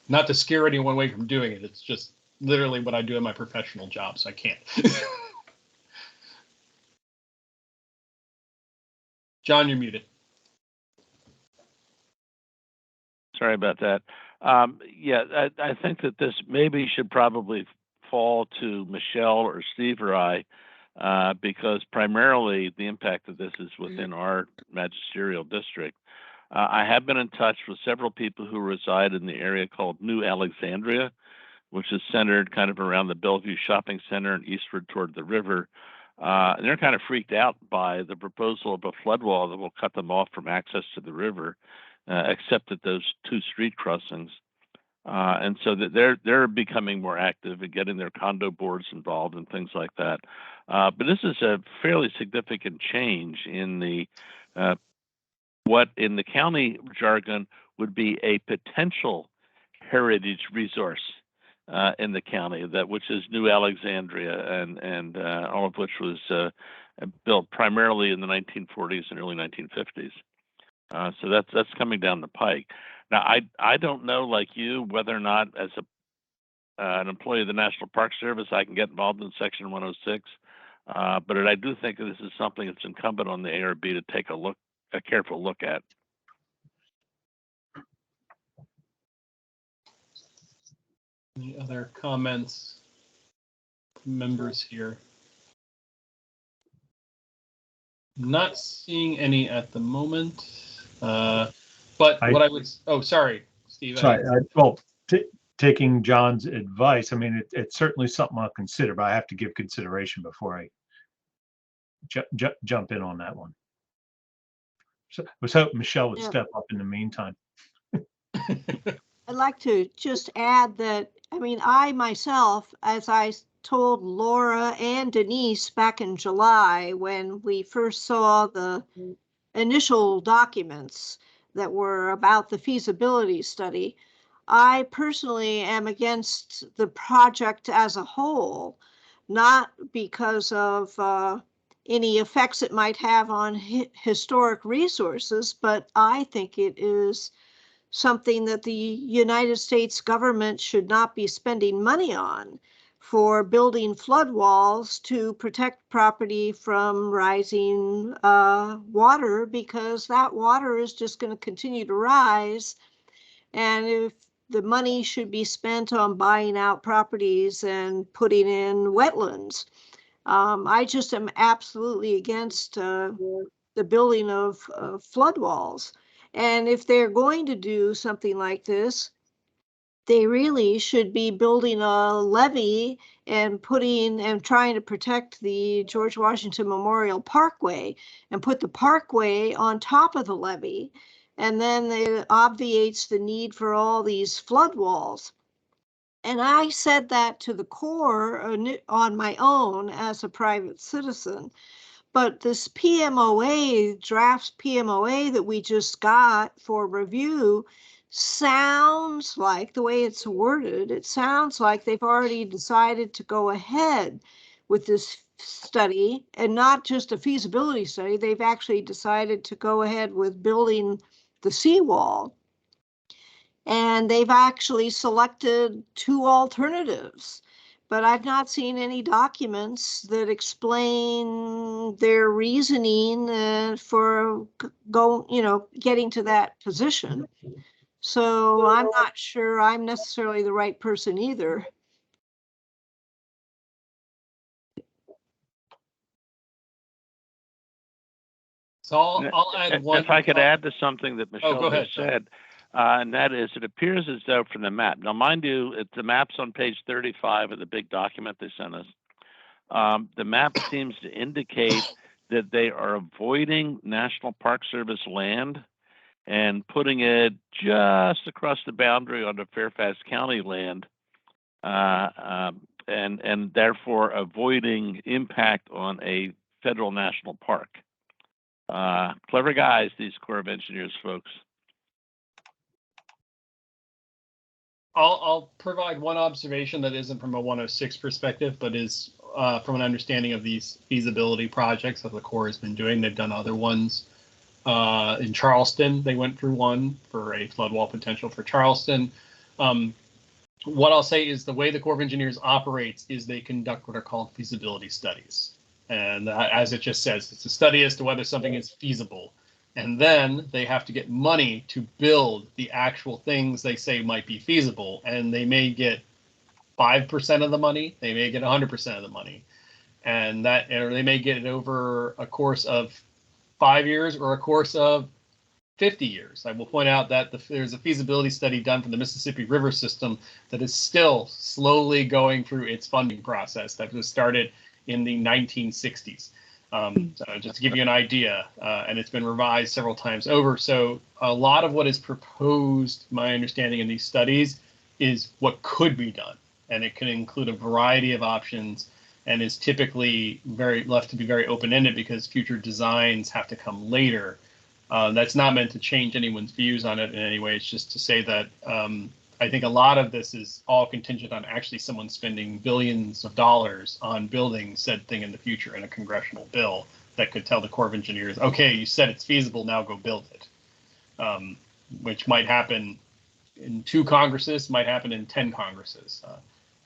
Not to scare anyone away from doing it. It's just literally what I do in my professional job, so I can't. John, you're muted. Sorry about that. Yeah, I think that this maybe should probably fall to Michelle or Steve or I, because primarily the impact of this is within our magisterial district. I have been in touch with several people who reside in the area called New Alexandria, which is centered kind of around the Bellevue Shopping Center and eastward toward the river. And they're kind of freaked out by the proposal of a flood wall that will cut them off from access to the river, except at those 2 street crossings. And so that they're becoming more active and getting their condo boards involved and things like that. But this is a fairly significant change in the what in the county jargon would be a potential heritage resource in the county, which is New Alexandria, and all of which was built primarily in the 1940s and early 1950s. So that's coming down the pike. Now, I don't know, like you, whether or not as an employee of the National Park Service I can get involved in Section 106, but I do think this is something that's incumbent on the ARB to take a look a careful look at. Any other comments from members here? Not seeing any at the moment. But what I would, oh, sorry, Steve. Sorry, well, taking John's advice, I mean, it's certainly something I'll consider, but I have to give consideration before I jump in on that one. So I was hoping Michelle would step up in the meantime. I'd like to just add that, I mean, I myself, as I told Laura and Denise back in July when we first saw the initial documents that were about the feasibility study, I personally am against the project as a whole, not because of any effects it might have on historic resources, but I think it is something that the United States government should not be spending money on for building flood walls to protect property from rising water, because that water is just going to continue to rise. And if the money should be spent on buying out properties and putting in wetlands. I just am absolutely against the building of flood walls. And if they're going to do something like this, they really should be building a levee and trying to protect the George Washington Memorial Parkway and put the parkway on top of the levee. And then it obviates the need for all these flood walls. And I said that to the Corps on my own as a private citizen. But this PMOA, draft PMOA that we just got for review, sounds like, the way it's worded, it sounds like they've already decided to go ahead with this study, and not just a feasibility study. They've actually decided to go ahead with building the seawall. And they've actually selected 2 alternatives. But I've not seen any documents that explain their reasoning for getting to that position. So I'm not sure I'm necessarily the right person either. So I'll add one. If I could add to something that Michelle just said, and that is, it appears as though from the map, now mind you, the map's on page 35 of the big document they sent us. The map seems to indicate that they are avoiding National Park Service land and putting it just across the boundary onto Fairfax County land, and therefore avoiding impact on a federal national park. Clever guys, these Corps of Engineers folks. I'll provide one observation that isn't from a 106 perspective, but is from an understanding of these feasibility projects that the Corps has been doing. They've done other ones. In Charleston, they went through one for a flood wall potential for Charleston. What I'll say is the way the Corps of Engineers operates is they conduct what are called feasibility studies. And as it just says, it's a study as to whether something is feasible. And then they have to get money to build the actual things they say might be feasible. And they may get 5% of the money, they may get 100% of the money. And or they may get it over a course of 5 years or a course of 50 years. I will point out that there's a feasibility study done for the Mississippi River system that is still slowly going through its funding process that was started in the 1960s. So just to give you an idea, and it's been revised several times over. So a lot of what is proposed, my understanding in these studies, is what could be done. And it can include a variety of options and is typically left to be very open-ended because future designs have to come later. That's not meant to change anyone's views on it in any way. It's just to say that I think a lot of this is all contingent on actually someone spending billions of dollars on building said thing in the future in a congressional bill that could tell the Corps of Engineers, okay, you said it's feasible, now go build it, which might happen in 2 Congresses, might happen in 10 Congresses.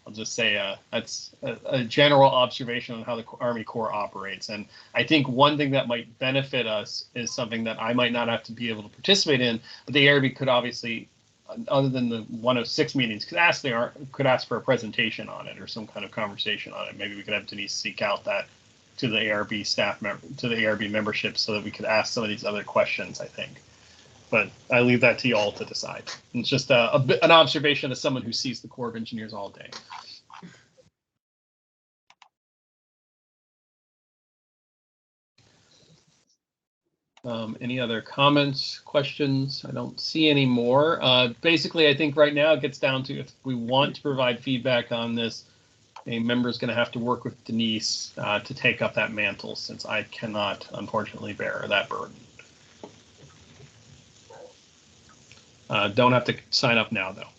I'll just say that's a general observation on how the Army Corps operates. And I think one thing that might benefit us is something that I might not have to be able to participate in, but the ARB could obviously, other than the 106 meetings, could ask for a presentation on it or some kind of conversation on it. Maybe we could have Denise seek out that to the ARB staff member, to the ARB membership, so that we could ask some of these other questions, I think. But I leave that to you all to decide. It's just an observation as someone who sees the Corps of Engineers all day. Any other comments, questions? I don't see any more. Basically, I think right now it gets down to, if we want to provide feedback on this, a member is going to have to work with Denise to take up that mantle, since I cannot, unfortunately, bear that burden. Don't have to sign up now, though.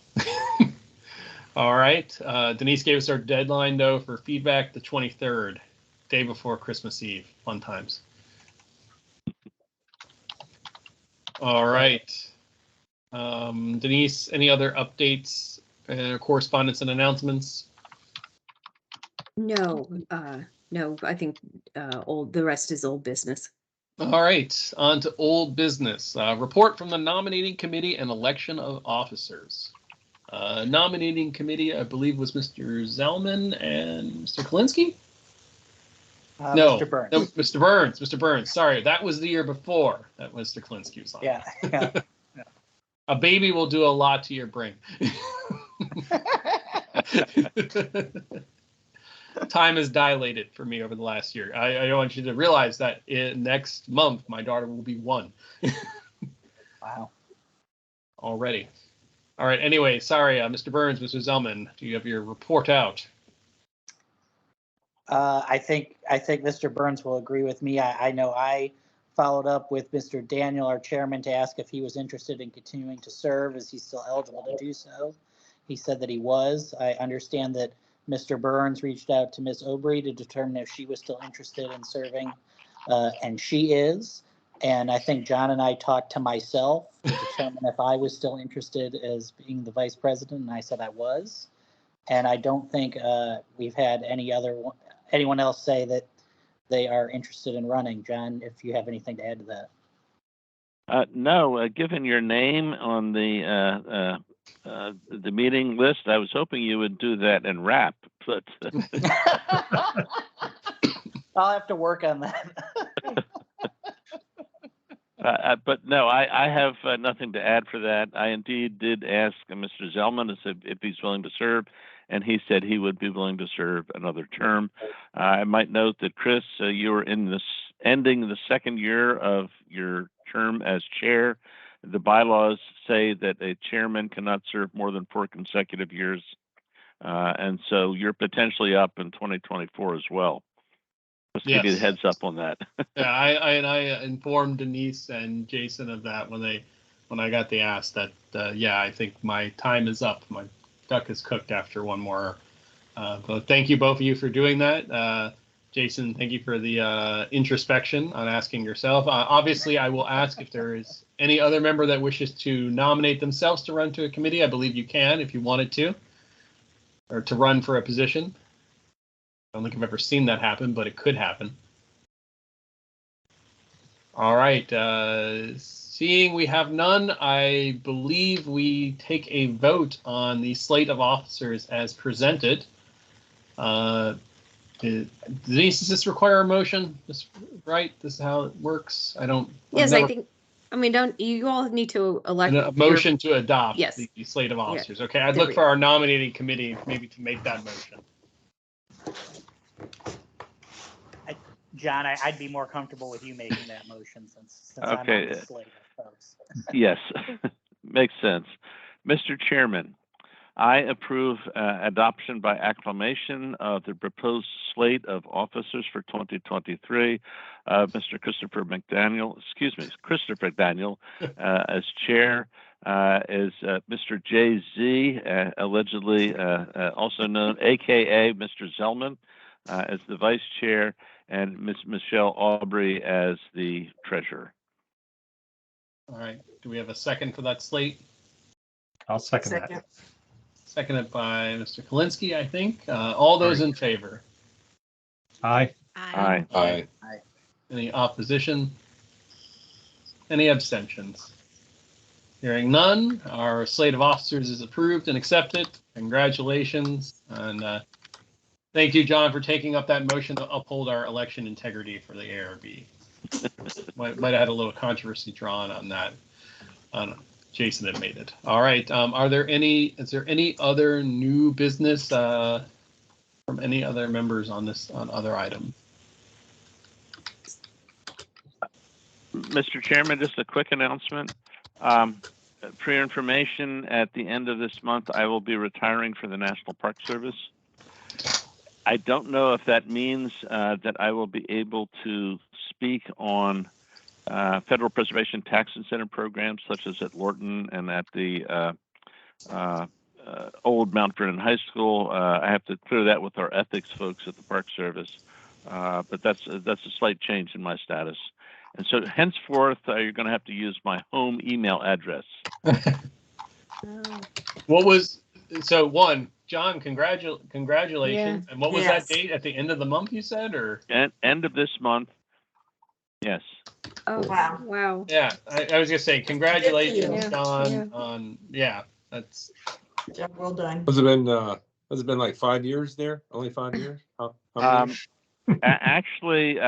All right. Denise gave us our deadline, though, for feedback, the 23rd, day before Christmas Eve. Fun times. All right. Denise, any other updates, correspondence, and announcements? No, no, I think the rest is old business. All right, on to old business. Report from the nominating committee and election of officers. Nominating committee, I believe, was Mr. Zellman and Mr. Kalinsky? No, Mr. Burns. no, Mr. Burns. Mr. Burns. Sorry, that was the year before that Mr. Kalinsky was on. Yeah. A baby will do a lot to your brain. Time is dilated for me over the last year. I want you to realize that next month my daughter will be 1. Wow. Already. All right. Anyway, sorry, Mr. Burns, Mr. Zellman, do you have your report out? I think Mr. Burns will agree with me. I know I followed up with Mr. Daniel, our chairman, to ask if he was interested in continuing to serve. Is he still eligible to do so? He said that he was. I understand that Mr. Burns reached out to Ms. Aubry to determine if she was still interested in serving, and she is. And I think John and I talked to myself to determine if I was still interested as being the vice president, and I said I was. And I don't think we've had anyone else say that they are interested in running. John, if you have anything to add to that. No, given your name on the meeting list, I was hoping you would do that in rap, but I'll have to work on that. But no, I have nothing to add for that. I indeed did ask Mr. Zellman if he's willing to serve, and he said he would be willing to serve another term. I might note that, Chris, you are ending the second year of your term as chair. The bylaws say that a chairman cannot serve more than 4 consecutive years, and so you're potentially up in 2024 as well. Just to give you a heads up on that. Yeah, I informed Denise and Jason of that when I got the ask that yeah, I think my time is up. My duck is cooked after one more. But thank you both of you for doing that. Jason, thank you for the introspection on asking yourself. Obviously, I will ask if there is any other member that wishes to nominate themselves to run to a committee. I believe you can if you wanted to, or to run for a position. I don't think I've ever seen that happen, but it could happen. All right. Seeing we have none, I believe we take a vote on the slate of officers as presented. Denise, does this require a motion? Right? This is how it works? I don't. Yes, I think. I mean, don't you all need to elect a motion to adopt the slate of officers? Yeah. Okay, I'd look for our nominating committee maybe to make that motion. John, I'd be more comfortable with you making that motion since okay. I'm on the slate of folks. Yes, makes sense. Mr. Chairman, I approve adoption by acclamation of the proposed slate of officers for 2023. Mr. Christopher McDaniel as chair, is Mr. J.Z., allegedly also known, AKA Mr. Zellman, as the vice chair, and Ms. Michelle Aubry as the treasurer. All right. Do we have a second for that slate? I'll second that. seconded by Mr. Kalinsky, I think. All those in favor? Aye. Aye. Aye. Any opposition? Any abstentions? Hearing none, our slate of officers is approved and accepted. Congratulations. And thank you, John, for taking up that motion to uphold our election integrity for the ARB. might have had a little controversy drawn on that. Jason had made it. All right. Is there any other new business from any other members on other items? Mr. Chairman, just a quick announcement. For your information, at the end of this month, I will be retiring from the National Park Service. I don't know if that means that I will be able to speak on federal preservation tax incentive programs, such as at Lorton and at the old Mount Vernon High School. I have to clear that with our ethics folks at the Park Service, but that's a slight change in my status. And so henceforth, you're going to have to use my home email address. John, congratulations. Yeah. And what was Yes. that date at the end of the month you said, or? End of this month. Yes. Oh, Wow. wow. Yeah, I was gonna say congratulations, Yeah, John. yeah. That's Job well done. Has it been like 5 years there? Only 5 years? How many? Actually,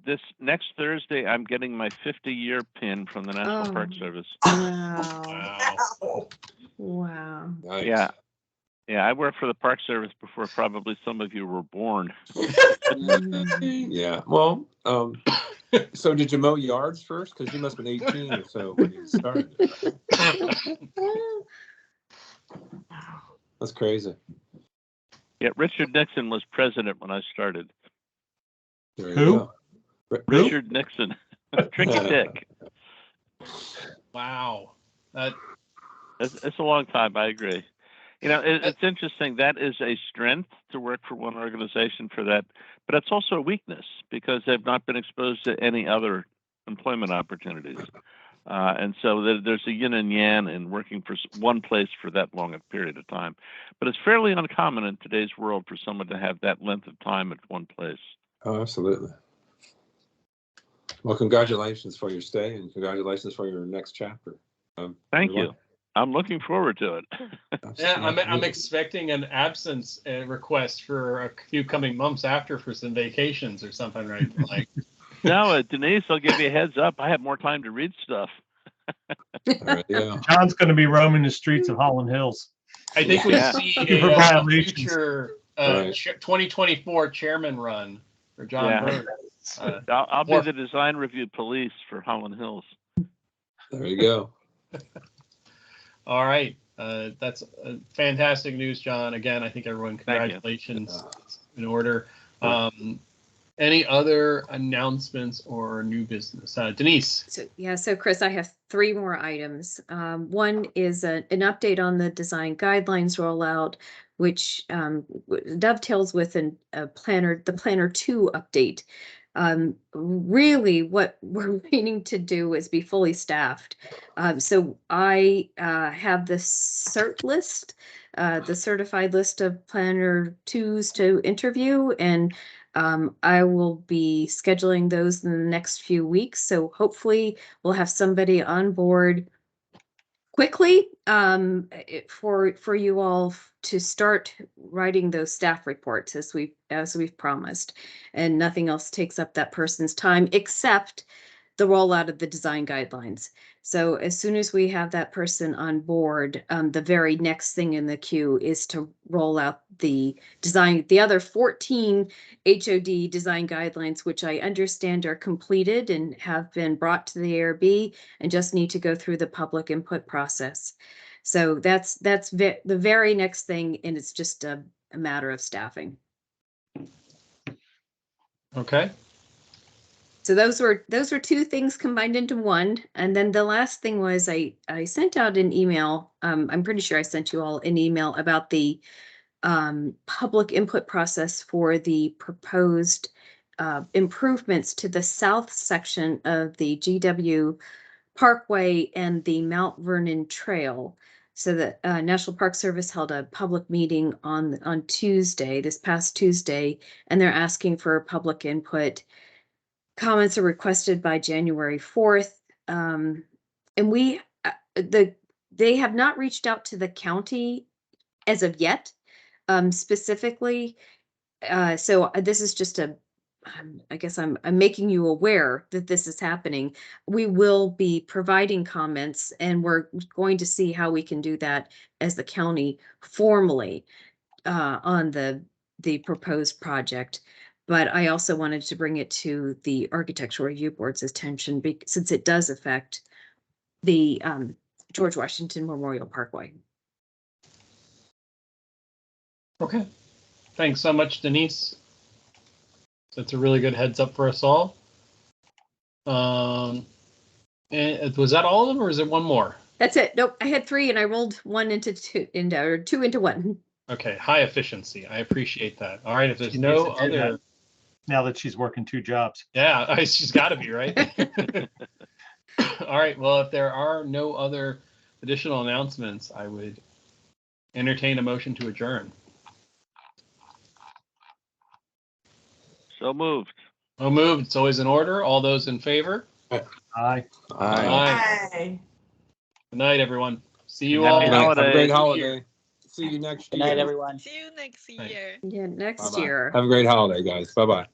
this next Thursday, I'm getting my 50-year pin from the National Park Service. Wow. Wow. Nice. Yeah, I worked for the Park Service before probably some of you were born. Yeah. Well, so did you mow yards first? Because you must have been 18 or so when you started. That's crazy. Yeah, Richard Nixon was president when I started. There you Who? go. Richard Nixon. Tricky Dick. wow. It's a long time, I agree. You know, it's interesting. That is a strength to work for one organization for that, but it's also a weakness because they've not been exposed to any other employment opportunities. And so there's a yin and yang in working for one place for that long a period of time. But it's fairly uncommon in today's world for someone to have that length of time at one place. Oh, absolutely. Well, congratulations for your stay and congratulations for your next chapter. Thank you. I'm looking forward to it. Yeah, I'm expecting an absence request for a few coming months after for some vacations or something, right? Like, no, Denise, I'll give you a heads up. I have more time to read stuff. Right, yeah. John's going to be roaming the streets of Holland Hills. I think we see For a violations. future Right. 2024 chairman run for John Burns. I'll be the design review police for Holland Hills. There you go. All right. That's fantastic news, John. Again, I think everyone, congratulations. It's in order. Any other announcements or new business? Denise. So Chris, I have 3 more items. One is an update on the design guidelines rollout, which dovetails with the Planner 2 update. Really what we're waiting to do is be fully staffed. So I have the cert list, the certified list of Planner 2s to interview, and I will be scheduling those in the next few weeks. So hopefully we'll have somebody on board quickly for you all to start writing those staff reports as we've promised, and nothing else takes up that person's time except the rollout of the design guidelines. So as soon as we have that person on board, the very next thing in the queue is to roll out the other 14 HOD design guidelines, which I understand are completed and have been brought to the ARB and just need to go through the public input process. So that's the very next thing, and it's just a matter of staffing. Okay. So those were 2 things combined into one. And then the last thing was I sent out an email. I'm pretty sure I sent you all an email about the public input process for the proposed improvements to the south section of the GW Parkway and the Mount Vernon Trail. So the National Park Service held a public meeting on Tuesday, this past Tuesday, and they're asking for public input. Comments are requested by January 4th. And they have not reached out to the county as of yet, specifically. So this is just I guess I'm making you aware that this is happening. We will be providing comments, and we're going to see how we can do that as the county formally on the proposed project. But I also wanted to bring it to the Architectural Review Board's attention since it does affect the George Washington Memorial Parkway. Okay. Thanks so much, Denise. That's a really good heads up for us all. And was that all of them, or is there one more? That's it. Nope, I had 3 and I rolled 1 into 2 or 2 into 1. Okay, high efficiency. I appreciate that. All right, if there's no other. Now that she's working 2 jobs. Yeah, she's got to be, right? All right, well, if there are no other additional announcements, I would entertain a motion to adjourn. So moved. So moved. It's always in order. All those in favor? Aye. Aye. Aye. Good night, everyone. See you Happy all. holidays. Have a great holiday. See you next Good year. night, everyone. See you next Bye. year. Yeah, next Bye-bye. year. Have a great holiday, guys. Bye-bye.